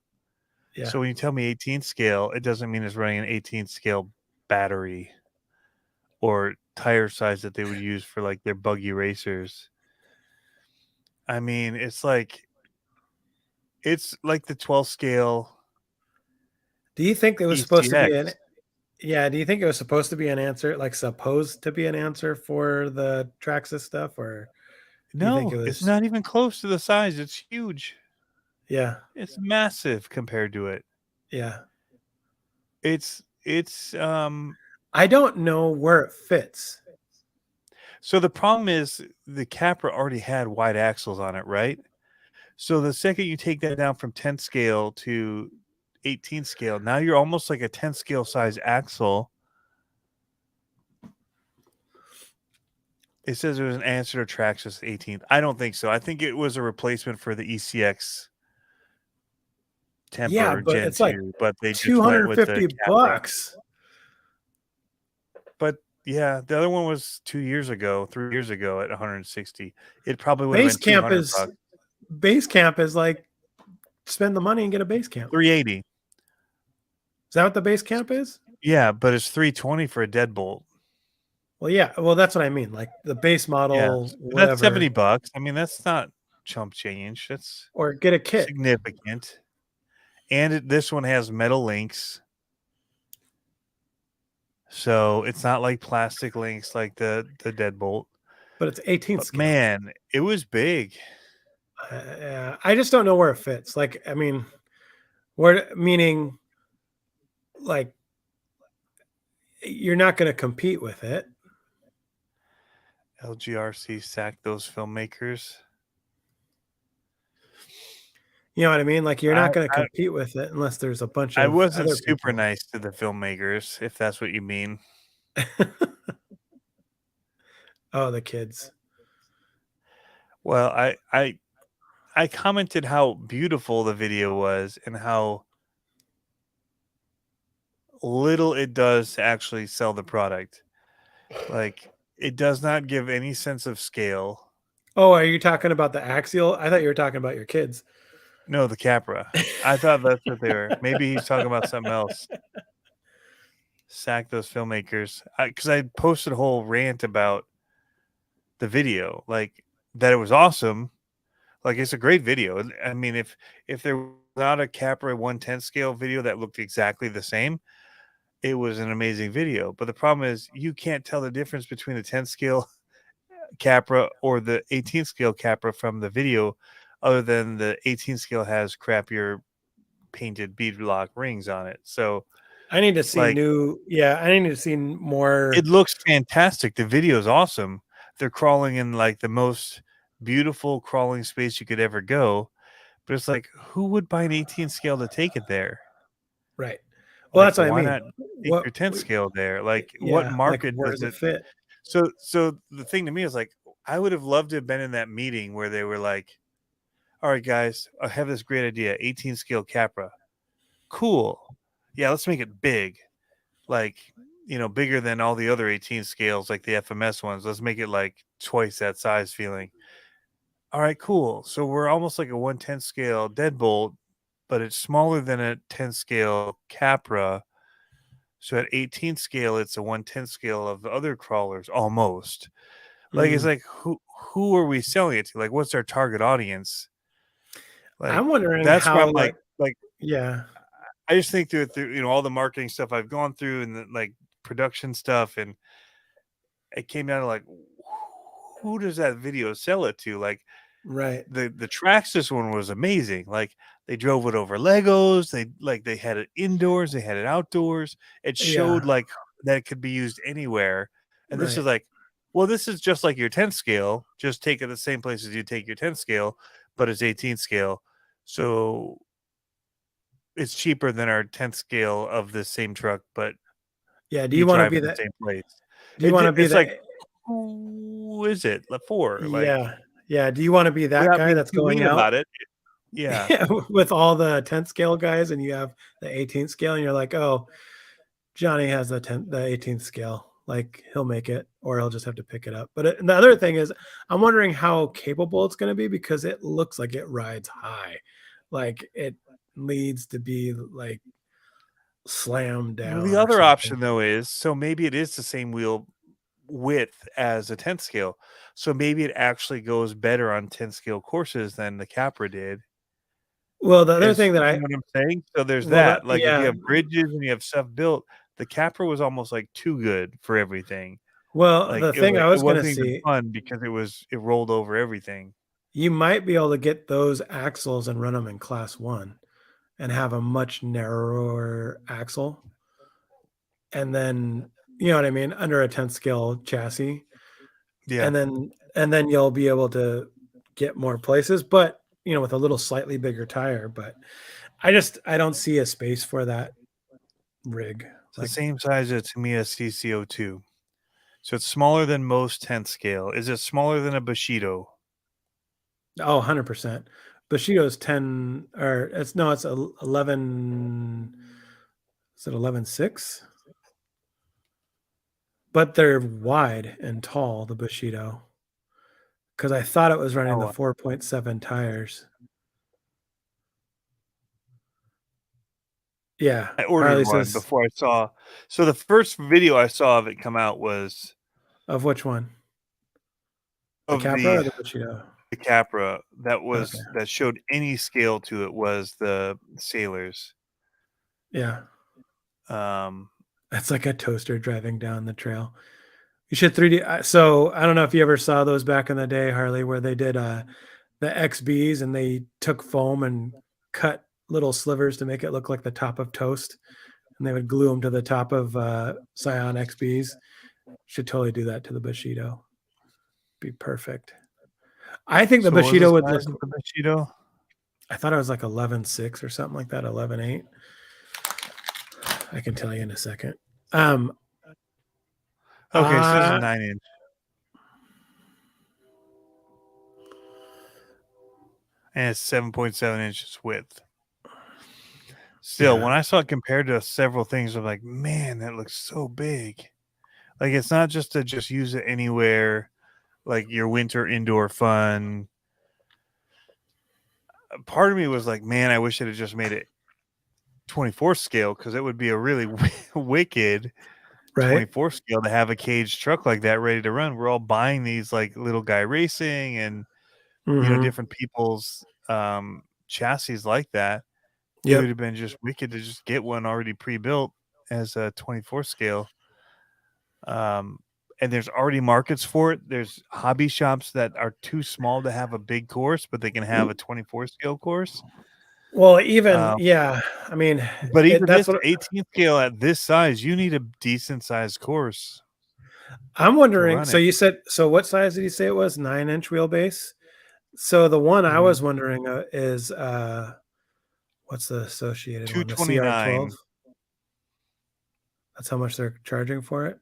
yeah. So when you tell me 18th scale, it doesn't mean it's running an 18th scale battery or tire size that they would use for like their buggy racers. I mean, it's like the 12 scale. Do you think it was supposed to be an do you think it was supposed to be an answer, like supposed to be an answer for the Traxxas stuff, or do you think it No, it's was not even close to the size. It's huge. Yeah. It's massive compared to it. Yeah. It's I don't know where it fits. So the problem is the Capra already had wide axles on it, right? So the second you take that down from 10 scale to 18 scale, now you're almost like a 10 scale size axle. It says it was an answer to Traxxas 18th. I don't think so. I think it was a replacement for the ECX Temper But Gen it's like 2, but they just went with the Capra. $250. But yeah, the other one was 3 years ago at 160. It probably would have been $200. Base camp is like spend the money and get a base camp. 380. Is that what the base camp is? Yeah, but it's 320 for a deadbolt. Well, yeah. Well, that's what I mean. Like the base model, whatever. That's $70. I mean, that's not chump change. That's or get a kit. Significant. And this one has metal links. So it's not like plastic links like the deadbolt. But it's 18 scale. Man, it was big. I just don't know where it fits. Like, I mean, meaning like you're not going to compete with it. LGRC sacked those filmmakers. You know what I mean? Like you're not going to compete with it unless there's a bunch of I wasn't other super people. nice to the filmmakers, if that's what you mean. Oh, the kids. Well, I commented how beautiful the video was and how little it does to actually sell the product. Like, it does not give any sense of scale. Oh, are you talking about the Axial? I thought you were talking about your kids. No, the Capra. I thought that's what they were. Maybe he's talking about something else. Sack those filmmakers. Because I posted a whole rant about the video, like that it was awesome. Like, it's a great video. I mean, if there was not a Capra 110 scale video that looked exactly the same, it was an amazing video. But the problem is you can't tell the difference between the 10 scale Capra or the 18 scale Capra from the video, other than the 18 scale has crappier painted beadlock rings on it. So I need to see I need to see more. It looks fantastic. The video is awesome. They're crawling in like the most beautiful crawling space you could ever go. But it's like, who would buy an 18 scale to take it there? Right. Well, Like, that's what I why mean. not take What? your 10 scale there? Like, what Yeah. Like, market where does does it it? fit? So the thing to me is like, I would have loved to have been in that meeting where they were like, all right, guys, I have this great idea, 18 scale Capra. Cool. Yeah, let's make it big. Like, bigger than all the other 18 scales, like the FMS ones. Let's make it like twice that size feeling. All right, cool. So we're almost like a 1/10 scale deadbolt, but it's smaller than a 10 scale Capra. So at 18 scale, it's a 1/10 scale of the other crawlers almost. Like, it's Mm. like, who are we selling it to? Like, what's our target audience? Like, I'm wondering that's where how, I'm like yeah, I just think through all the marketing stuff I've gone through and the, like, production stuff, and it came down to like, who does that video sell it to? Like, right. the Traxxas one was amazing. Like, they drove it over Legos. They had it indoors. They had it outdoors. It showed Yeah, like that it could be used anywhere. And this is right. like, well, this is just like your 10 scale. Just take it the same place as you take your 10 scale, but it's 18 scale. So it's cheaper than our 10th scale of the same truck, but Yeah. Do you you want to drive be in the that? same place. Do you want to be It's like, the? who is it for? Like, Yeah, yeah. Do you want to be that without guy being that's too going mean out about it. Yeah. with all the 10th scale guys, and you have the 18th scale, and you're like, oh, Johnny has the 18th scale. Like he'll make it, or he'll just have to pick it up. But the other thing is, I'm wondering how capable it's going to be because it looks like it rides high, like it needs to be like slammed Well, the down or other something. option though is, so maybe it is the same wheel width as a 10th scale. So maybe it actually goes better on 10 scale courses than the Capra did. Well, the other Is thing that you know what I'm saying? So there's well, that. Like, if you yeah, have bridges and you have stuff built, the Capra was almost like too good for everything. well, Like, the thing I it was going to wasn't even see, fun because it rolled over everything. you might be able to get those axles and run them in class 1 and have a much narrower axle, and then you know what I mean, under a 10th scale chassis, Yeah. and then you'll be able to get more places, but with a little slightly bigger tire. But I don't see a space for that rig. It's the Like, same size as Tamiya CCO2. So it's smaller than most 10th scale. Is it smaller than a Bushido? oh, 100%. Bushido's 10, or it's no, it's 11. Is it 11.6? But they're wide and tall, the Bushido, because I thought it was running the Oh, 4.7 tires. Yeah, I ordered Harley one says, before I saw. So the first video I saw of it come out was of which one? The of Capra or the Bushido? the Capra Okay. that showed any scale to it was the Sailors. Yeah. Um, That's like a toaster driving down the trail. You should 3D. So I don't know if you ever saw those back in the day, Harley, where they did the XBs and they took foam and cut little slivers to make it look like the top of toast, and they would glue them to the top of Scion XBs. Should totally do that to the Bushido. Be perfect. I think the so what was the Bushido would size look. of the Bushido? I thought it was like 11.6 or something like that. 11.8. I can tell you in a second. Um, Okay, so this is uh, 9 inch, and it's 7.7 inches width. Still, yeah, when I saw it compared to several things, I'm like, man, that looks so big. Like, it's not just to just use it anywhere, like your winter indoor fun. Part of me was like, man, I wish it had just made it 24 scale, because it would be a really wicked right. 24 scale to have a caged truck like that ready to run. We're all buying these like little guy racing and Hmm. different people's chassis like that. It would Yep. have been just wicked to just get one already pre-built as a 24 scale. Um, and there's already markets for it. There's hobby shops that are too small to have a big course, but they can have a 24 scale course. Well, even Um, yeah, I mean, but even that's this what 18 scale at this size, you need a decent sized course I'm to wondering. run So it. you said, so what size did you say it was? 9-inch wheelbase. So the one I Mhm. was wondering is What's the associated one? The 229. CR12. That's how much they're charging for it.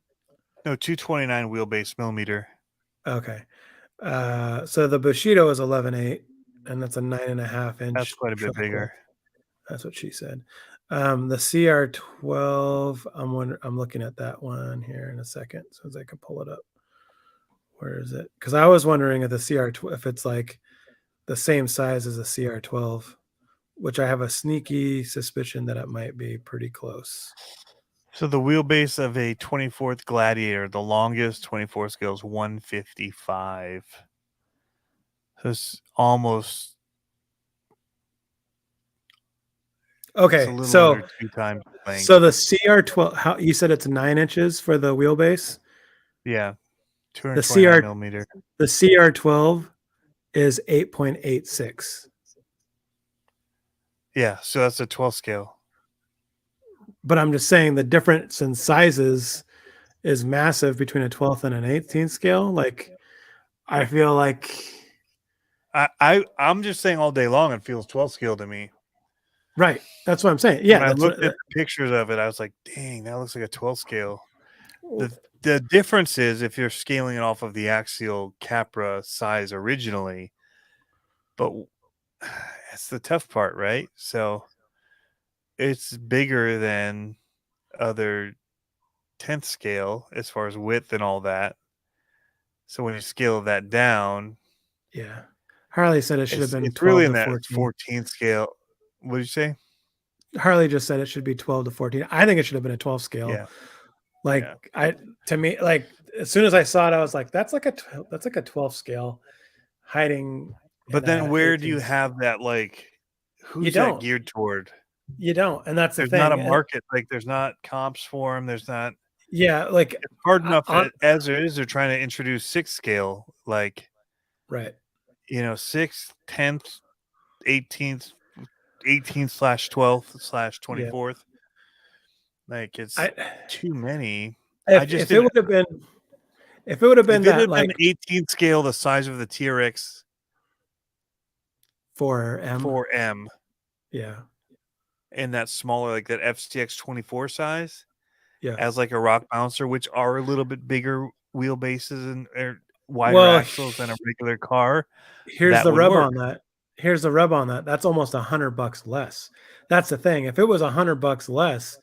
No, 229 wheelbase millimeter. Okay. So the Bushido is 11.8, and that's a 9.5 inch That's quite a bit truck width. bigger. That's what she said. The CR12, I'm looking at that one here in a second, so as I can pull it up. Where is it? Because I was wondering if the CR12, if it's like the same size as a CR12, which I have a sneaky suspicion that it might be pretty close. So the wheelbase of a 24th Gladiator, the longest 24 scale is 155. So it's almost Okay, a little so under 2 times the length. so the CR12, how you said it's 9 inches for the wheelbase? Yeah, The 229 CR millimeter. the CR12 is 8.86. Yeah, so that's a 12 scale. But I'm just saying the difference in sizes is massive between a 12th and an 18th scale. Like I feel like I'm just saying all day long it feels 12 scale to me. right. That's what I'm saying. Yeah, When I that's looked what at the pictures of it, I was like, dang, that looks like a 12 scale. The difference is if you're scaling it off of the Axial Capra size originally, but that's the tough part, right? So it's bigger than other 10th scale as far as width and all that. So when you scale that down, yeah. Harley said it should have been it's 12 really in to that 14. 14th scale. What did you say? Harley just said it should be 12 to 14. I think it should have been a 12 scale. Yeah. Like to me, like as soon as I saw it, I was like, that's like a 12 scale hiding But in then a where do you 18. have that, like, You who's that don't. geared toward? You don't. And that's the There's not a thing. market, like, there's not comps for them. There's not. Yeah, like It's hard enough on as it is. They're trying to introduce 6 scale, like, right. 6th, 10th, 18th, 18th/12th/24th. Yeah. Like, it's I too many. I just if it didn't. would have been if it would have been If it that had been like 18th scale, the size of the TRX for M, 4M, yeah, and that smaller, like that FCX 24 size, yeah. as like a rock bouncer, which are a little bit bigger wheelbases and wider Well, axles than a regular car, here's that the would rub work. on that. Here's the rub on that. That's almost $100 less. That's the thing. If it was $100 less,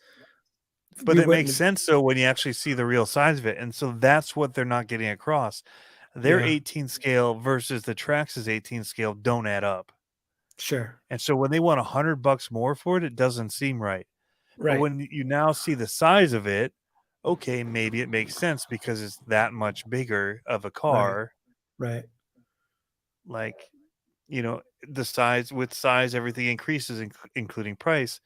But we it makes wouldn't. sense though when you actually see the real size of it. And so that's what they're not getting across. Their Yeah, 18 scale versus the Trax's 18 scale don't add up. sure, And so when they want $100 more for it, it doesn't seem right. But right, when you now see the size of it, okay, maybe it makes sense because it's that much bigger of a right, car. right. Like, the size, with size, everything increases, including price.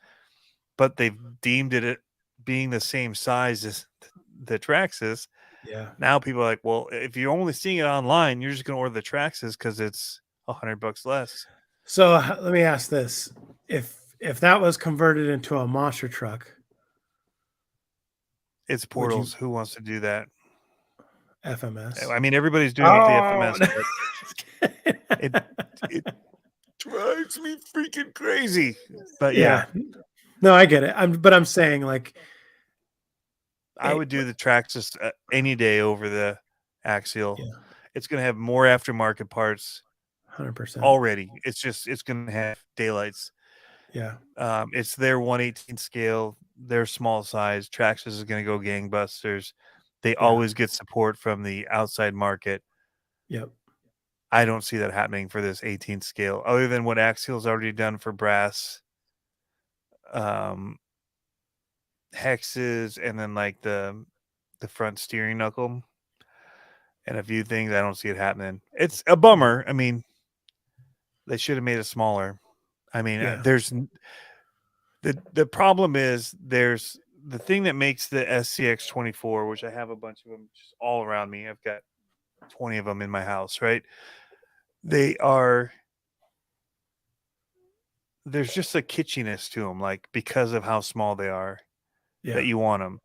But they've deemed it being the same size as the Traxxas. Yeah. Now people are like, well, if you're only seeing it online, you're just going to order the Traxxas because it's $100 less. So let me ask this: if that was converted into a monster truck, It's would you portals. Who wants to do that? FMS? I mean, everybody's doing it the Oh, FMS, but it it drives me freaking crazy. But yeah, yeah. No, I get it. I'm saying like, I would do the Traxxas any day over the Axial. yeah, It's going to have more aftermarket parts 100%. already. It's going to have daylights. Yeah, It's their 1/18 scale, their small size. Traxxas is going to go gangbusters. They yeah, always get support from the outside market. yep, I don't see that happening for this 18th scale, other than what Axial's already done for brass hexes, and then like the front steering knuckle and a few things. I don't see it happening. It's a bummer. I mean, they should have made it smaller. I mean, yeah, there's the problem is there's the thing that makes the SCX 24, which I have a bunch of them just all around me. I've got 20 of them in my house, right? There's just a kitschiness to them, like because of how small they are, yeah. that you want them.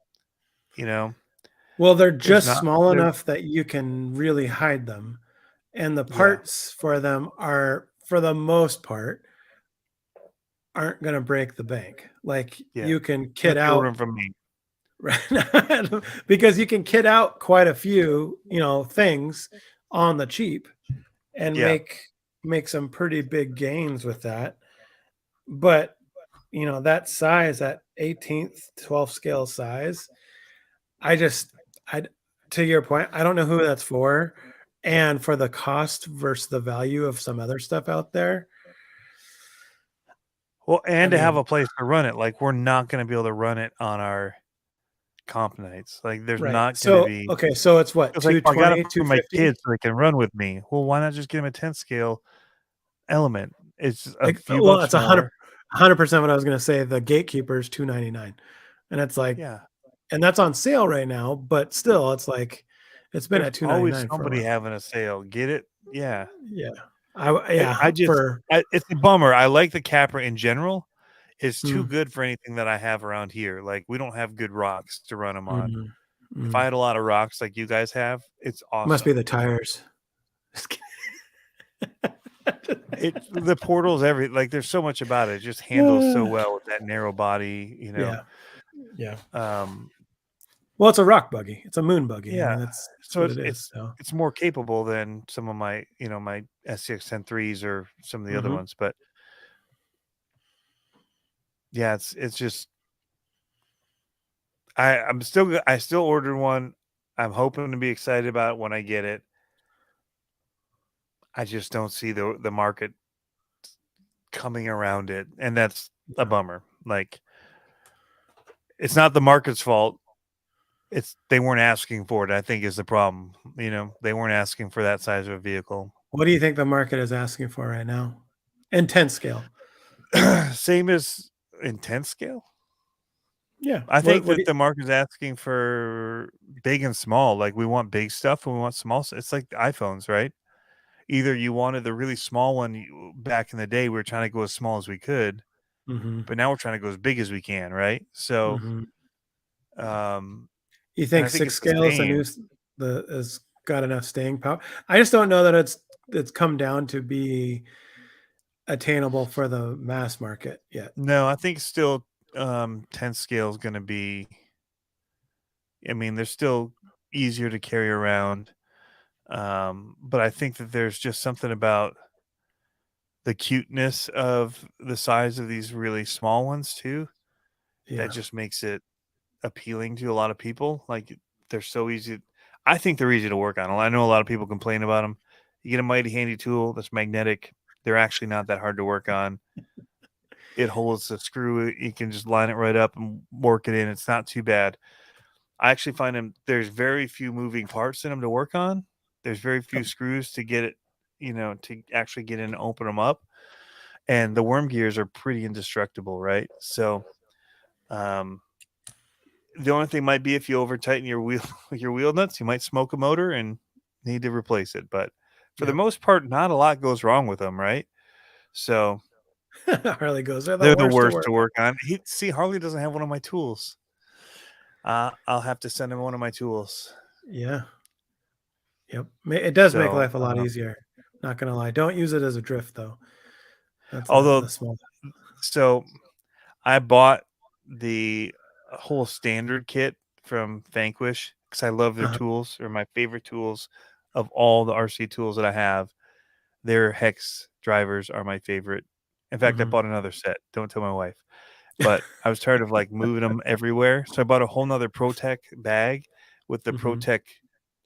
Well, they're There's just not small there. enough that you can really hide them, and the Yeah, parts for them are, for the most part, aren't going to break the bank. Like Yeah. you can Unless kit you order out them from me. right because you can kit out quite a few, things on the cheap and Yeah. make some pretty big gains with that. But that size, that 18th 12 scale size, I just I to your point, I don't know who that's for. And for the cost versus the value of some other stuff out there, Well, I and to have mean, a place to run it. Like, we're not going to be able to run it on our comp nights. Like, there's right. not going to So be. okay, so it's what, It's like, well, I got it 220, for my 250? kids so they can run with me. Well, why not just get them a 10 scale element? It's a few Well, bucks it's 100 more. 100% what I was going to say. The gatekeeper is 299, and it's like, Yeah. and that's on sale right now. But still, it's like it's been There's at always 299 for a somebody while. having a sale. Get it? Yeah. Yeah, I, yeah I just, for it's a bummer. I like the Capra in general. It's too mm, good for anything that I have around here. Like, we don't have good rocks to run them on. mm, If I mm. had a lot of rocks like you guys have, it's Must be awesome. the tires. Just It's the portals, like there's so much about it. It just handles so kidding. well with that narrow body, Yeah, yeah. Um, Well, it's a rock buggy. It's a moon buggy. I yeah. mean, that's So what it's it is. it's So, it's more capable than some of my, my SCX 10-3s or some of the other hmm ones. But yeah, it's just I still ordered one. I'm hoping to be excited about it when I get it. I just don't see the market coming around it, and that's a yeah. bummer. Like, it's not the market's fault. It's they weren't asking for it, I think, is the problem. They weren't asking for that size of a vehicle. What do you think the market is asking for right now? In 10 scale. Same as intense scale. Yeah. I What think what do that you, the market's asking for big and small. Like, we want big stuff and we want small. It's like iPhones, right? Either you wanted the really small one back in the day, we were trying to go as small as we could, hmm but now we're trying to go as big as we can, right? So, hmm um, you and think I think 6 it's the scale is the same. new the has got enough staying power? I just don't know that it's come down to be attainable for the mass market yet. No, I think still 10 scale is going to be, I mean, they're still easier to carry around. But I think that there's just something about the cuteness of the size of these really small ones too that Yeah. just makes it appealing to a lot of people. Like, they're so easy. I think they're easy to work on. I know a lot of people complain about them. You get a mighty handy tool that's magnetic. They're actually not that hard to work on. It holds the screw. You can just line it right up and work it in. It's not too bad. I actually find them. There's very few moving parts in them to work on. There's very few screws to get it, to actually get in and open them up. And the worm gears are pretty indestructible, right? So, um, the only thing might be if you over tighten your wheel your wheel nuts, you might smoke a motor and need to replace it. But for the Yep. most part, not a lot goes wrong with them, right? So Harley goes, they're the they're the worst to worst work. to work on. See, Harley doesn't have one of my tools. I'll have to send him one of my tools. Yeah. Yep. It does make So, life a lot easier. Not gonna lie. Don't use it as a drift though. That's a although, small. so I bought the whole standard kit from Vanquish because I love their Uh, tools. They're my favorite tools of all the RC tools that I have. Their hex drivers are my favorite. In fact, I mhm, bought another set. Don't tell my wife. But I was tired of like moving them everywhere. So I bought a whole nother ProTech bag with the mhm. ProTech.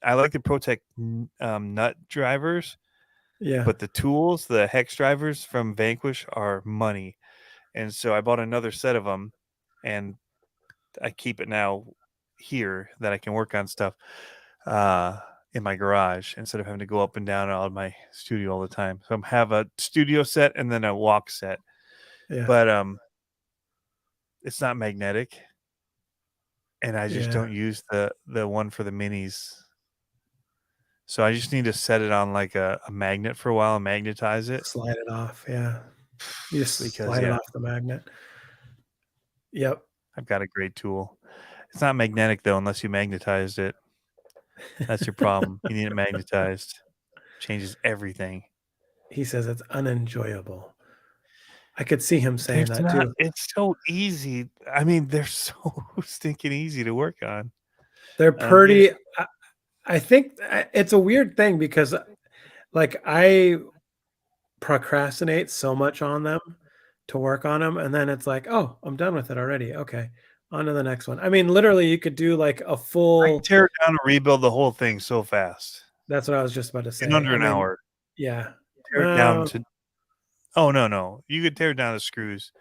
I like the ProTech nut drivers, Yeah. but the tools, the hex drivers from Vanquish are money. And so I bought another set of them and I keep it now here that I can work on stuff uh, in my garage instead of having to go up and down out of my studio all the time. So I have a studio set and then a walk set, Yeah. but it's not magnetic, and I just Yeah. don't use the one for the minis. So I just need to set it on like a magnet for a while and magnetize it Slide it off. Yeah. You just because slide it yeah, off the magnet. Yep. I've got a great tool. It's not magnetic though unless you magnetized it. That's your problem. You need it magnetized. Changes everything. He says it's unenjoyable. I could see him saying There's that not too. it's so easy. I mean, they're so stinking easy to work on. They're You know pretty. I think it's a weird thing because, like, I procrastinate so much on them to work on them, and then it's like, oh, I'm done with it already. Okay, on to the next one. I mean, literally, you could do like a I can full. tear it down and rebuild the whole thing so fast That's what I was just about to in say. under I an mean, hour. yeah. Tear it down Well, to Oh, no, no. You could tear down the screws,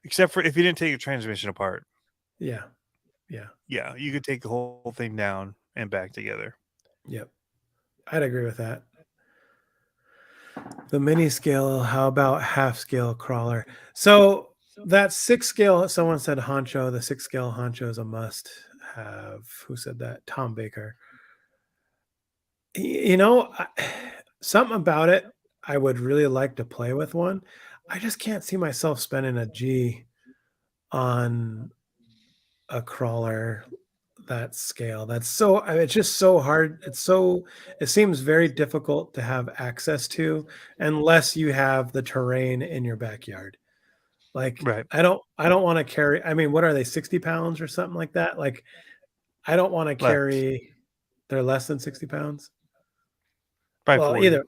except for if you didn't take the transmission apart. yeah, yeah, Yeah, you could take the whole thing down and back together. yep. I'd agree with that. The mini scale, how about half scale crawler? So that 6 scale, someone said honcho, the 6 scale honcho is a must have. Who said that? Tom Baker. You know, something about it, I would really like to play with one. I just can't see myself spending a G on a crawler that scale. That's so it's just so hard. It seems very difficult to have access to unless you have the terrain in your backyard. Like Right. I don't want to carry, I mean, what are they, 60 pounds or something like that? Like I don't want to Less. carry, they're less than 60 pounds. By Well, 40. either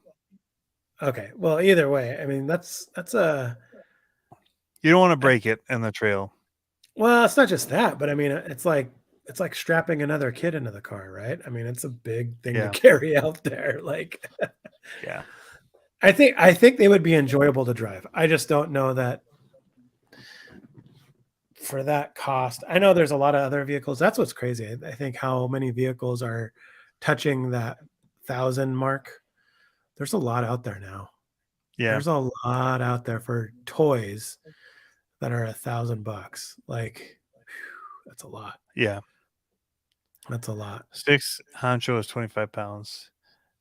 okay. Well, either way, I mean that's a You don't want to I- break it in the trail. well, it's not just that, but I mean it's like strapping another kid into the car, right? I mean, it's a big thing to Yeah. carry out there. Like Yeah. I think they would be enjoyable to drive. I just don't know that for that cost. I know there's a lot of other vehicles. That's what's crazy. I think how many vehicles are touching that 1,000 mark. There's a lot out there now. Yeah. There's a lot out there for toys that are $1,000. Like, that's a lot. Yeah. That's a lot. 6 honcho is 25 pounds.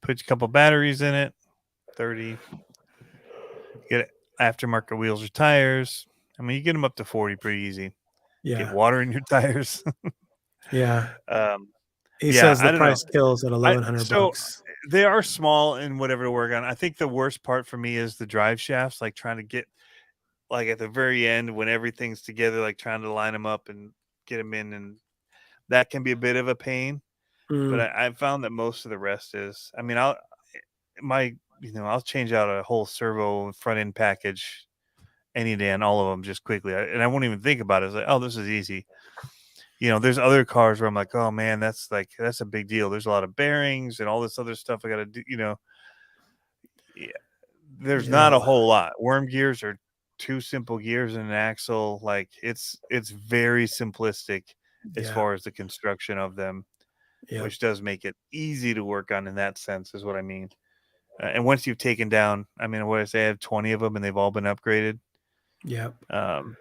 Put a couple batteries in it, 30. Get aftermarket wheels or tires. I mean, you get them up to 40 pretty easy. Get Yeah. water in your tires. Yeah. um, He yeah, says I the don't know. price kills at 1,100 So bucks. they are small and whatever to work on. I think the worst part for me is the drive shafts, like trying to get like at the very end when everything's together, like trying to line them up and get them in, and that can be a bit of a pain. But Mm, I found that most of the rest is. I mean, I'll change out a whole servo front end package any day on all of them just quickly, and I won't even think about it. It's like, oh, this is easy. There's other cars where I'm like, oh man, that's a big deal. There's a lot of bearings and all this other stuff I got to do. Yeah, there's not a yeah. whole lot. Worm gears are two simple gears and an axle. Like it's very simplistic as Yeah. far as the construction of them, Yep. which does make it easy to work on in that sense, is what I mean. And once you've taken down, I mean, what I say, I have 20 of them and they've all been upgraded. Yep. Um,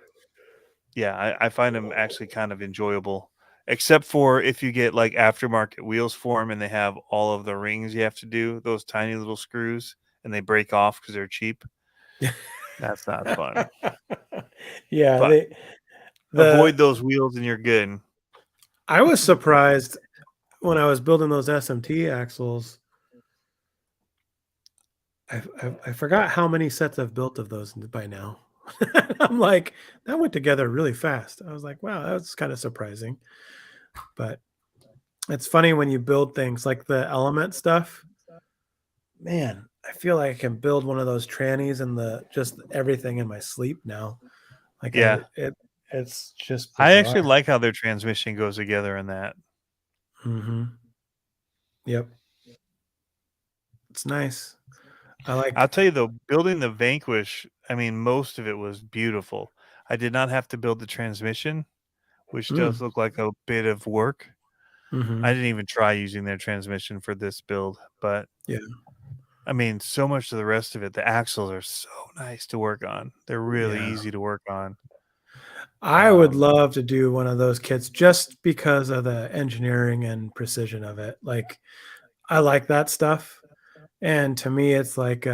yeah, I find them actually kind of enjoyable, except for if you get like aftermarket wheels for them and they have all of the rings you have to do, those tiny little screws, and they break off because they're cheap. That's not fun. Yeah, But avoid the those wheels and you're good. I was surprised when I was building those SMT axles. I forgot how many sets I've built of those by now. I'm like, that went together really fast. I was like, wow, that was kind of surprising. But it's funny when you build things like the element stuff. Man, I feel like I can build one of those trannies and the just everything in my sleep now. Like Yeah. it's just I actually bizarre. like how their transmission goes together in that. Mhm. Yep. It's nice. I I'll like tell you though, building the Vanquish, I mean, most of it was beautiful. I did not have to build the transmission, which does mm, look like a bit of work. I mhm. didn't even try using their transmission for this build, but Yeah. I mean, so much of the rest of it, the axles are so nice to work on. They're really Yeah. easy to work on. I would Um, love to do one of those kits just because of the engineering and precision of it. Like I like that stuff. And to me it's like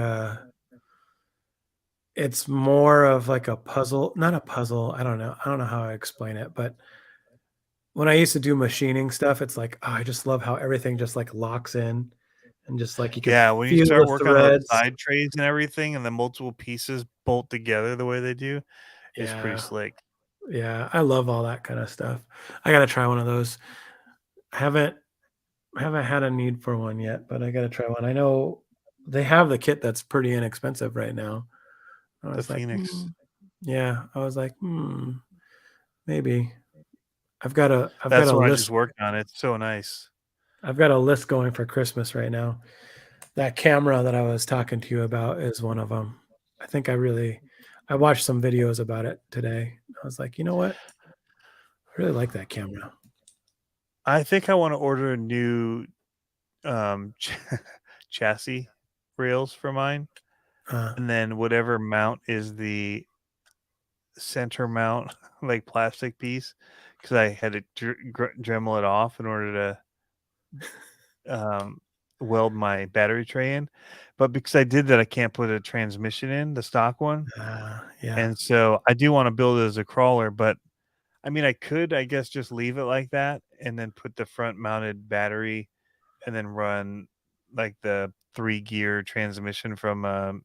it's more of like a puzzle, not a puzzle. I don't know. I don't know how I explain it, but when I used to do machining stuff, it's like, oh, I just love how everything just like locks in and just like you could when you feel start the working on those threads. side trays and everything, and the multiple pieces bolt together the way they do, it's pretty Yeah. slick. Yeah. I love all that kind of stuff. I got to try one of those. I haven't had a need for one yet, but I got to try one. I know they have the kit that's pretty inexpensive right now. I The was like, Phoenix. yeah. I was like, maybe. I've got That's a what I just list. worked on. It's so nice. I've got a list going for Christmas right now. That camera that I was talking to you about is one of them. I think I watched some videos about it today. I was like, you know what? I really like that camera. I think I want to order a new chassis rails for mine, Uh, and then whatever mount is the center mount, like plastic piece, because I had to Dremel it off in order to weld my battery tray in. But because I did that, I can't put a transmission in, the stock one. yeah, And so I do want to build it as a crawler, but I mean, I could, I guess, just leave it like that and then put the front mounted battery and then run like the 3-gear transmission from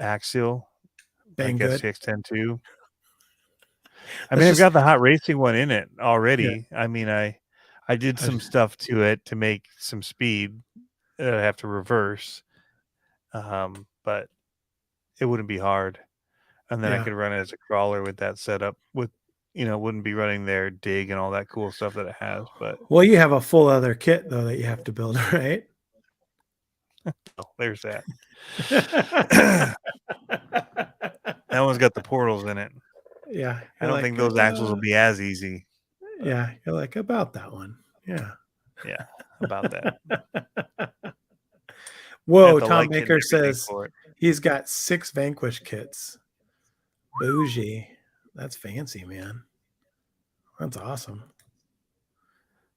Axial, bang like good. SCX-10-2. I Let's mean, I've just got the hot racing one in it yeah. already. I mean, I did I was- some stuff to it to make some speed that I have to reverse, but it wouldn't be hard. And then I yeah. could run it as a crawler with that setup. With wouldn't be running their dig and all that cool stuff that it has. But Well, you have a full other kit though that you have to build, right? oh, there's that. That one's got the portals in it. Yeah, I you're don't like, think those axles will be as easy. But yeah, you're like about that one. Yeah. yeah, about that. I have Whoa, the Tom light kit and Baker everything says for it. he's got 6 Vanquish kits. Bougie. That's fancy, man. That's awesome.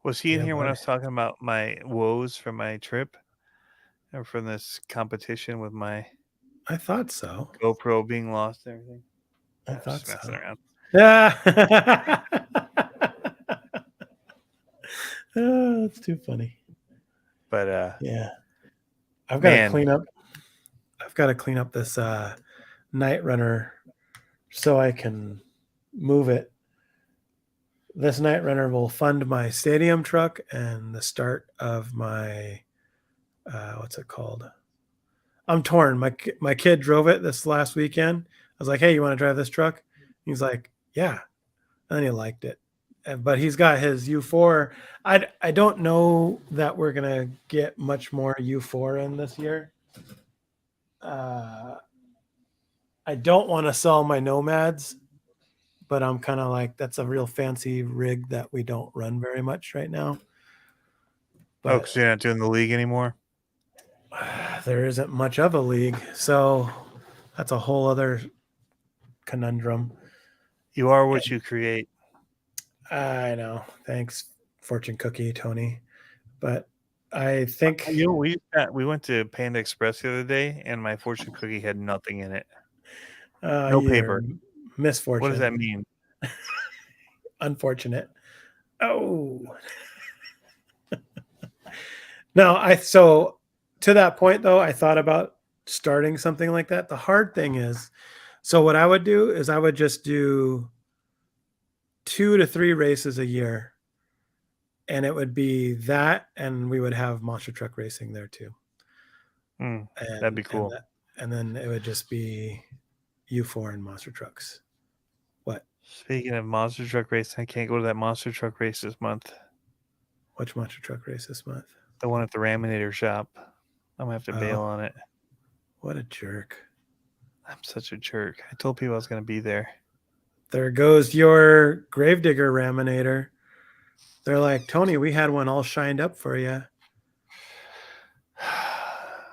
Was he in Yeah, here when I buddy. was talking about my woes from my trip or from this competition with my I thought so. GoPro being lost and everything? I I'm thought just so. messing around. Yeah. Oh, that's too funny. But Yeah. I've got to man, clean up. I've got to clean up this night runner so I can move it. This night runner will fund my stadium truck and the start of my what's it called? I'm torn. My kid drove it this last weekend. I was like, "Hey, you want to drive this truck?" He's like, "Yeah," and he liked it. But he's got his U4. I don't know that we're gonna get much more U4 in this year. Uh, I don't want to sell my Nomads, but I'm kind of like that's a real fancy rig that we don't run very much right now. oh, But because you're not doing the league anymore? there isn't much of a league, so that's a whole other conundrum. You are what you create. I know. Thanks, fortune cookie, Tony. But I think We went to Panda Express the other day, and my fortune cookie had nothing in it. No you're paper. What does misfortune, that mean? unfortunate. Oh no, so to that point though, I thought about starting something like that. The hard thing is, so what I would do is I would just do 2 to 3 races a year, and it would be that, and we would have monster truck racing there too. That'd and be cool. and then it would just be U4 and monster trucks. What? Speaking of monster truck racing, I can't go to that monster truck race this month. Which monster truck race this month? The one at the Raminator shop. I'm gonna have to bail on it. What a jerk. I'm such a jerk. I told people I was gonna be there. There goes your Gravedigger Raminator. They're like, Tony, we had one all shined up for you.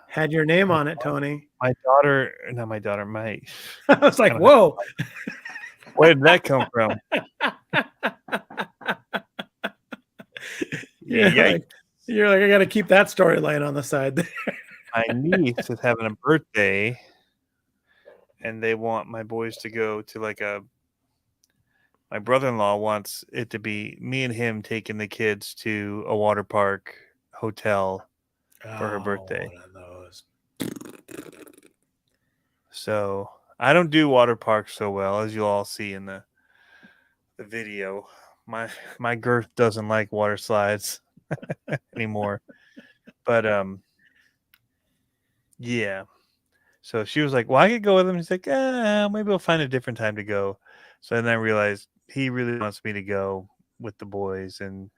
Had your name on it, Tony. My daughter, not my daughter, my I was like, whoa. Where did that come from? Yeah, you're like, I got to keep that storyline on the side there. My niece is having a birthday, and they want my boys to go to my brother-in-law wants it to be me and him taking the kids to a water park hotel for her Oh, birthday. one of those. So I don't do water parks so well, as you all see in the video. My girth doesn't like water slides anymore. But yeah. So she was like, "Well, I could go with him." He's like, maybe we'll find a different time to go." So then I realized he really wants me to go with the boys, and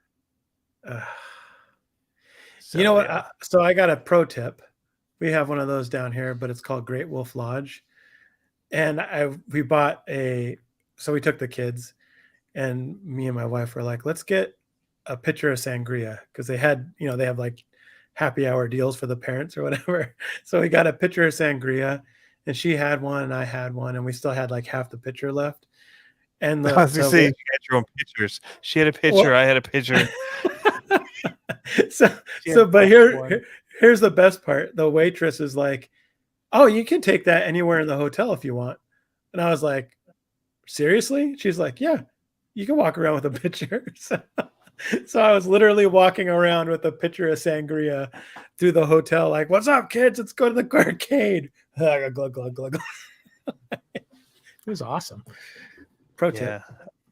You know so what? yeah. So I got a pro tip. We have one of those down here, but it's called Great Wolf Lodge. And we bought so we took the kids, and me and my wife were like, let's get a pitcher of sangria, because they have like happy hour deals for the parents or whatever. So we got a pitcher of sangria, and she had one and I had one, and we still had like half the pitcher left. And I was gonna say, you the had your own pictures. She had a picture. well, I had a picture. so She had but both one. here's the best part. The waitress is like, oh, you can take that anywhere in the hotel if you want. And I was like, seriously? She's like, yeah, you can walk around with a pitcher. So I was literally walking around with a pitcher of sangria through the hotel, like, what's up, kids? Let's go to the arcade. Glug, glug, glug, glug. It was awesome. Pro tip.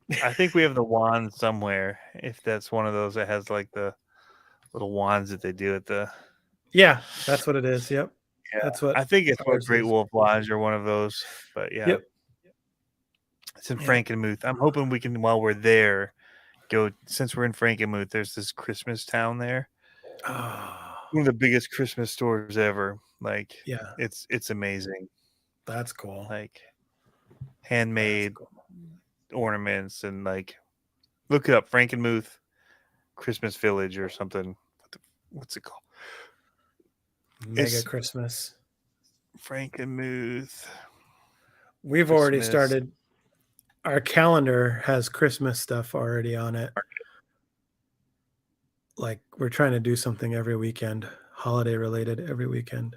Yeah. I think we have the wand somewhere. If that's one of those that has like the little wands that they do at the. Yeah, that's what it is. Yep. Yeah. That's what I think it's what ours Great is. Wolf Lodge or one of those. But yeah. Yep. It's in Yep. Frankenmuth. I'm hoping we can, while we're there, go. Since we're in Frankenmuth, there's this Christmas town there. Oh, One of the biggest Christmas stores ever. Like, yeah, it's amazing. that's cool. Like, handmade ornaments and like, look it up, Frankenmuth Christmas Village or something. What's it called? Mega Christmas. Frankenmuth. We've already started. Our calendar has Christmas stuff already on it. Like, we're trying to do something every weekend, holiday related every weekend.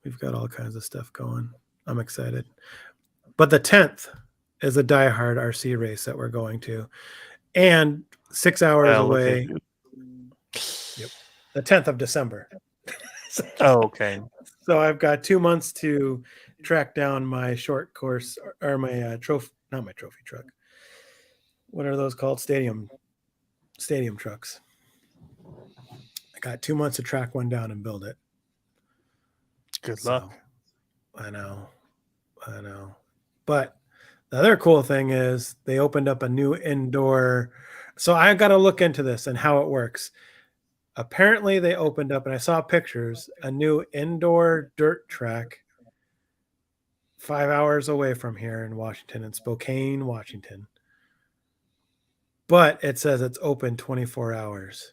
We've got all kinds of stuff going. I'm excited. But the 10th is a Die Hard RC race that we're going to. And 6 hours away. Yep. The 10th of December. Oh, okay. So I've got 2 months to track down my short course, or my trophy, not my trophy truck. What are those called? Stadium trucks. I got 2 months to track one down and build it. Good luck. I know. But the other cool thing is they opened up a new indoor. So I got to look into this and how it works. Apparently they opened up, and I saw pictures, a new indoor dirt track 5 hours away from here in Washington, in Spokane, Washington. But it says it's open 24 hours.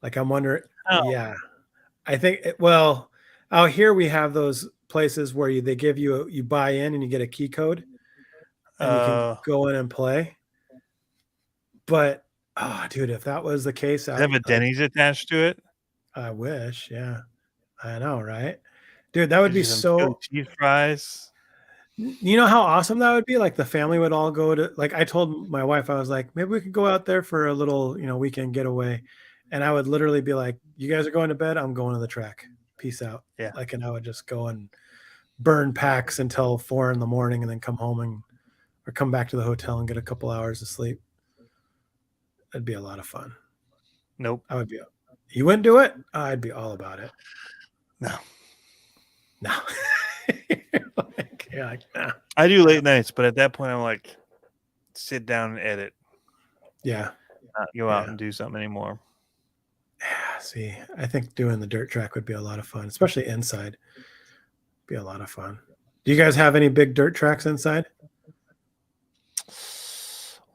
Like, I'm wondering, yeah, I think, well, out here we have those places where they give you buy in and you get a key code and you can go in and play. But, oh, dude, if that was the case, does it have a Denny's attached to it? I wish, yeah. I know, right? Dude, that would be so. Cheese fries. You know how awesome that would be? Like, the family would all go to, like, I told my wife, I was like, maybe we could go out there for a little, weekend getaway. And I would literally be like, you guys are going to bed? I'm going to the track. Peace out. Yeah. Like, and I would just go and burn packs until 4 a.m. and then come home or come back to the hotel and get a couple hours of sleep. It'd be a lot of fun. Nope. You wouldn't do it? I'd be all about it. No. Nah. I do late nights, but at that point I'm like, sit down and edit. Yeah. Not go out and do something anymore. Yeah, see, I think doing the dirt track would be a lot of fun, especially inside. Be a lot of fun. Do you guys have any big dirt tracks inside?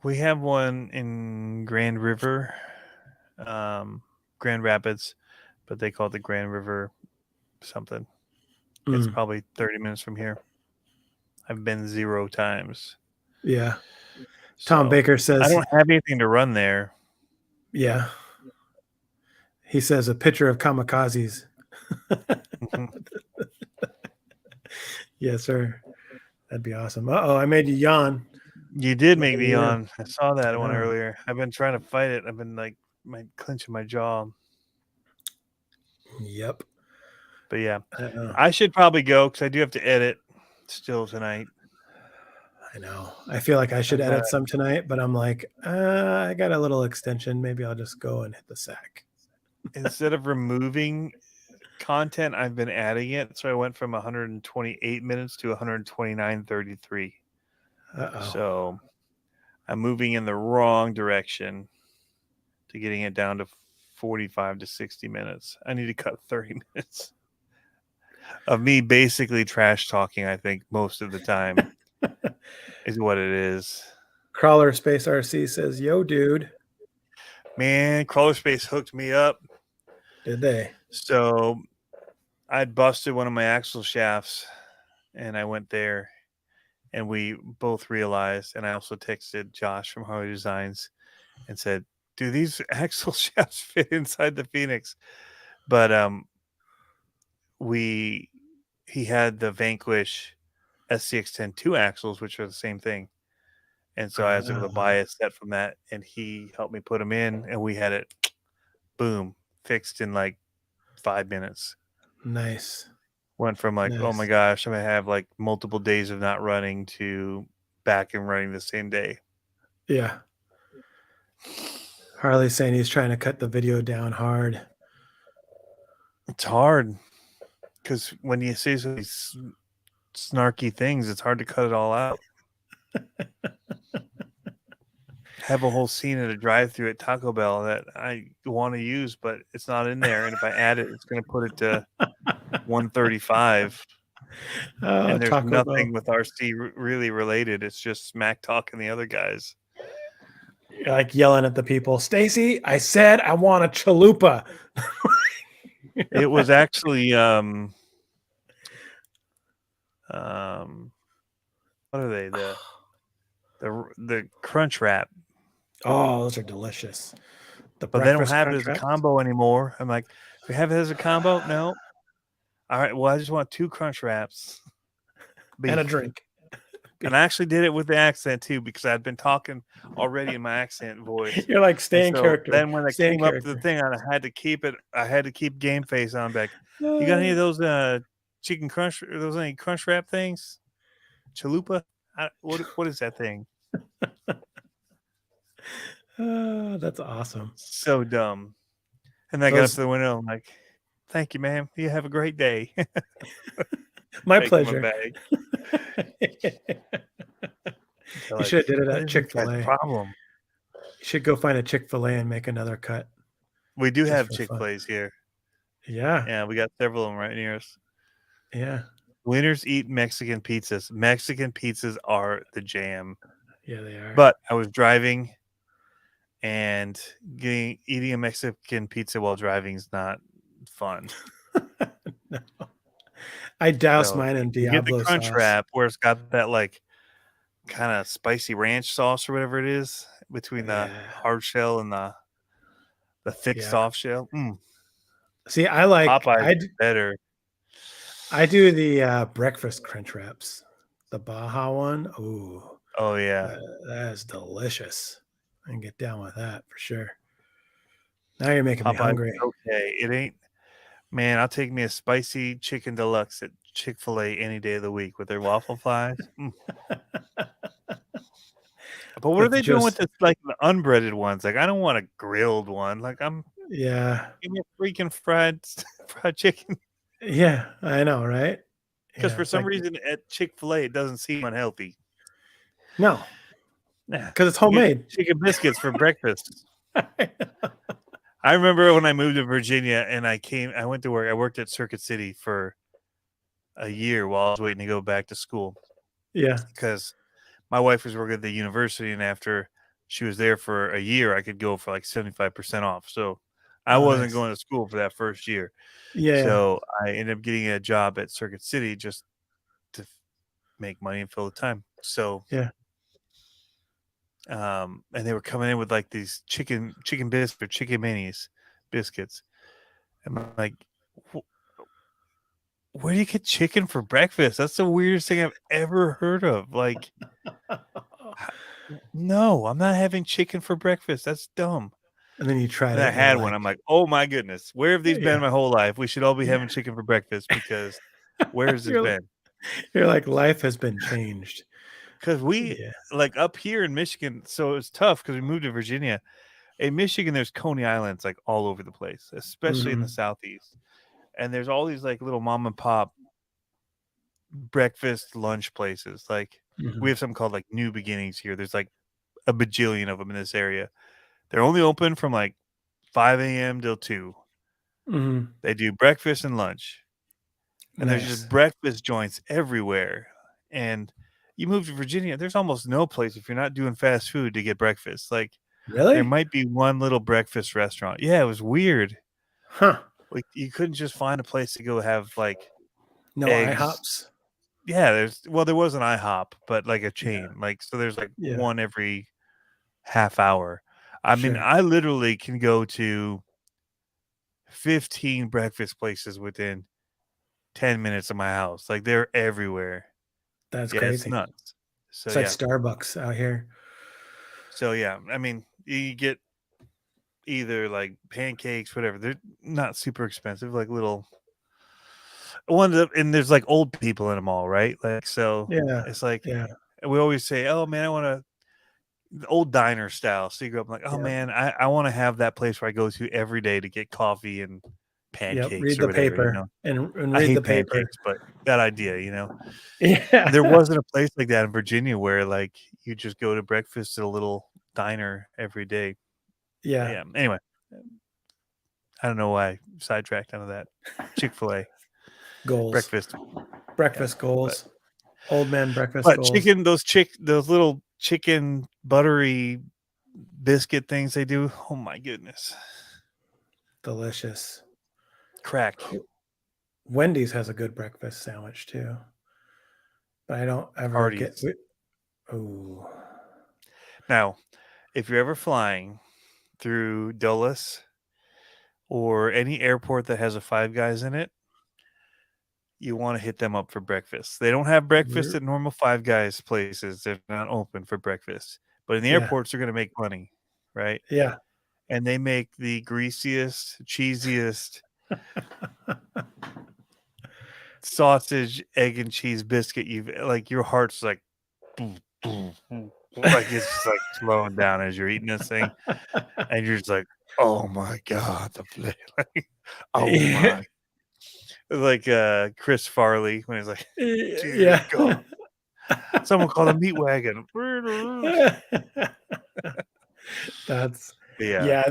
We have one in Grand River, Grand Rapids, but they call it the Grand River something. It's probably 30 minutes from here. I've been 0 times. Yeah. Tom Baker says I don't have anything to run there. Yeah. He says a picture of kamikazes. Yes, sir. That'd be awesome. I made you yawn. You did make me yawn. I saw that one earlier. I've been trying to fight it. I've been like clenching my jaw. Yep. But yeah, I know. I should probably go because I do have to edit still tonight. I know. I feel like I should I got edit some tonight, but I'm like, I got a little extension. Maybe I'll just go and hit the sack. instead of removing content, I've been adding it. So I went from 128 minutes to 129:33. Uh-oh. So I'm moving in the wrong direction to getting it down to 45 to 60 minutes. I need to cut 30 minutes of me basically trash talking, I think, most of the time is what it is. Crawler Space RC says, yo, dude. Man, Crawler Space hooked me up. Did they? So I'd busted one of my axle shafts and I went there and we both realized, and I also texted Josh from Harley Designs and said, do these axle shafts fit inside the Phoenix? But he had the Vanquish SCX10 2 axles, which are the same thing. And so I was able to buy a set from that, and he helped me put them in, and we had it, boom, fixed in like 5 minutes. Nice. Went from like, oh my gosh, I'm going to have like multiple days of not running to back and running the same day. Yeah. Harley's saying he's trying to cut the video down hard. It's hard because when you say so these snarky things, it's hard to cut it all out. Have a whole scene at a drive-through at Taco Bell that I want to use, but it's not in there. And if I add it, it's going to put it to 135. And there's Taco nothing Bell. with RC really related. It's just smack talking the other guys. You're like yelling at the people. Stacy, I said I want a chalupa. It was actually what are they? The crunch wrap. Oh, those are delicious. But they don't have it as a combo anymore. I'm like, we have it as a combo? No. All right. Well, I just want 2 crunch wraps. Beef. And a drink. And I actually did it with the accent too, because I'd been talking already in my accent voice. You're like staying character. Then when I came up to the thing, I had to keep it. I had to keep game face on. Back. You got any of those chicken crunch? Those any crunch wrap things? Chalupa? What is that thing? That's awesome. So dumb. And then I got up to the window. I'm like, "Thank you, ma'am. You have a great day." My pleasure. You should have did it at Chick-fil-A. Problem. You should go find a Chick-fil-A and make another cut. We do have Chick-fil-A's here. Yeah. Yeah, we got several of them right near us. Yeah. Winners eat Mexican pizzas. Mexican pizzas are the jam. Yeah, they are. But I was driving and eating a Mexican pizza while driving is not fun. No. I doused mine in Diablo get the crunch sauce. wrap where it's got that like kind of spicy ranch sauce or whatever it is between the hard shell and the thick soft shell. See, I like Popeye's better. I do the breakfast crunch wraps, the Baja one. Ooh, oh yeah, that is delicious. I can get down with that for sure. Now you're making me hungry. Okay, it ain't. Man, I'll take me a spicy chicken deluxe at Chick-fil-A any day of the week with their waffle fries. But what are they doing with this, like the unbreaded ones? Like, I don't want a grilled one. Like, give me a freaking fried chicken. Yeah, I know, right? Because for some reason at Chick-fil-A it doesn't seem unhealthy. No, because it's homemade. Chicken biscuits for breakfast. I remember when I moved to Virginia and I went to work. I worked at Circuit City for a year while I was waiting to go back to school. Yeah. Because my wife was working at the university, and after she was there for a year, I could go for like 75% off. So I wasn't going to school for that first year. Yeah. So I ended up getting a job at Circuit City just to make money and fill the time. So yeah. And they were coming in with like these chicken biscuits or chicken minis biscuits. And I'm like, where do you get chicken for breakfast? That's the weirdest thing I've ever heard of. Like, no, I'm not having chicken for breakfast. That's dumb. And then you tried And I it and you're had one. like, I'm like, oh my goodness, where have these been yeah, my whole life? We should all be yeah. having chicken for breakfast because where has this you're been? you're like life has been changed. Because we Yeah. like up here in Michigan, so it's tough because we moved to Virginia. In Michigan, there's Coney Islands like all over the place, especially in the Hmm. southeast. And there's all these like little mom and pop breakfast lunch places. Like we Hmm. have something called like New Beginnings here. There's like a bajillion of them in this area. They're only open from like 5 a.m. till 2. Hmm. They do breakfast and lunch. And there's just Nice. breakfast joints everywhere. And you move to Virginia, there's almost no place if you're not doing fast food to get breakfast. Like there Really? might be one little breakfast restaurant. Yeah, it was weird. Huh. Like you couldn't just find a place to go have like No eggs. IHOPs. Yeah, there was an IHOP, but like a Yeah. chain. Like so there's like Yeah. one every half hour. I mean, Sure. I literally can go to 15 breakfast places within 10 minutes of my house. Like they're everywhere. That's Yeah, it's crazy. nuts. So It's like yeah. Starbucks out here. So yeah, I mean, you get either like pancakes, whatever. They're not super expensive, like little ones, and there's like old people in them all, right? Like so, Yeah. it's like Yeah. we always say, "Oh man, I want to the old diner style." So you go up like, "Oh Yeah. man, I want to have that place where I go to every day to get coffee and Yep. pancakes Read or the whatever." You paper know, and I read the hate paper. pancakes, but that idea, you know, Yeah. there wasn't a place like that in Virginia where like you just go to breakfast at a little diner every day. Yeah. Yeah. Anyway, I don't know why I sidetracked onto that. Chick-fil-A Goals. breakfast. Yeah. Breakfast But goals. Old man breakfast but goals. chicken, those little chicken buttery biscuit things they do. Oh my goodness. Delicious. Crack. Wendy's has a good breakfast sandwich too, but I don't ever get. Hardee's. Oh, Now, if you're ever flying through Dulles or any airport that has a Five Guys in it, you want to hit them up for breakfast. They don't have breakfast at normal Five Guys places. They're not open for breakfast. But in the yeah, airports, they're going to make money, right? yeah. And they make the greasiest, cheesiest sausage, egg, and cheese biscuit you've like. Your heart's like, boom, boom, boom. Like it's just like slowing down as you're eating this thing, and you're just like, oh my god, the flavor! Like, oh Yeah. my, like Chris Farley when he's like, dear Yeah. God, someone called a meat wagon. That's Yeah. yeah.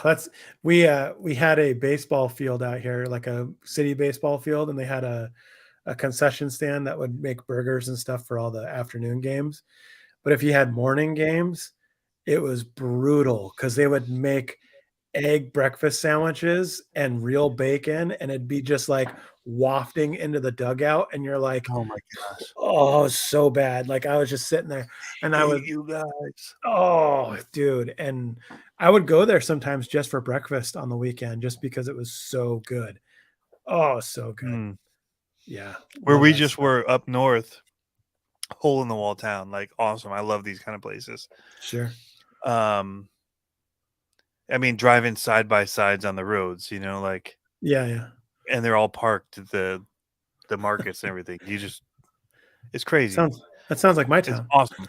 That's we had a baseball field out here, like a city baseball field, and they had a concession stand that would make burgers and stuff for all the afternoon games. But if you had morning games, it was brutal because they would make egg breakfast sandwiches and real bacon, and it'd be just like wafting into the dugout, and you're like, Oh my gosh. "Oh, so bad." Like I was just sitting there, and I Hate was, you guys. oh, dude, and I would go there sometimes just for breakfast on the weekend, just because it was so good. Oh, so good. Mm. Yeah, Where love we that just stuff. were up north, hole in the wall town, like awesome. I love these kind of places. Sure. Um, I mean, driving side by sides on the roads, you know, like, Yeah, yeah. and they're all parked at the markets and everything. You just, it's crazy. That sounds like my It's town. awesome.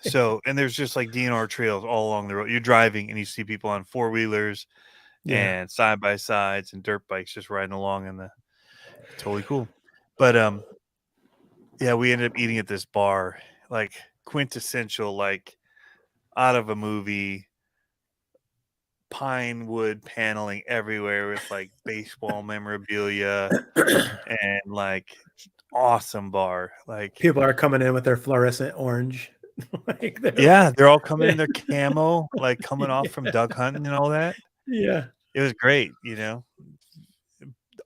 So, and there's just like DNR trails all along the road. You're driving and you see people on four wheelers Yeah, and side by sides and dirt bikes just riding along in the totally cool. But yeah, we ended up eating at this bar, like quintessential, like out of a movie, pine wood paneling everywhere with like baseball memorabilia and like awesome bar. Like, people are coming in with their fluorescent orange, like they're yeah, like, they're all coming in their camo, like coming off from duck hunting and all that. yeah, It was great, you know.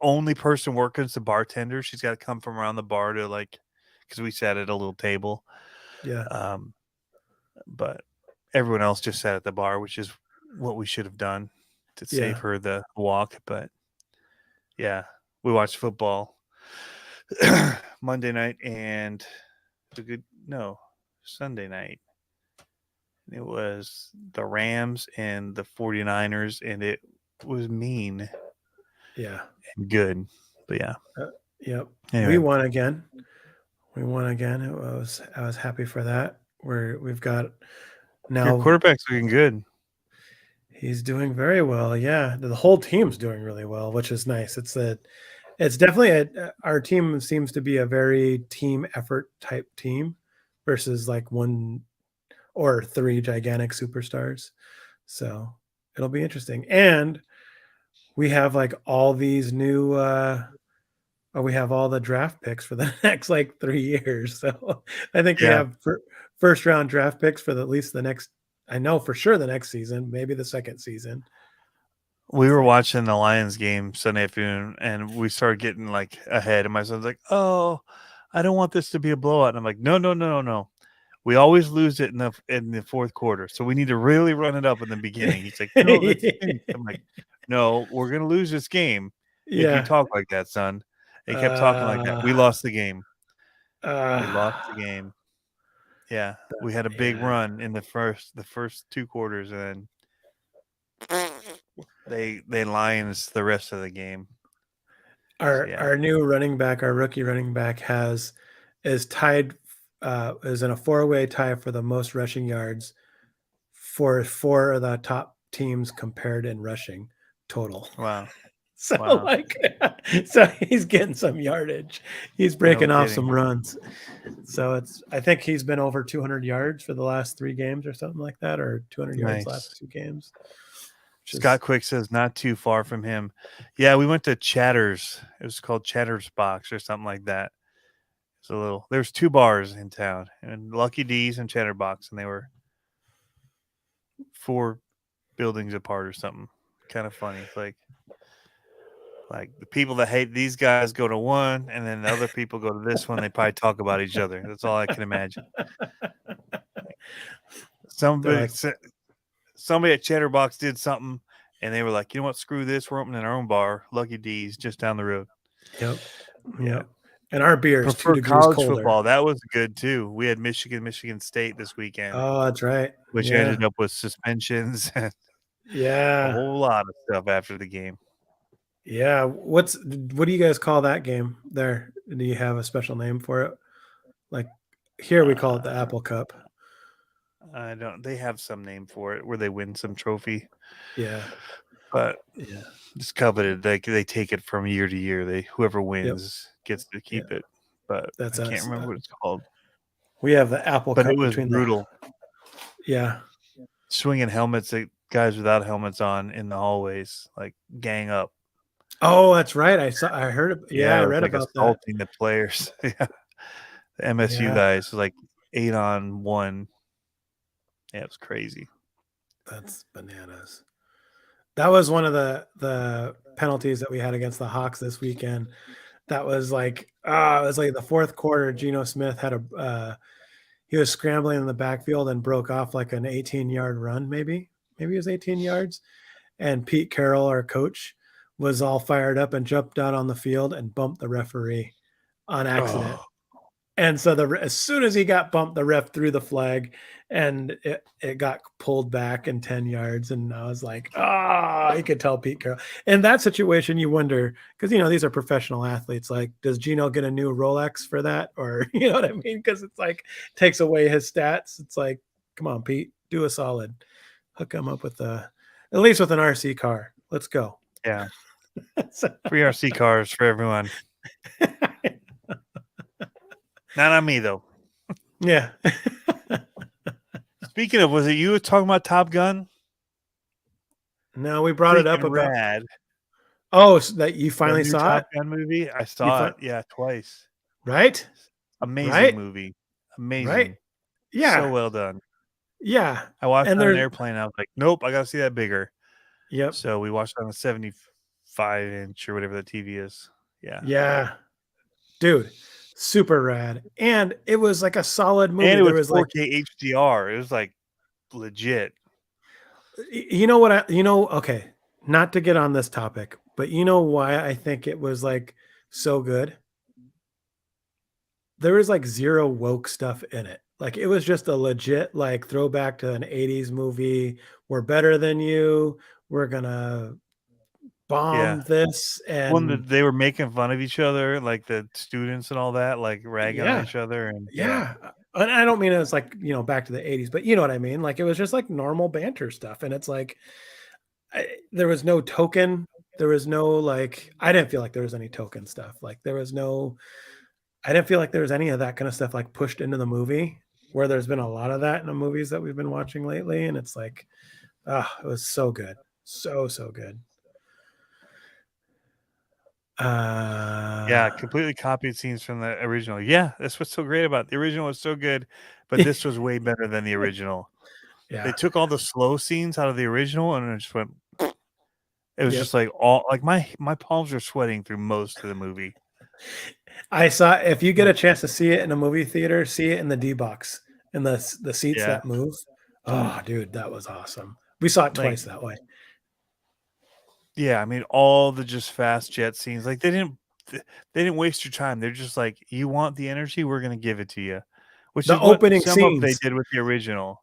Only person working is the bartender. She's got to come from around the bar to like, because we sat at a little table. yeah, Um, but everyone else just sat at the bar, which is what we should have done to save yeah. her the walk. But yeah, we watched football Monday night and the good no Sunday night, It was the Rams and the 49ers, and it was mean Yeah. and good. But yeah. Yep. We Anyway, won again. We won again. I was happy for that. We've got your now quarterback's looking good. he's doing very well. Yeah. The whole team's doing really well, which is nice. It's definitely our team seems to be a very team effort type team versus like one or three gigantic superstars. So it'll be interesting. And we have like all these new we have all the draft picks for the next like 3 years. So I think we Yeah. have first round draft picks for at least the next, I know for sure the next season, maybe the second season. We It's were like, watching the Lions game Sunday afternoon, and we started getting like ahead. And my son's like, "Oh, I don't want this to be a blowout." And I'm like, "No, no, no, no, no. We always lose it in the fourth quarter, so we need to really run it up in the beginning." He's like, "No, that's finished." I'm like, "No, we're gonna lose this game if you yeah. talk like that, son." And he kept talking like that. Uh, We lost the game. We uh, lost the game. Yeah, we had a big yeah. run in the first 2 quarters, and then they Lions the rest of the game. So yeah, Our new running back, our rookie running back is tied is in a four-way tie for the most rushing yards for four of the top teams compared in rushing total. wow, So wow, like so he's getting some yardage. He's no breaking off kidding. some runs. So I think he's been over 200 yards for the last 3 games or something like that, or 200 yards last Nice. 2 games, which is Scott Quick says not too far from him. Yeah, we went to Chatters. It was called Chatters Box or something like that. It's a little. There's 2 bars in town, and Lucky D's and Chatterbox, and they were 4 buildings apart or something. Kind of funny. It's like the people that hate these guys go to one, and then the other people go to this one. They probably talk about each other. That's all I can imagine. they're Somebody like, somebody at Chatterbox did something, and they were like, "You know what? Screw this. We're opening our own bar, Lucky D's, just down the road." yep, Yeah. yep. And our beer is two Prefer degrees college colder. football. That was good too. We had Michigan State this weekend, Oh, that's right. which Yeah. ended up with suspensions and a Yeah. whole lot of stuff after the game. Yeah. What do you guys call that game there? Do you have a special name for it? Like here we call it the Uh, Apple Cup. I don't. They have some name for it where they win some trophy, Yeah. but Yeah. it's coveted. They take it from year to year. Whoever Yep. wins gets to Yeah. keep it, but That's I can't us. remember what it's called. We have the Apple But it Cup was between the, brutal. yeah. Swinging helmets at guys without helmets on in the hallways, like gang up. Oh, that's right. I heard yeah, Yeah, I it was read like about that. assaulting the players. Yeah, the MSU Yeah, guys was like 8-on-1. Yeah, it was crazy. that's bananas. That was one of the penalties that we had against the Hawks this weekend. That it was like the fourth quarter. Geno Smith had he was scrambling in the backfield and broke off like an 18-yard run, maybe it was 18 yards. And Pete Carroll, our coach, was all fired up and jumped out on the field and bumped the referee on accident. Oh, And so as soon as he got bumped, the ref threw the flag, and it got pulled back in 10 yards. And I was like, you could tell Pete Carroll. In that situation, you wonder, because these are professional athletes. Like, does Gino get a new Rolex for that? Or you know what I mean? Because it's like takes away his stats. It's like, come on, Pete, do a solid. Hook him up with at least with an RC car. Let's go. yeah. So- Free RC cars for everyone. Not on me though. yeah. Speaking of, was it you talking about Top Gun? No, we brought it up Freaking about. rad. Oh, so that you The finally new saw Top it? Gun movie. I You saw it. Yeah, twice. right? Amazing Right? movie. Right? Amazing. So Yeah. well done. Yeah. I watched And it on an there's airplane. I was like, nope, I got to see that bigger. yep. So we watched it on a 75-inch or whatever the TV is. Yeah. Yeah. Dude, super rad. And it was like a solid movie. And it There was was like 4K HDR. It was like legit. you know what okay, not to get on this topic, but you know why I think it was like so good? There was like zero woke stuff in it. Like it was just a legit like throwback to an 80s movie. We're better than you. We're gonna Yeah. bomb this When and they were making fun of each other, like the students and all that, like ragging on yeah. each other, and yeah, Yeah. And I don't mean it was like, back to the 80s, but you know what I mean? Like it was just like normal banter stuff. And it's like there was no token. There was no like I didn't feel like there was any token stuff. Like there was no I didn't feel like there was any of that kind of stuff like pushed into the movie where there's been a lot of that in the movies that we've been watching lately. And it's like, ah, it was so good. So, so good. yeah, completely copied scenes from the original. Yeah, that's what's so great about it. The original was so good, but this was way better than the original. They yeah. took all the slow scenes out of the original, and it just went. It was just Yep. like all like my palms are sweating through most of the movie. I saw if you get Like, a chance to see it in a movie theater, see it in the D box in the seats yeah, that move. Oh, dude, that was awesome. We saw it like twice that way. yeah. I mean, all the just fast jet scenes. Like they didn't waste your time. They're just like, you want the energy, we're gonna give it to you, which The is what opening some of they scenes. did with the original.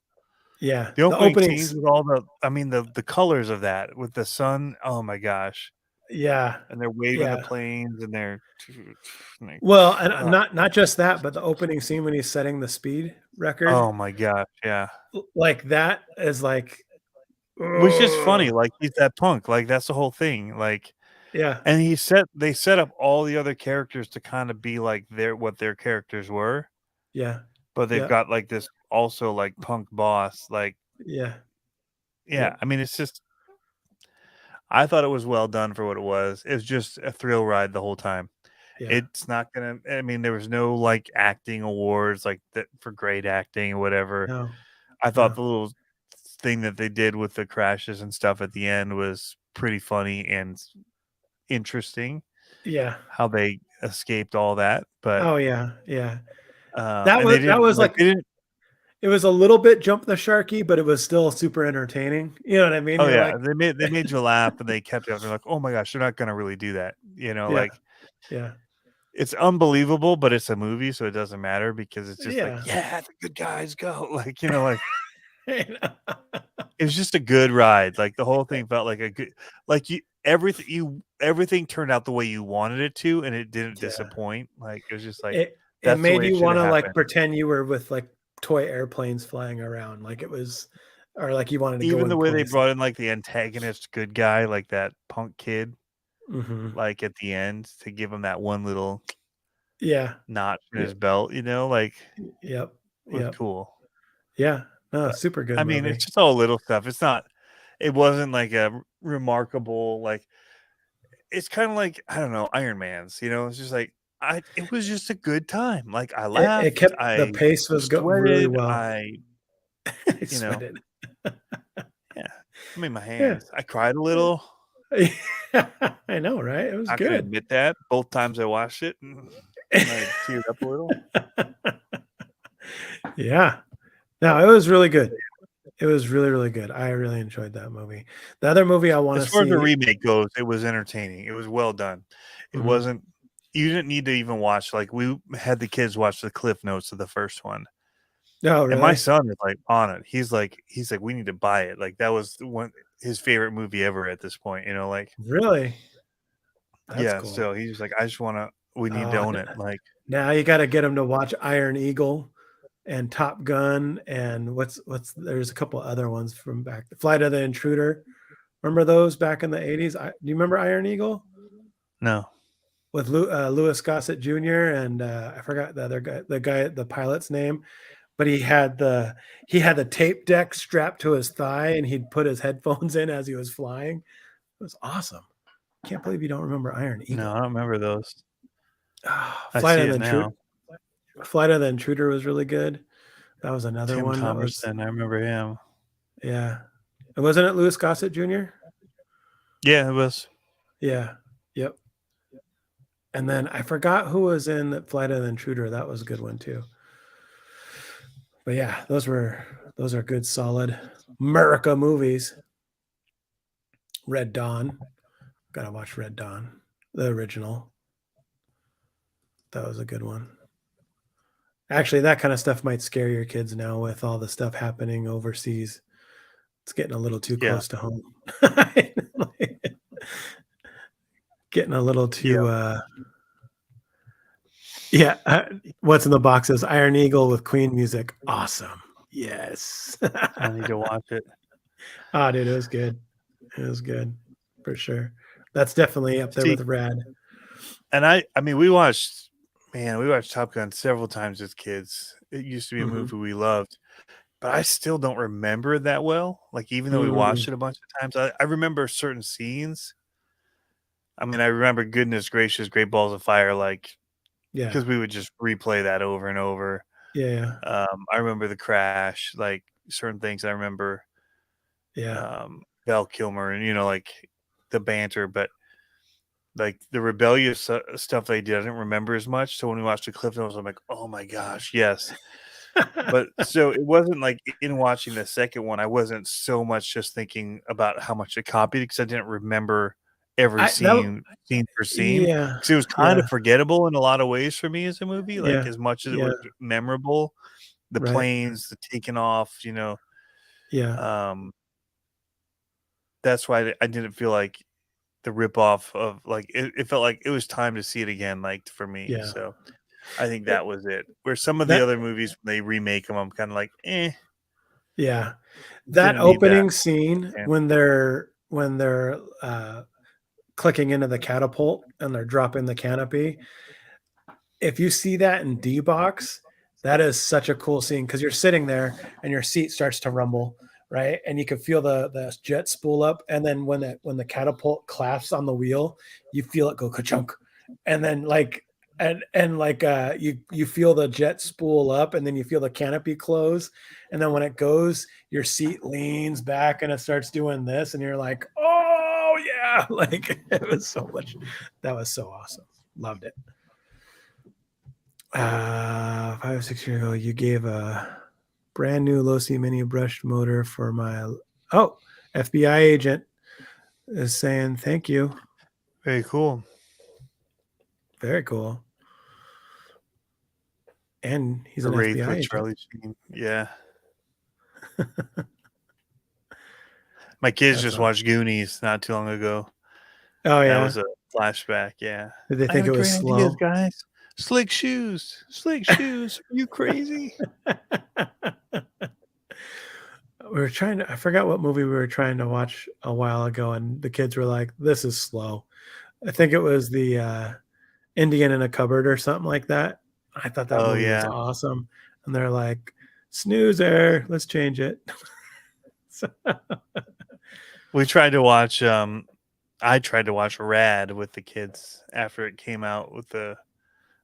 Yeah, The the opening scenes openings. with all the, I mean, the colors of that with the sun. Oh my gosh. Yeah, And they're waving the yeah. planes and they're like, Well, and uh, not just that, but the opening scene when he's setting the speed record, oh my gosh, yeah. like that is like, Which is funny, ugh. like, he's that punk, like, that's the whole thing, like, Yeah, and they set up all the other characters to kinda be like what their characters were, yeah, but they've yeah, got, like, this also, like, punk boss, like yeah, yeah, yep, I mean, it's just I thought it was well done for what it was. It was just a thrill ride the whole time. yeah. It's not gonna I mean, there was no, like, acting awards, like, that for great acting or whatever. No, I thought no. the little thing that they did with the crashes and stuff at the end was pretty funny and interesting, Yeah. how they escaped all that, but, Oh, yeah, yeah. That and they was that didn't was like, like they didn't it was a little bit jump the sharky, but it was still super entertaining. You know what I mean? oh, You're yeah, like, they made you laugh, and they kept it up. They're like, "Oh my gosh, they're not gonna really do that," you know, yeah, like, yeah, it's unbelievable, but it's a movie, so it doesn't matter because it's just like, yeah. "Yeah, the good guys go," like, you know, like You know? it was just a good ride, like, the whole thing felt like a good like, everything turned out the way you wanted it to, and it didn't Yeah. disappoint, like, it was just like, It that's the made way it you should have wanna, like, happened. pretend you were with, like, toy airplanes flying around, like it was or like you wanted to go Even in the way they places. brought in, like, the antagonist good guy, like that punk kid, Mhm. like, at the end to give him that one little Yeah. notch in Yeah. his belt, you know, like, Yep. was Yep. cool. Yeah. No, But, super good I mean, it's movie. just all little stuff. It wasn't like a remarkable, like it's kinda like, I don't know, Iron Man's, you know? It's just like, it was just a good time. Like, I It laughed, kept the I pace was go really sweated, well. I I you know sweated. yeah, I made my Yeah. hands. I cried a little. I know, right? It was Not gonna good. admit that. Both times I watched it, I teared up a little. Yeah. No, But it was really good. It was really, really good. I really enjoyed that movie. The other movie I as wanna far as the see remake goes, it was entertaining. It was well done. It mhm. wasn't you didn't need to even watch, like, we had the kids watch the cliff notes of the first one, Oh, and my really? son is, like, on it. He's like, "We need to buy it." Like, that was the one his favorite movie ever at this point, you know, like Really? That's yeah, cool. so he's just like, "I just wanna we need to Oh, own it." Like, now you gotta get him to watch Iron Eagle and Top Gun and what's there's a couple other ones from back Flight of the Intruder. Remember those back in the '80s? Do you remember Iron Eagle? no. With Louis Gossett Jr. and, I forgot the other guy, the pilot's name, but he had the tape deck strapped to his thigh, and he'd put his headphones in as he was flying. It was awesome. Can't believe you don't remember Iron No, I Eagle. don't remember those. Ah, I see it now. Flight of the Intruder was really good. That was another Tim one that was Thomerson, I remember him. yeah. And wasn't it Louis Gossett Jr.? Yeah, it was Yeah. Yep. And then I forgot who was in the Flight of the Intruder. That was a good one too. But yeah, those are good solid America movies. Red Dawn. Gotta watch Red Dawn. The original. That was a good one. Actually, that kind of stuff might scare your kids now with all the stuff happening overseas. It's getting a little too Yeah. close to home. Getting a little Yeah. too yeah, what's in the box is Iron Eagle with Queen music. Awesome. Yes. I need to watch it. Oh, dude, it was good. It was good for sure. That's definitely up there See, with Rad. and I mean, we watched Top Gun several times as kids. It used to be a Mhm. movie we loved, but I still don't remember it that well. Like, even though we watched Mm, it a bunch of times, I remember certain scenes. I mean, I remember Goodness Gracious, Great Balls of Fire, like, yeah. because we would just replay that over and over. Yeah. I remember the crash, like certain things I remember, Yeah. Val Kilmer and, like the banter, but like the rebellious stuff they did, I didn't remember as much. So when we watched the Cliff Notes, I'm like, oh my gosh, yes. But so it wasn't like in watching the second one, I wasn't so much just thinking about how much it copied because I didn't remember every I that scene for scene yeah. because it was kind Yeah. of forgettable in a lot of ways for me as a movie. Like Yeah. as much as it Yeah. was memorable, the Right. planes, the taking off, Yeah. um, that's why I didn't feel like the ripoff of like it felt like it was time to see it again, like for me. Yeah. So I think It, that was it. Where some of the that other movies when they remake them, I'm kind of like, yeah. That didn't need that. opening scene Yeah. when they're clicking into the catapult and they're dropping the canopy, if you see that in D box, that is such a cool scene because you're sitting there and your seat starts to rumble, right? And you can feel the jet spool up, and then when the catapult claps on the wheel, you feel it go ka-chunk, and then you feel the jet spool up, and then you feel the canopy close, and then when it goes, your seat leans back and it starts doing this, and you're like, oh yeah, like it was so much. That was so awesome. Loved it. 5 or 6 years ago, you gave a brand new Losi mini brushed motor for my FBI agent is saying thank you. Very cool. Very cool. And he's A an Wraith FBI with agent. Charlie Sheen. Yeah. My kids That's just awesome. watched Goonies not too long ago. Oh That yeah. was a flashback. Yeah. Did they I think got it a was great ideas, slow? guys. Slick shoes. Slick shoes. Are you crazy? We were trying to I forgot what movie we were trying to watch a while ago, and the kids were like, this is slow. I think it was the Indian in a cupboard or something like that. I thought that Oh movie was yeah. awesome. And they're like, snoozer, let's change it. So, We tried to watch I tried to watch Rad with the kids after it came out with the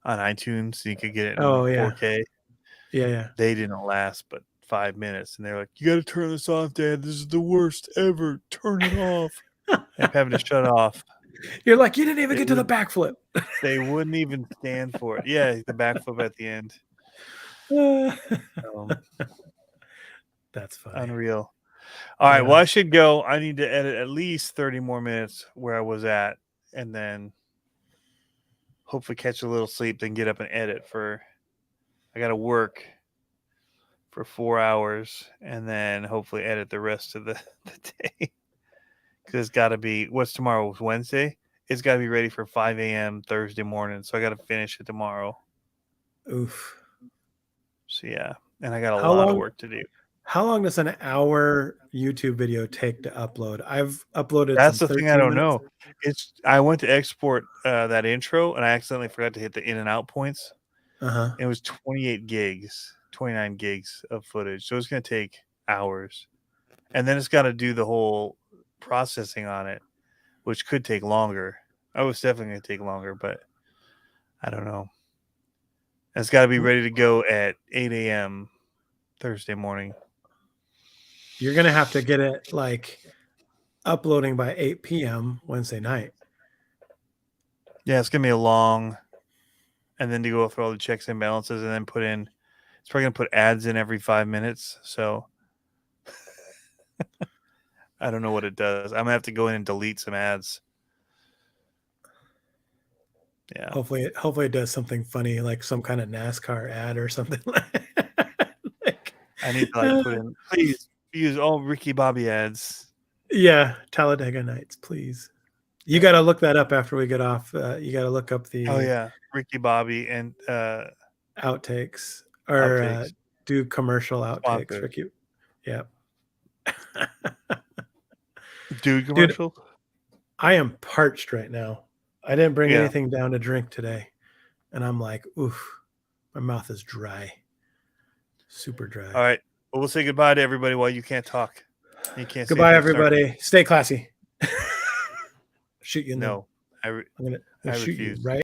on iTunes so you could get it in oh yeah. 4K. Yeah, yeah. They didn't last but 5 minutes and they're like, you gotta turn this off, Dad. This is the worst ever. Turn it off. And having to shut off. You're like, you didn't even They get to the would backflip. they wouldn't even stand for it. Yeah, the backflip at the end. Um, That's funny. unreal. All right, Yeah. well I should go. I need to edit at least 30 more minutes where I was at and then hopefully catch a little sleep, then get up and edit for I gotta work for 4 hours and then hopefully edit the rest of the, the day. Because it's gotta be what's tomorrow? Wednesday? It's gotta be ready for 5 a.m. Thursday morning. So I gotta finish it tomorrow. Oof. So yeah. And I got a How lot of long work to do. how long does an hour YouTube video take to upload? I've uploaded That's some the thing I 13 don't minutes. know. It's I went to export that intro and I accidentally forgot to hit the in and out points. Uh-huh. It was 28 gigs, 29 gigs of footage. So it's going to take hours. And then it's got to do the whole processing on it, which could take longer. I was definitely going to take longer, but I don't know. It's got to be ready to go at 8 a.m. Thursday morning. You're gonna have to get it like uploading by 8 p.m. Wednesday night. Yeah, it's going to be a long, and then to go through all the checks and balances and then put in, it's probably going to put ads in every 5 minutes. So I don't know what it does. I'm going to have to go in and delete some ads. Yeah. Hopefully it does something funny, like some kind of NASCAR ad or something. Like, I need to like put in, please use all Ricky Bobby ads. yeah, Talladega Nights, please. You got to look that up after we get off. You got to look up the Oh yeah, Ricky Bobby and outtakes or outtakes, do commercial outtakes. sponsors, Ricky, yeah, dude dude, commercial. I am parched right now. I didn't bring Yeah. anything down to drink today, and I'm like, oof, my mouth is dry, super dry. All right. Well, we'll say goodbye to everybody while you can't talk. You can't say Goodbye, anything. Start. everybody. Stay classy. Shoot you in No, I'm gonna I shoot you refuse. right